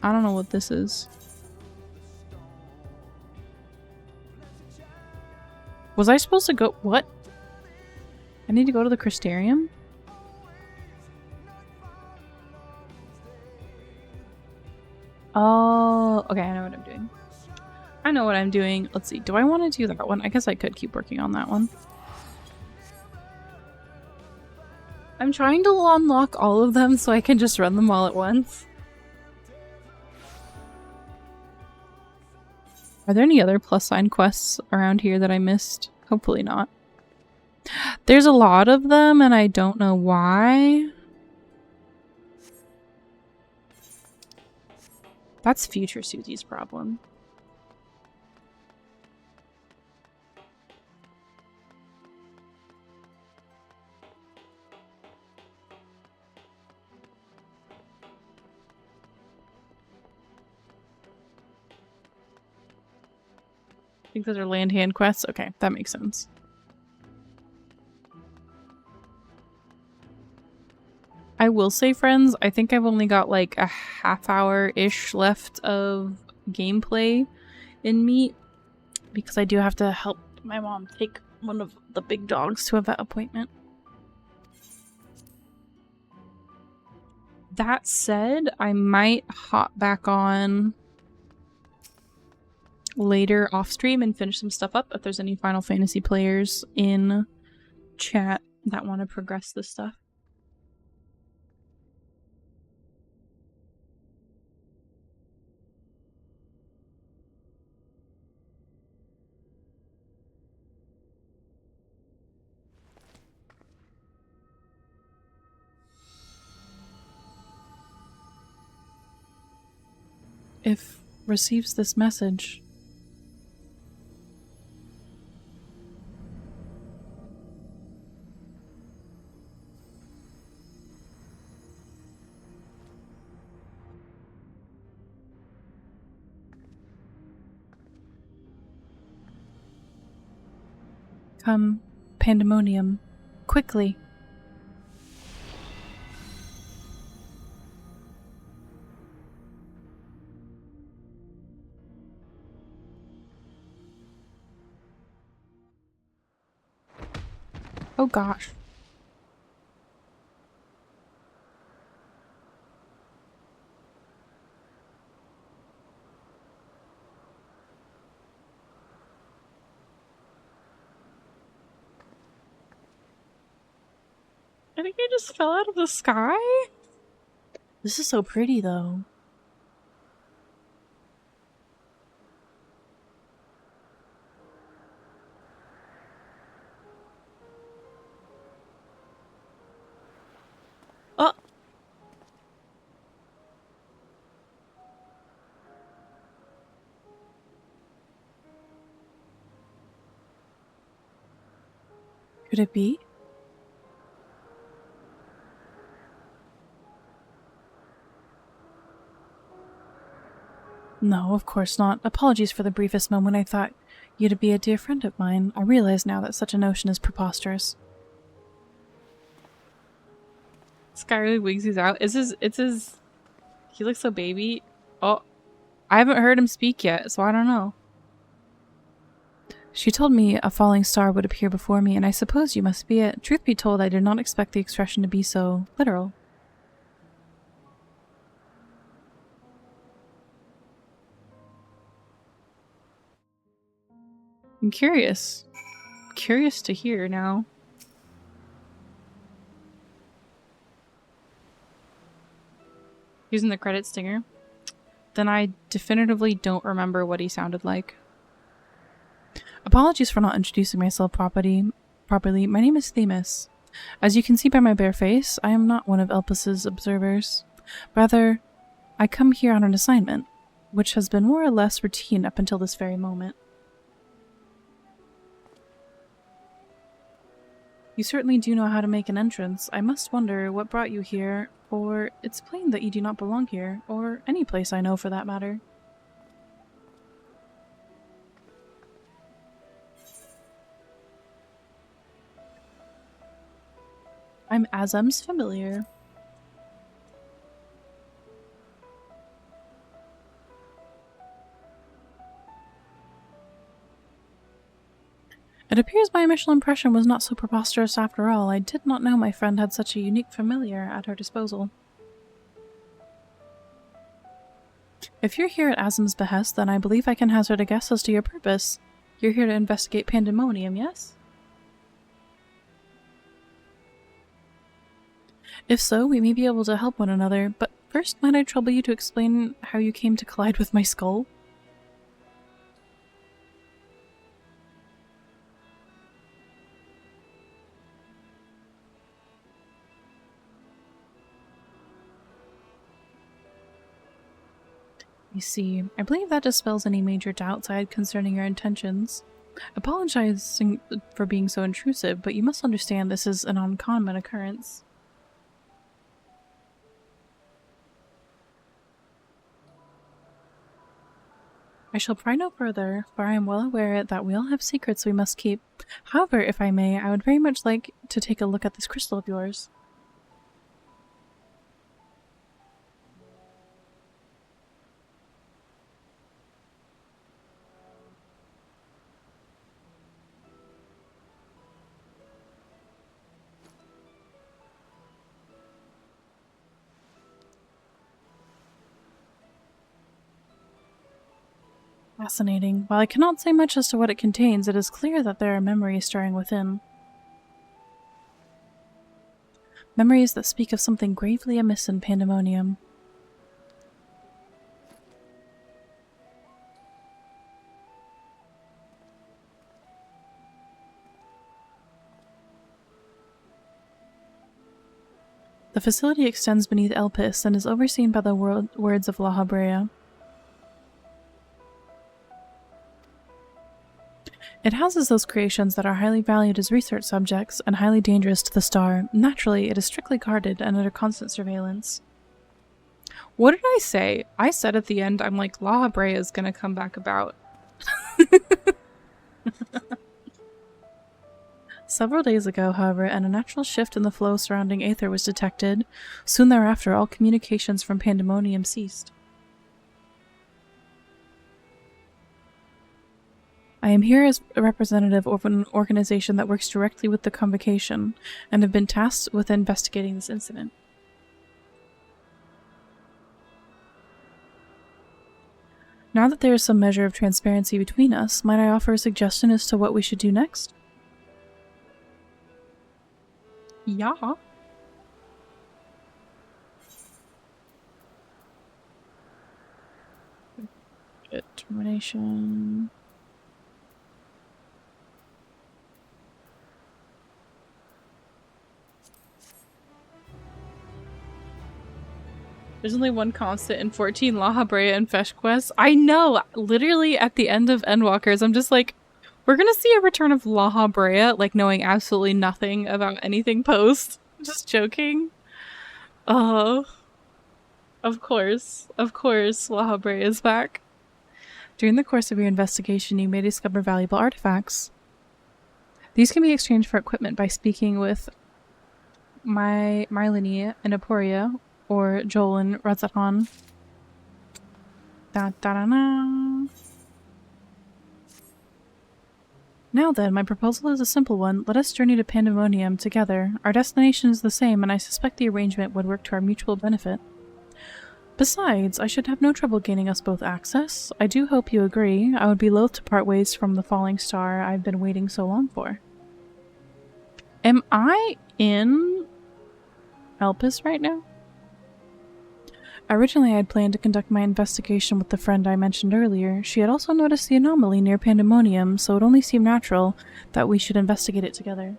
I don't know what this is. Was I supposed to go... What? I need to go to the Crystarium? Oh, okay, I know what I'm doing. I know what I'm doing. Let's see. Do I want to do that one? I guess I could keep working on that one. I'm trying to unlock all of them so I can just run them all at once. Are there any other plus sign quests around here that I missed? Hopefully not. There's a lot of them and I don't know why. That's future Susie's problem. I think those are land hand quests. Okay, that makes sense. I will say, friends, I think I've only got like a half hour-ish left of gameplay in me because I do have to help my mom take one of the big dogs to a vet appointment. That said, I might hop back on later off stream and finish some stuff up if there's any Final Fantasy players in chat that want to progress this stuff. If receives this message. Come, Pandemonium, quickly. Oh gosh. I think I just fell out of the sky? This is so pretty though. Could it be? No, of course not. Apologies for the briefest moment I thought you to be a dear friend of mine. I realize now that such a notion is preposterous. Sky really wigs these out. It's his... He looks so baby. Oh, I haven't heard him speak yet, so I don't know. She told me a falling star would appear before me, and I suppose you must be it. Truth be told, I did not expect the expression to be so literal. I'm curious. Curious to hear now. Using the credit stinger. Then I definitively don't remember what he sounded like. Apologies for not introducing myself properly. My name is Themis. As you can see by my bare face, I am not one of Elpis's observers. Rather, I come here on an assignment, which has been more or less routine up until this very moment. You certainly do know how to make an entrance. I must wonder what brought you here, for it's plain that you do not belong here, or any place I know for that matter. I'm Azem's familiar. It appears my initial impression was not so preposterous after all. I did not know my friend had such a unique familiar at her disposal. If you're here at Azem's behest, then I believe I can hazard a guess as to your purpose. You're here to investigate Pandemonium, yes? If so, we may be able to help one another, but first might I trouble you to explain how you came to collide with my skull? You see, I believe that dispels any major doubts I had concerning your intentions. Apologizing for being so intrusive, but you must understand this is an uncommon occurrence. I shall pry no further, for I am well aware that we all have secrets we must keep. However, if I may, I would very much like to take a look at this crystal of yours. Fascinating. While I cannot say much as to what it contains, it is clear that there are memories stirring within. Memories that speak of something gravely amiss in Pandemonium. The facility extends beneath Elpis and is overseen by the words of La Habrea. It houses those creations that are highly valued as research subjects and highly dangerous to the star. Naturally, it is strictly guarded and under constant surveillance. What did I say? I said at the end, I'm like, La Habrea is gonna come back about. Several days ago, however, an unnatural shift in the flow surrounding Aether was detected. Soon thereafter, all communications from Pandemonium ceased. I am here as a representative of an organization that works directly with the Convocation, and have been tasked with investigating this incident. Now that there is some measure of transparency between us, might I offer a suggestion as to what we should do next? Yeah. Determination. There's only one constant in 14 La Habrea and Fesh quests. I know! Literally at the end of Endwalkers, I'm just like, We're gonna see a return of La Habrea, like knowing absolutely nothing about anything post. Just joking. Of course, La Habrea is back. During the course of your investigation, you may discover valuable artifacts. These can be exchanged for equipment by speaking with Mylene and Aporia, or Joel and Razatan. Now then, my proposal is a simple one. Let us journey to Pandemonium together. Our destination is the same, and I suspect the arrangement would work to our mutual benefit. Besides, I should have no trouble gaining us both access. I do hope you agree. I would be loath to part ways from the falling star I've been waiting so long for. Am I in Elpis right now? Originally, I had planned to conduct my investigation with the friend I mentioned earlier. She had also noticed the anomaly near Pandemonium, so it only seemed natural that we should investigate it together.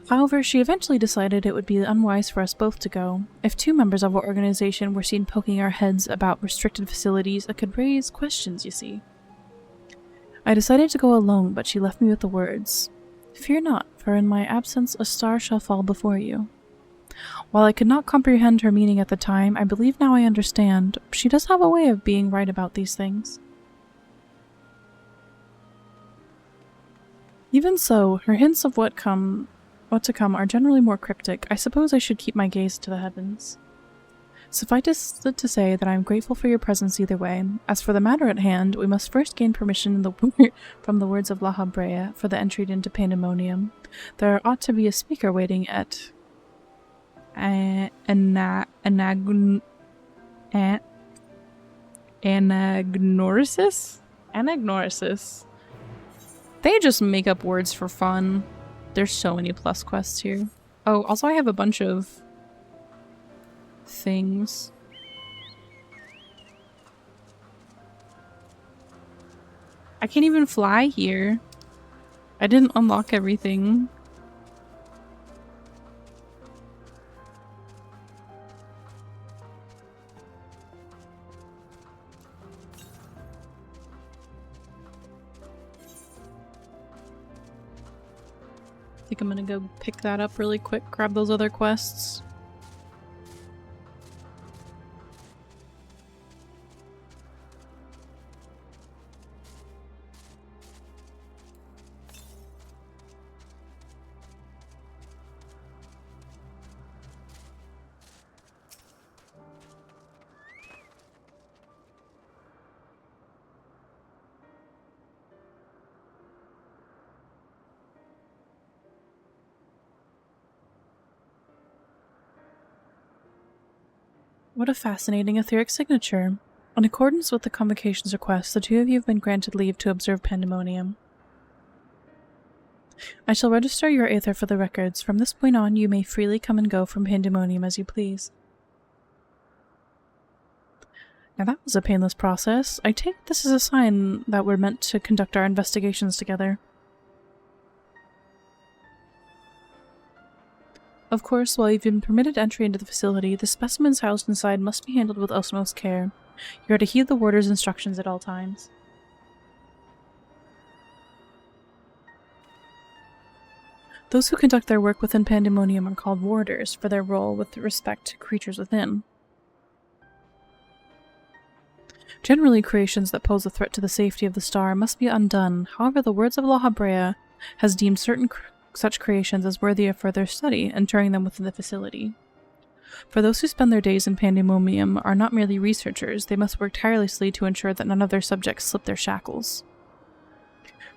However, she eventually decided it would be unwise for us both to go. If two members of our organization were seen poking our heads about restricted facilities, it could raise questions, you see. I decided to go alone, but she left me with the words, "Fear not, for in my absence a star shall fall before you." While I could not comprehend her meaning at the time, I believe now I understand. She does have a way of being right about these things. Even so, her hints of what to come are generally more cryptic. I suppose I should keep my gaze to the heavens. Suffice it to say that I am grateful for your presence either way. As for the matter at hand, we must first gain permission from the words of La Habrea for the entry into Pandemonium. There ought to be a speaker waiting at Anagnorisis? Anagnorisis. They just make up words for fun. There's so many plus quests here. Oh, also I have a bunch of things. I can't even fly here. I didn't unlock everything. I think I'm gonna go pick that up really quick, grab those other quests. What a fascinating etheric signature. In accordance with the convocation's request, the two of you have been granted leave to observe Pandemonium. I shall register your aether for the records. From this point on, you may freely come and go from Pandemonium as you please. Now that was a painless process. I take this as a sign that we're meant to conduct our investigations together. Of course, while you've been permitted entry into the facility, the specimens housed inside must be handled with utmost care. You are to heed the warder's instructions at all times. Those who conduct their work within Pandemonium are called warders for their role with respect to creatures within. Generally, creations that pose a threat to the safety of the star must be undone. However, the words of La Habrea has deemed certain such creations as worthy of further study, entering them within the facility. For those who spend their days in Pandemonium are not merely researchers, they must work tirelessly to ensure that none of their subjects slip their shackles.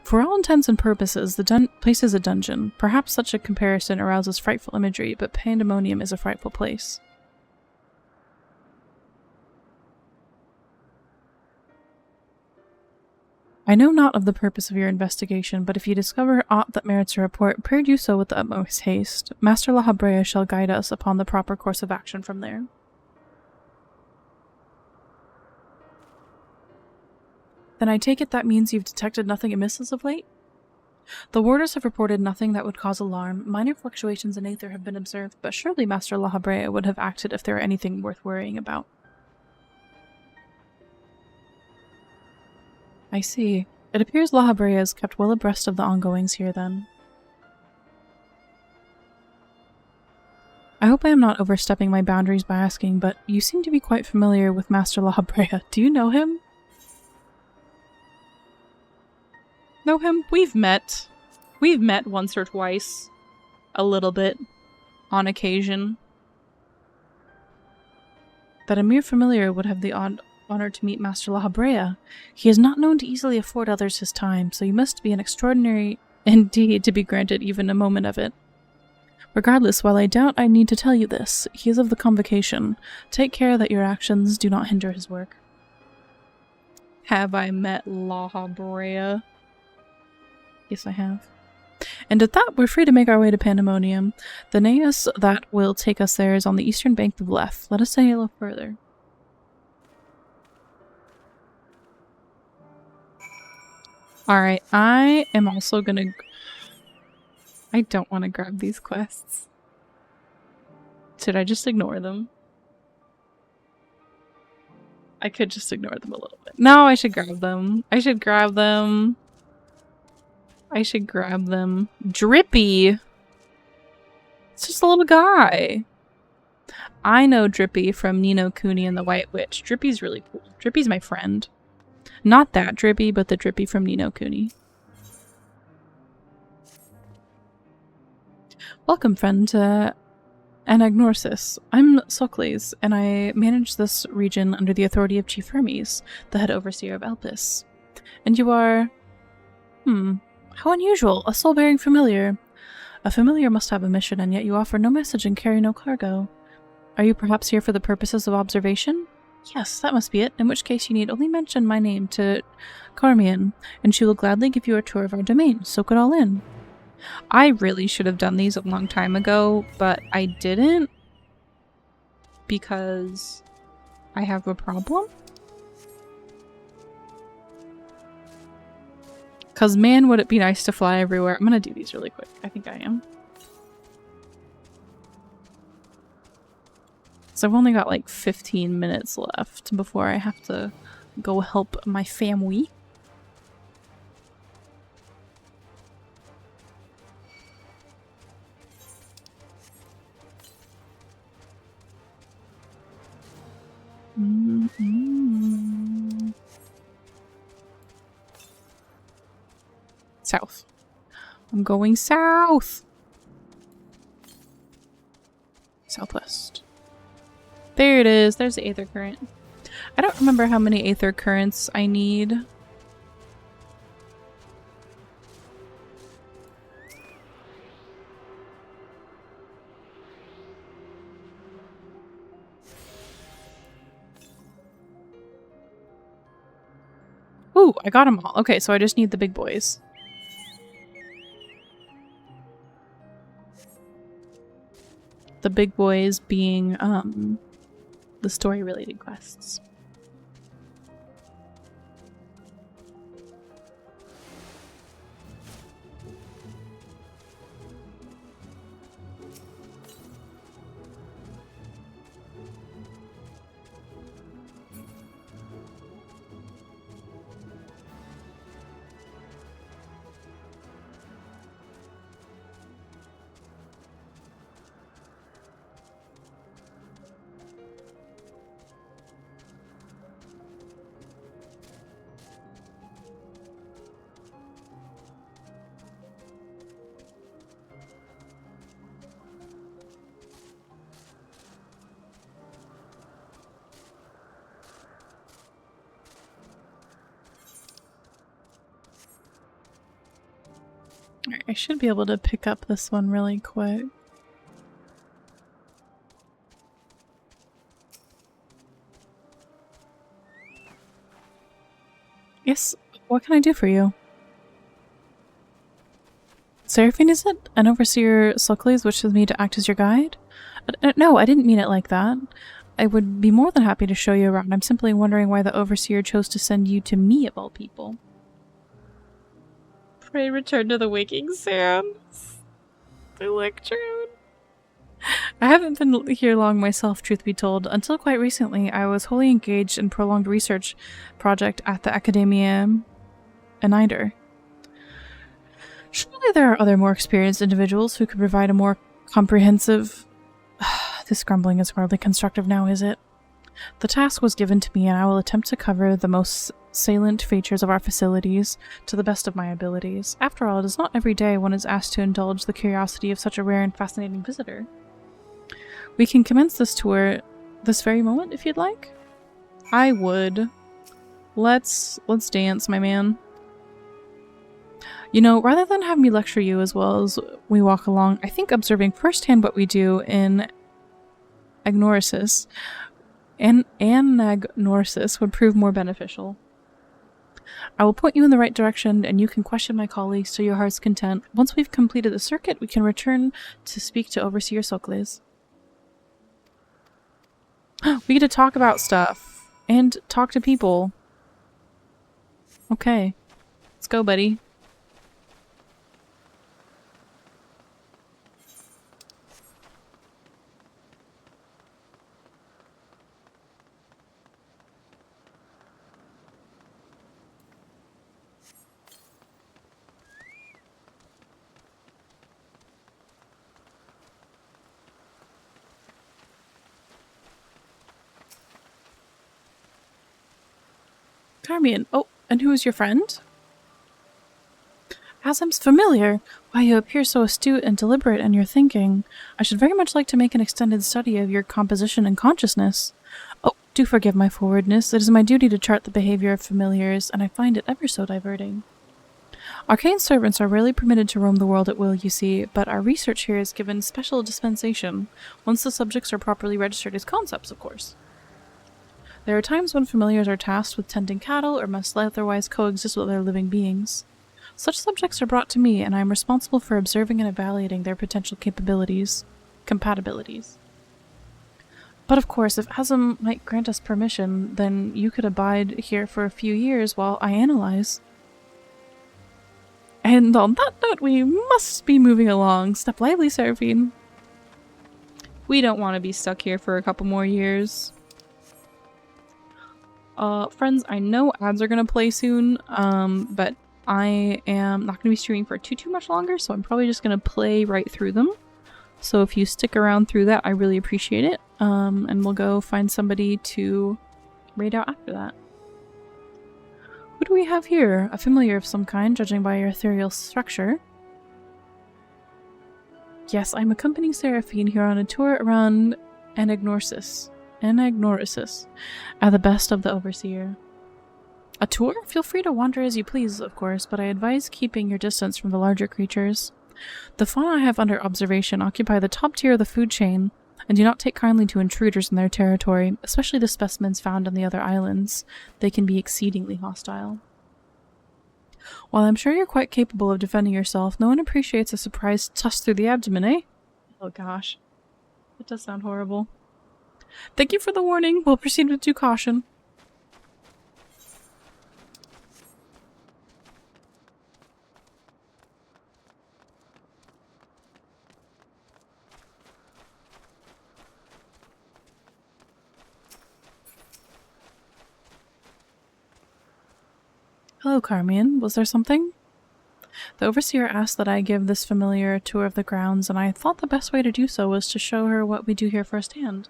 For all intents and purposes, the place is a dungeon. Perhaps such a comparison arouses frightful imagery, but Pandemonium is a frightful place. I know not of the purpose of your investigation, but if you discover aught that merits a report, pray do so with the utmost haste. Master La Habrea shall guide us upon the proper course of action from there. Then I take it that means you've detected nothing amiss as of late? The warders have reported nothing that would cause alarm. Minor fluctuations in aether have been observed, but surely Master La Habrea would have acted if there were anything worth worrying about. I see. It appears La Habrea is kept well abreast of the ongoings here, then. I hope I am not overstepping my boundaries by asking, but you seem to be quite familiar with Master La Habrea. Do you know him? Know him? We've met. We've met once or twice. A little bit. On occasion. That a mere familiar would have the honor to meet Master La Habrea. He is not known to easily afford others his time, so you must be an extraordinary indeed to be granted even a moment of it. Regardless, while I doubt I need to tell you this, he is of the Convocation. Take care that your actions do not hinder his work. Have I met La Habrea? Yes, I have. And at that, we're free to make our way to Pandemonium. The naos that will take us there is on the eastern bank of the Leth. Let us say a little further. Alright, I am also gonna... I don't want to grab these quests. Should I just ignore them? I could just ignore them a little bit. No, I should grab them. I should grab them. I should grab them. Drippy! It's just a little guy. I know Drippy from Ni no Kuni and the White Witch. Drippy's really cool. Drippy's my friend. Not that Drippy, but the Drippy from Ni no Kuni. Welcome, friend, to Anagnorsis. I'm Socles, and I manage this region under the authority of Chief Hermes, the head overseer of Elpis. And you are... how unusual. A soul-bearing familiar. A familiar must have a mission, and yet you offer no message and carry no cargo. Are you perhaps here for the purposes of observation? Yes, that must be it, in which case you need only mention my name to Carmian, and she will gladly give you a tour of our domain. Soak it all in. I really should have done these a long time ago, but I didn't because I have a problem. Because man, would it be nice to fly everywhere. I'm gonna do these really quick. I think I am. So I've only got like 15 minutes left before I have to go help my family. South. I'm going south. Southwest. There it is. There's the Aether Current. I don't remember how many Aether Currents I need. Ooh, I got them all. Okay, so I just need the big boys. The big boys being, the story-related quests. Alright, I should be able to pick up this one really quick. Yes, what can I do for you? Seraphine, is it? An overseer Socles wishes me to act as your guide? No, I didn't mean it like that. I would be more than happy to show you around. I'm simply wondering why the overseer chose to send you to me of all people. Pray return to the waking sands. Electrode. I haven't been here long myself, truth be told. Until quite recently, I was wholly engaged in prolonged research project at the Academia Enider. Surely there are other more experienced individuals who could provide a more comprehensive... This grumbling is hardly constructive now, is it? The task was given to me, and I will attempt to cover the most salient features of our facilities to the best of my abilities. After all, it is not every day one is asked to indulge the curiosity of such a rare and fascinating visitor. We can commence this tour this very moment, if you'd like. I would. Let's dance, my man. You know, rather than have me lecture you as well as we walk along, I think observing firsthand what we do in Agnorisis would prove more beneficial. I will point you in the right direction, and you can question my colleagues to your heart's content. Once we've completed the circuit, we can return to speak to Overseer Socles. We get to talk about stuff, and talk to people. Okay. Let's go, buddy. Carmian. Oh, and who is your friend? Azem's familiar. Why, you appear so astute and deliberate in your thinking. I should very much like to make an extended study of your composition and consciousness. Oh, do forgive my forwardness. It is my duty to chart the behavior of familiars, and I find it ever so diverting. Arcane servants are rarely permitted to roam the world at will, you see, but our research here is given special dispensation, once the subjects are properly registered as concepts, of course. There are times when familiars are tasked with tending cattle or must otherwise coexist with other living beings. Such subjects are brought to me, and I am responsible for observing and evaluating their potential compatibilities. But of course, if Azem might grant us permission, then you could abide here for a few years while I analyze. And on that note, we must be moving along. Step lively, Seraphine. We don't want to be stuck here for a couple more years. Friends, I know ads are gonna play soon, but I am not gonna be streaming for too much longer, so I'm probably just gonna play right through them. So if you stick around through that, I really appreciate it. And we'll go find somebody to raid out after that. Who do we have here? A familiar of some kind, judging by your ethereal structure. Yes, I'm accompanying Seraphine here on a tour around Anagnorisis, at the best of the Overseer. A tour? Feel free to wander as you please, of course, but I advise keeping your distance from the larger creatures. The fauna I have under observation occupy the top tier of the food chain, and do not take kindly to intruders in their territory, especially the specimens found on the other islands. They can be exceedingly hostile. While I'm sure you're quite capable of defending yourself, no one appreciates a surprise thrust through the abdomen, eh? Oh gosh. That does sound horrible. Thank you for the warning. We'll proceed with due caution. Hello, Carmian. Was there something? The Overseer asked that I give this familiar a tour of the grounds, and I thought the best way to do so was to show her what we do here firsthand.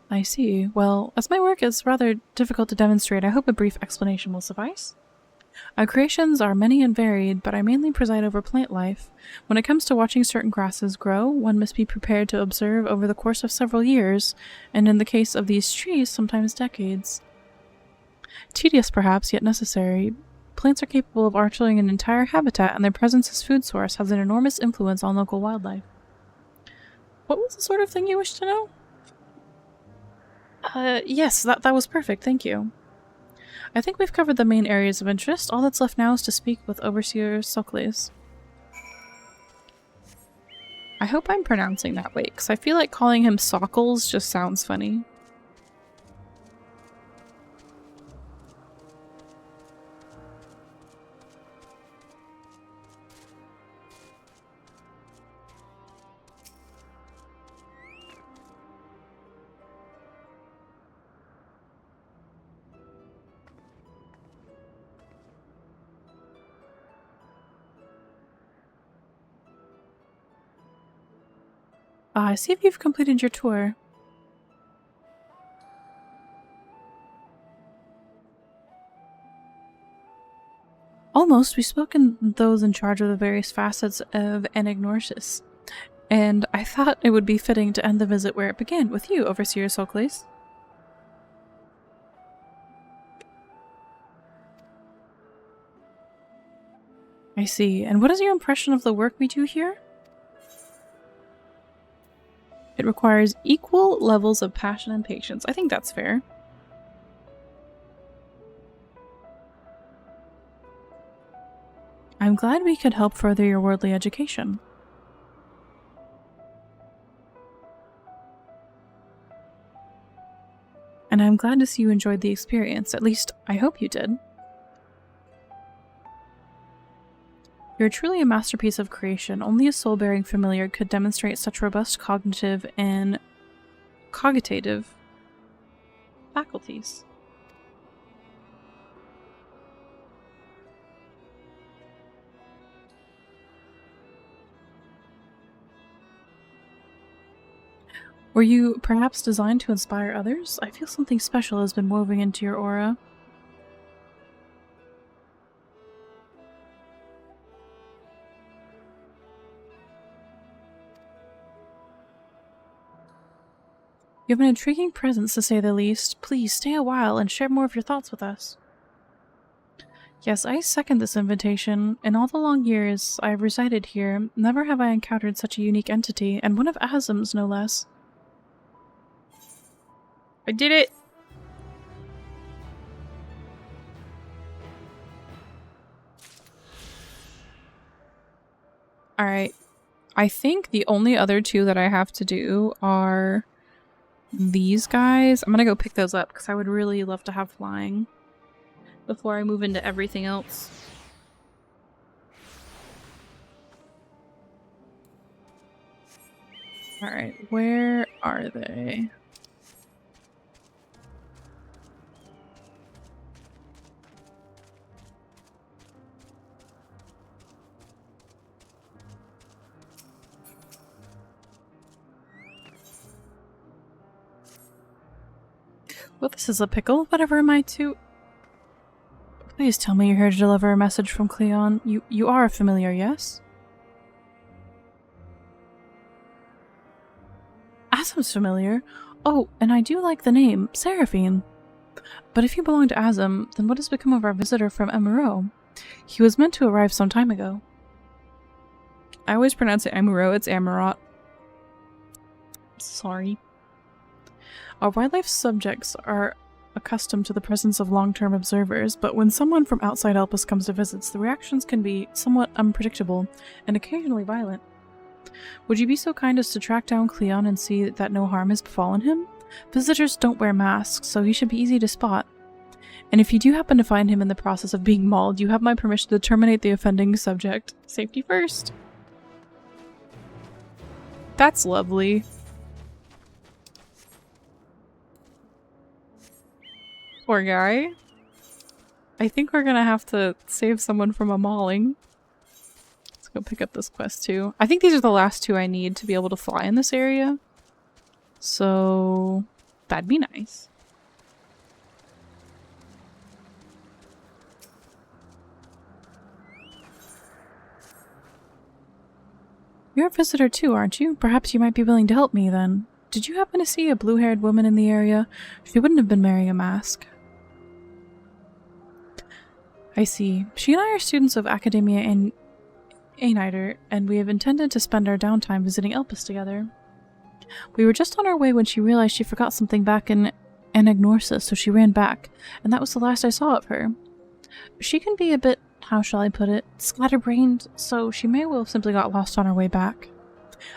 I see. Well, as my work is rather difficult to demonstrate, I hope a brief explanation will suffice. Our creations are many and varied, but I mainly preside over plant life. When it comes to watching certain grasses grow, one must be prepared to observe over the course of several years, and in the case of these trees, sometimes decades. Tedious perhaps, yet necessary. Plants are capable of altering an entire habitat, and their presence as food source has an enormous influence on local wildlife. What was the sort of thing you wished to know? Yes, that was perfect, thank you. I think we've covered the main areas of interest. All that's left now is to speak with Overseer Socles. I hope I'm pronouncing that right, because I feel like calling him Sockles just sounds funny. I see if you've completed your tour. Almost. We've spoken to those in charge of the various facets of Anagnorsis, and I thought it would be fitting to end the visit where it began, with you, Overseer Socles. I see. And what is your impression of the work we do here? It requires equal levels of passion and patience. I think that's fair. I'm glad we could help further your worldly education. And I'm glad to see you enjoyed the experience. At least, I hope you did. You're truly a masterpiece of creation. Only a soul-bearing familiar could demonstrate such robust cognitive and cogitative faculties. Were you perhaps designed to inspire others? I feel something special has been woven into your aura. You have an intriguing presence, to say the least. Please stay a while and share more of your thoughts with us. Yes, I second this invitation. In all the long years I have resided here, never have I encountered such a unique entity, and one of Azim's no less. I did it! Alright. I think the only other two that I have to do are these guys. I'm gonna go pick those up because I would really love to have flying before I move into everything else. Alright, where are they? Well, this is a pickle. Whatever am I to... Please tell me you're here to deliver a message from Cleon. You are a familiar, yes? Azim's familiar? Oh, and I do like the name, Seraphine. But if you belong to Azim, then what has become of our visitor from Emuro? He was meant to arrive some time ago. I always pronounce it Emuro, it's Amarot. Sorry. Our wildlife subjects are accustomed to the presence of long-term observers, but when someone from outside Elpis comes to visit, the reactions can be somewhat unpredictable and occasionally violent. Would you be so kind as to track down Cleon and see that no harm has befallen him? Visitors don't wear masks, so he should be easy to spot. And if you do happen to find him in the process of being mauled, you have my permission to terminate the offending subject. Safety first. That's lovely. Poor guy. I think we're gonna have to save someone from a mauling. Let's go pick up this quest too. I think these are the last two I need to be able to fly in this area. So that'd be nice. You're a visitor too, aren't you? Perhaps you might be willing to help me then. Did you happen to see a blue-haired woman in the area? She wouldn't have been wearing a mask. I see. She and I are students of Academia and Aenider, and we have intended to spend our downtime visiting Elpis together. We were just on our way when she realized she forgot something back in Anagnorsis, so she ran back, and that was the last I saw of her. She can be a bit, how shall I put it, scatterbrained, so she may well have simply got lost on her way back.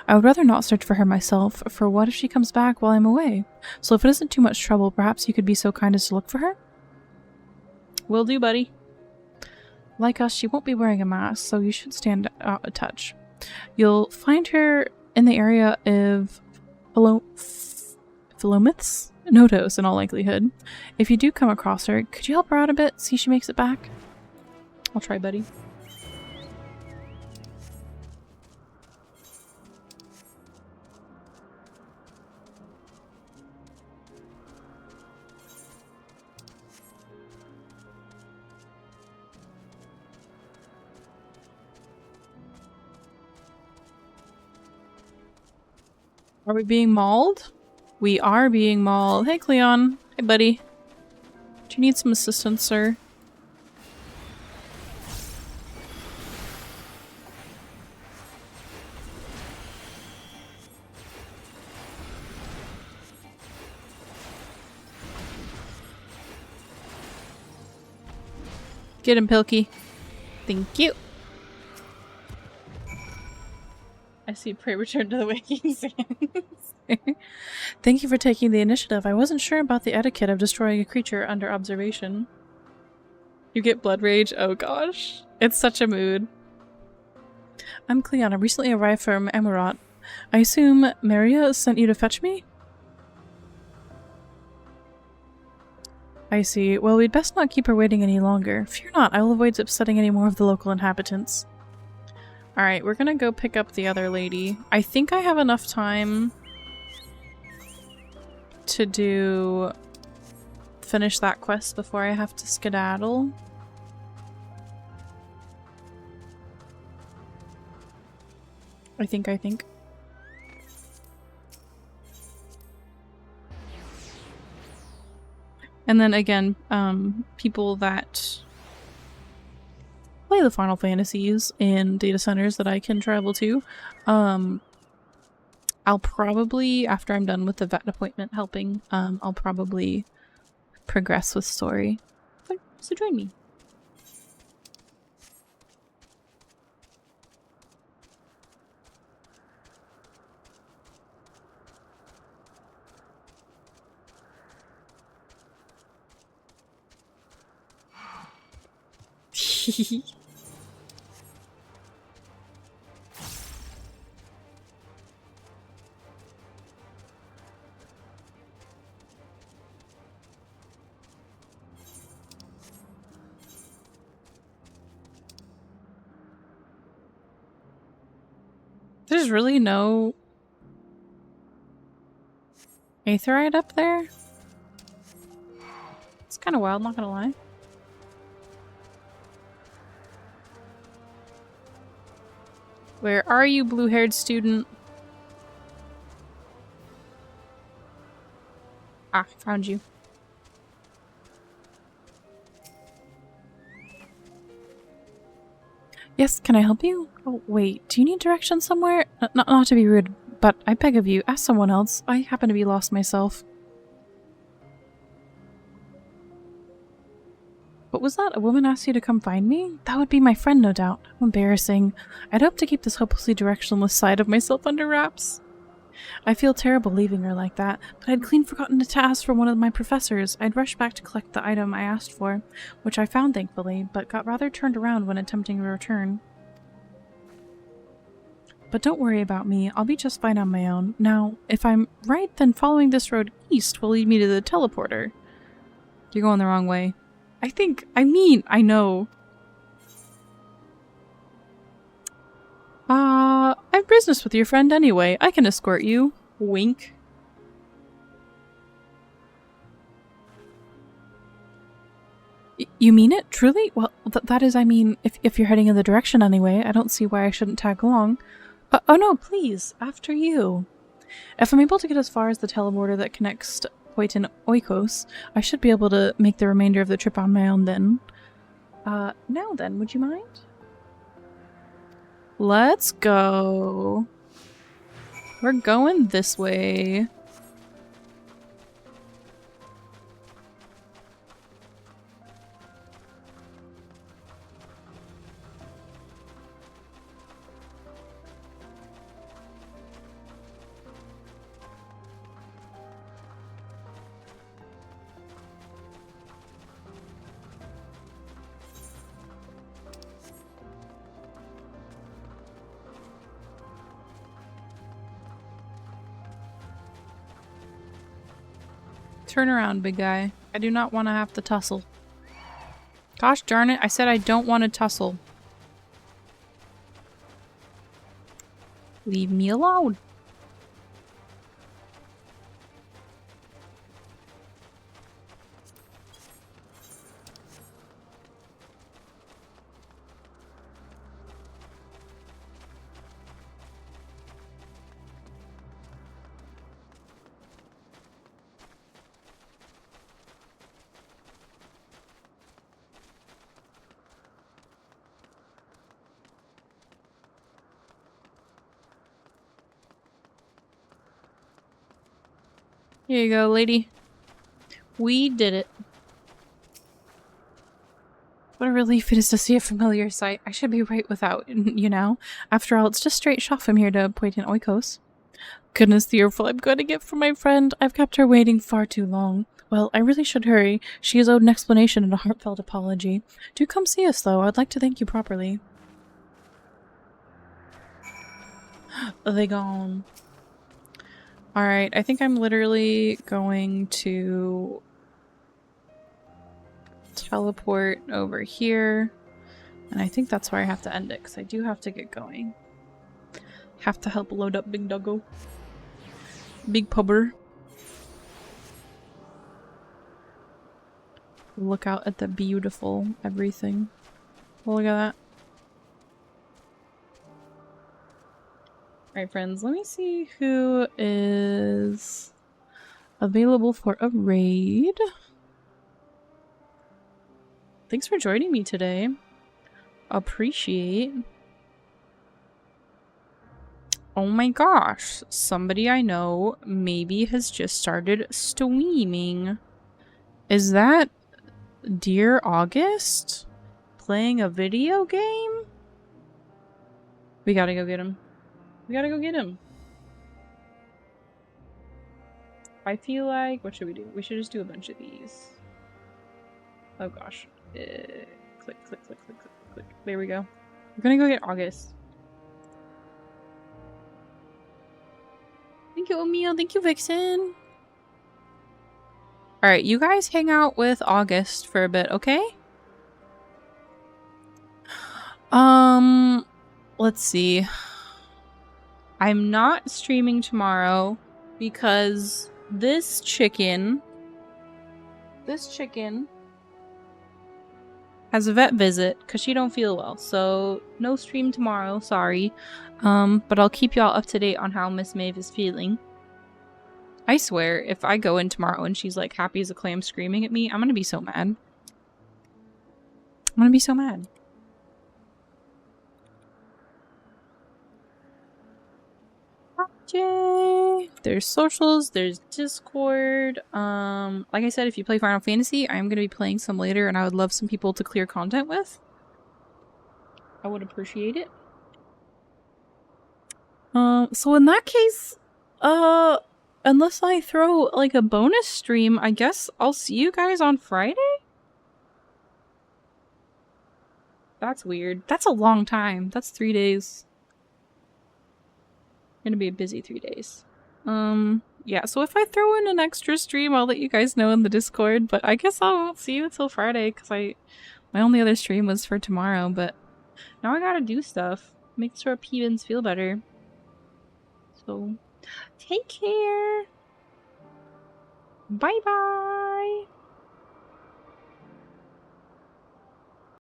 I would rather not search for her myself, for what if she comes back while I'm away? So if it isn't too much trouble, perhaps you could be so kind as to look for her? Will do, buddy. Like us, she won't be wearing a mask, so you should stand out a touch. You'll find her in the area of Philomith's Notos, in all likelihood. If you do come across her, could you help her out a bit? See if she makes it back? I'll try, buddy. Are we being mauled? We are being mauled. Hey, Cleon. Hey, buddy. Do you need some assistance, sir? Get him, Pilky. Thank you. I see prey return to the waking sands. Thank you for taking the initiative. I wasn't sure about the etiquette of destroying a creature under observation. You get blood rage? Oh gosh. It's such a mood. I'm Cleon. I recently arrived from Amaurot. I assume Maria sent you to fetch me? I see. Well, we'd best not keep her waiting any longer. Fear not, I will avoid upsetting any more of the local inhabitants. Alright, we're gonna go pick up the other lady. I think I have enough time to finish that quest before I have to skedaddle. I think. And then again, people that play the Final Fantasies in data centers that I can travel to, I'll probably, after I'm done with the vet appointment helping, I'll probably progress with story. So join me. There's really no Aetheryte up there? It's kind of wild, not gonna lie. Where are you, blue-haired student? Ah, found you. Yes, can I help you? Oh, wait, do you need directions somewhere? Not to be rude, but I beg of you, ask someone else. I happen to be lost myself. What was that? A woman asked you to come find me? That would be my friend, no doubt. How embarrassing. I'd hoped to keep this hopelessly directionless side of myself under wraps. I feel terrible leaving her like that, but I'd clean forgotten to ask for one of my professors. I'd rushed back to collect the item I asked for, which I found thankfully, but got rather turned around when attempting to return. But don't worry about me, I'll be just fine on my own. Now, if I'm right, then following this road east will lead me to the teleporter. You're going the wrong way. I know. I have business with your friend anyway. I can escort you. Wink. You mean it? Truly? Well, that is, I mean, if you're heading in the direction anyway, I don't see why I shouldn't tag along. Oh no, please, after you. If I'm able to get as far as the teleporter that connects to Hoyt and Oikos, I should be able to make the remainder of the trip on my own then. Now then, would you mind? Let's go. We're going this way. Turn around, big guy. I do not want to have to tussle. Gosh darn it, I said I don't want to tussle. Leave me alone. Here you go, lady. We did it. What a relief it is to see a familiar sight. I should be right without, you know. After all, it's just straight shot from here to Poitin Oikos. Goodness, the earful I'm going to get from my friend. I've kept her waiting far too long. Well, I really should hurry. She is owed an explanation and a heartfelt apology. Do come see us, though. I'd like to thank you properly. Are they gone? Alright, I think I'm literally going to teleport over here. And I think that's where I have to end it, because I do have to get going. Have to help load up Big Doggo. Big pubber. Look out at the beautiful everything. Look at that. Alright, friends, let me see who is available for a raid. Thanks for joining me today. Appreciate. Oh my gosh, somebody I know maybe has just started streaming. Is that Dear August? Playing a video game? We gotta go get him. We gotta go get him. I feel like, what should we do? We should just do a bunch of these. Oh gosh. Click, click, click, click, click, click. There we go. We're gonna go get August. Thank you, Emil. Thank you, Vixen. Alright, you guys hang out with August for a bit, okay? Let's see. I'm not streaming tomorrow because this chicken has a vet visit because she don't feel well. So no stream tomorrow, sorry. But I'll keep y'all up to date on how Miss Maeve is feeling. I swear, if I go in tomorrow and she's like happy as a clam screaming at me, I'm gonna be so mad. I'm gonna be so mad. Yay! There's socials, there's Discord. Like I said, if you play Final Fantasy, I'm gonna be playing some later and I would love some people to clear content with. I would appreciate it. So in that case, unless I throw like a bonus stream, I guess I'll see you guys on Friday? That's weird. That's a long time. That's 3 days. Gonna be a busy 3 days. Yeah, so if I throw in an extra stream, I'll let you guys know in the Discord, but I guess I won't see you until Friday, because my only other stream was for tomorrow, but now I gotta do stuff. Make sure Peebins feel better. So, take care! Bye-bye!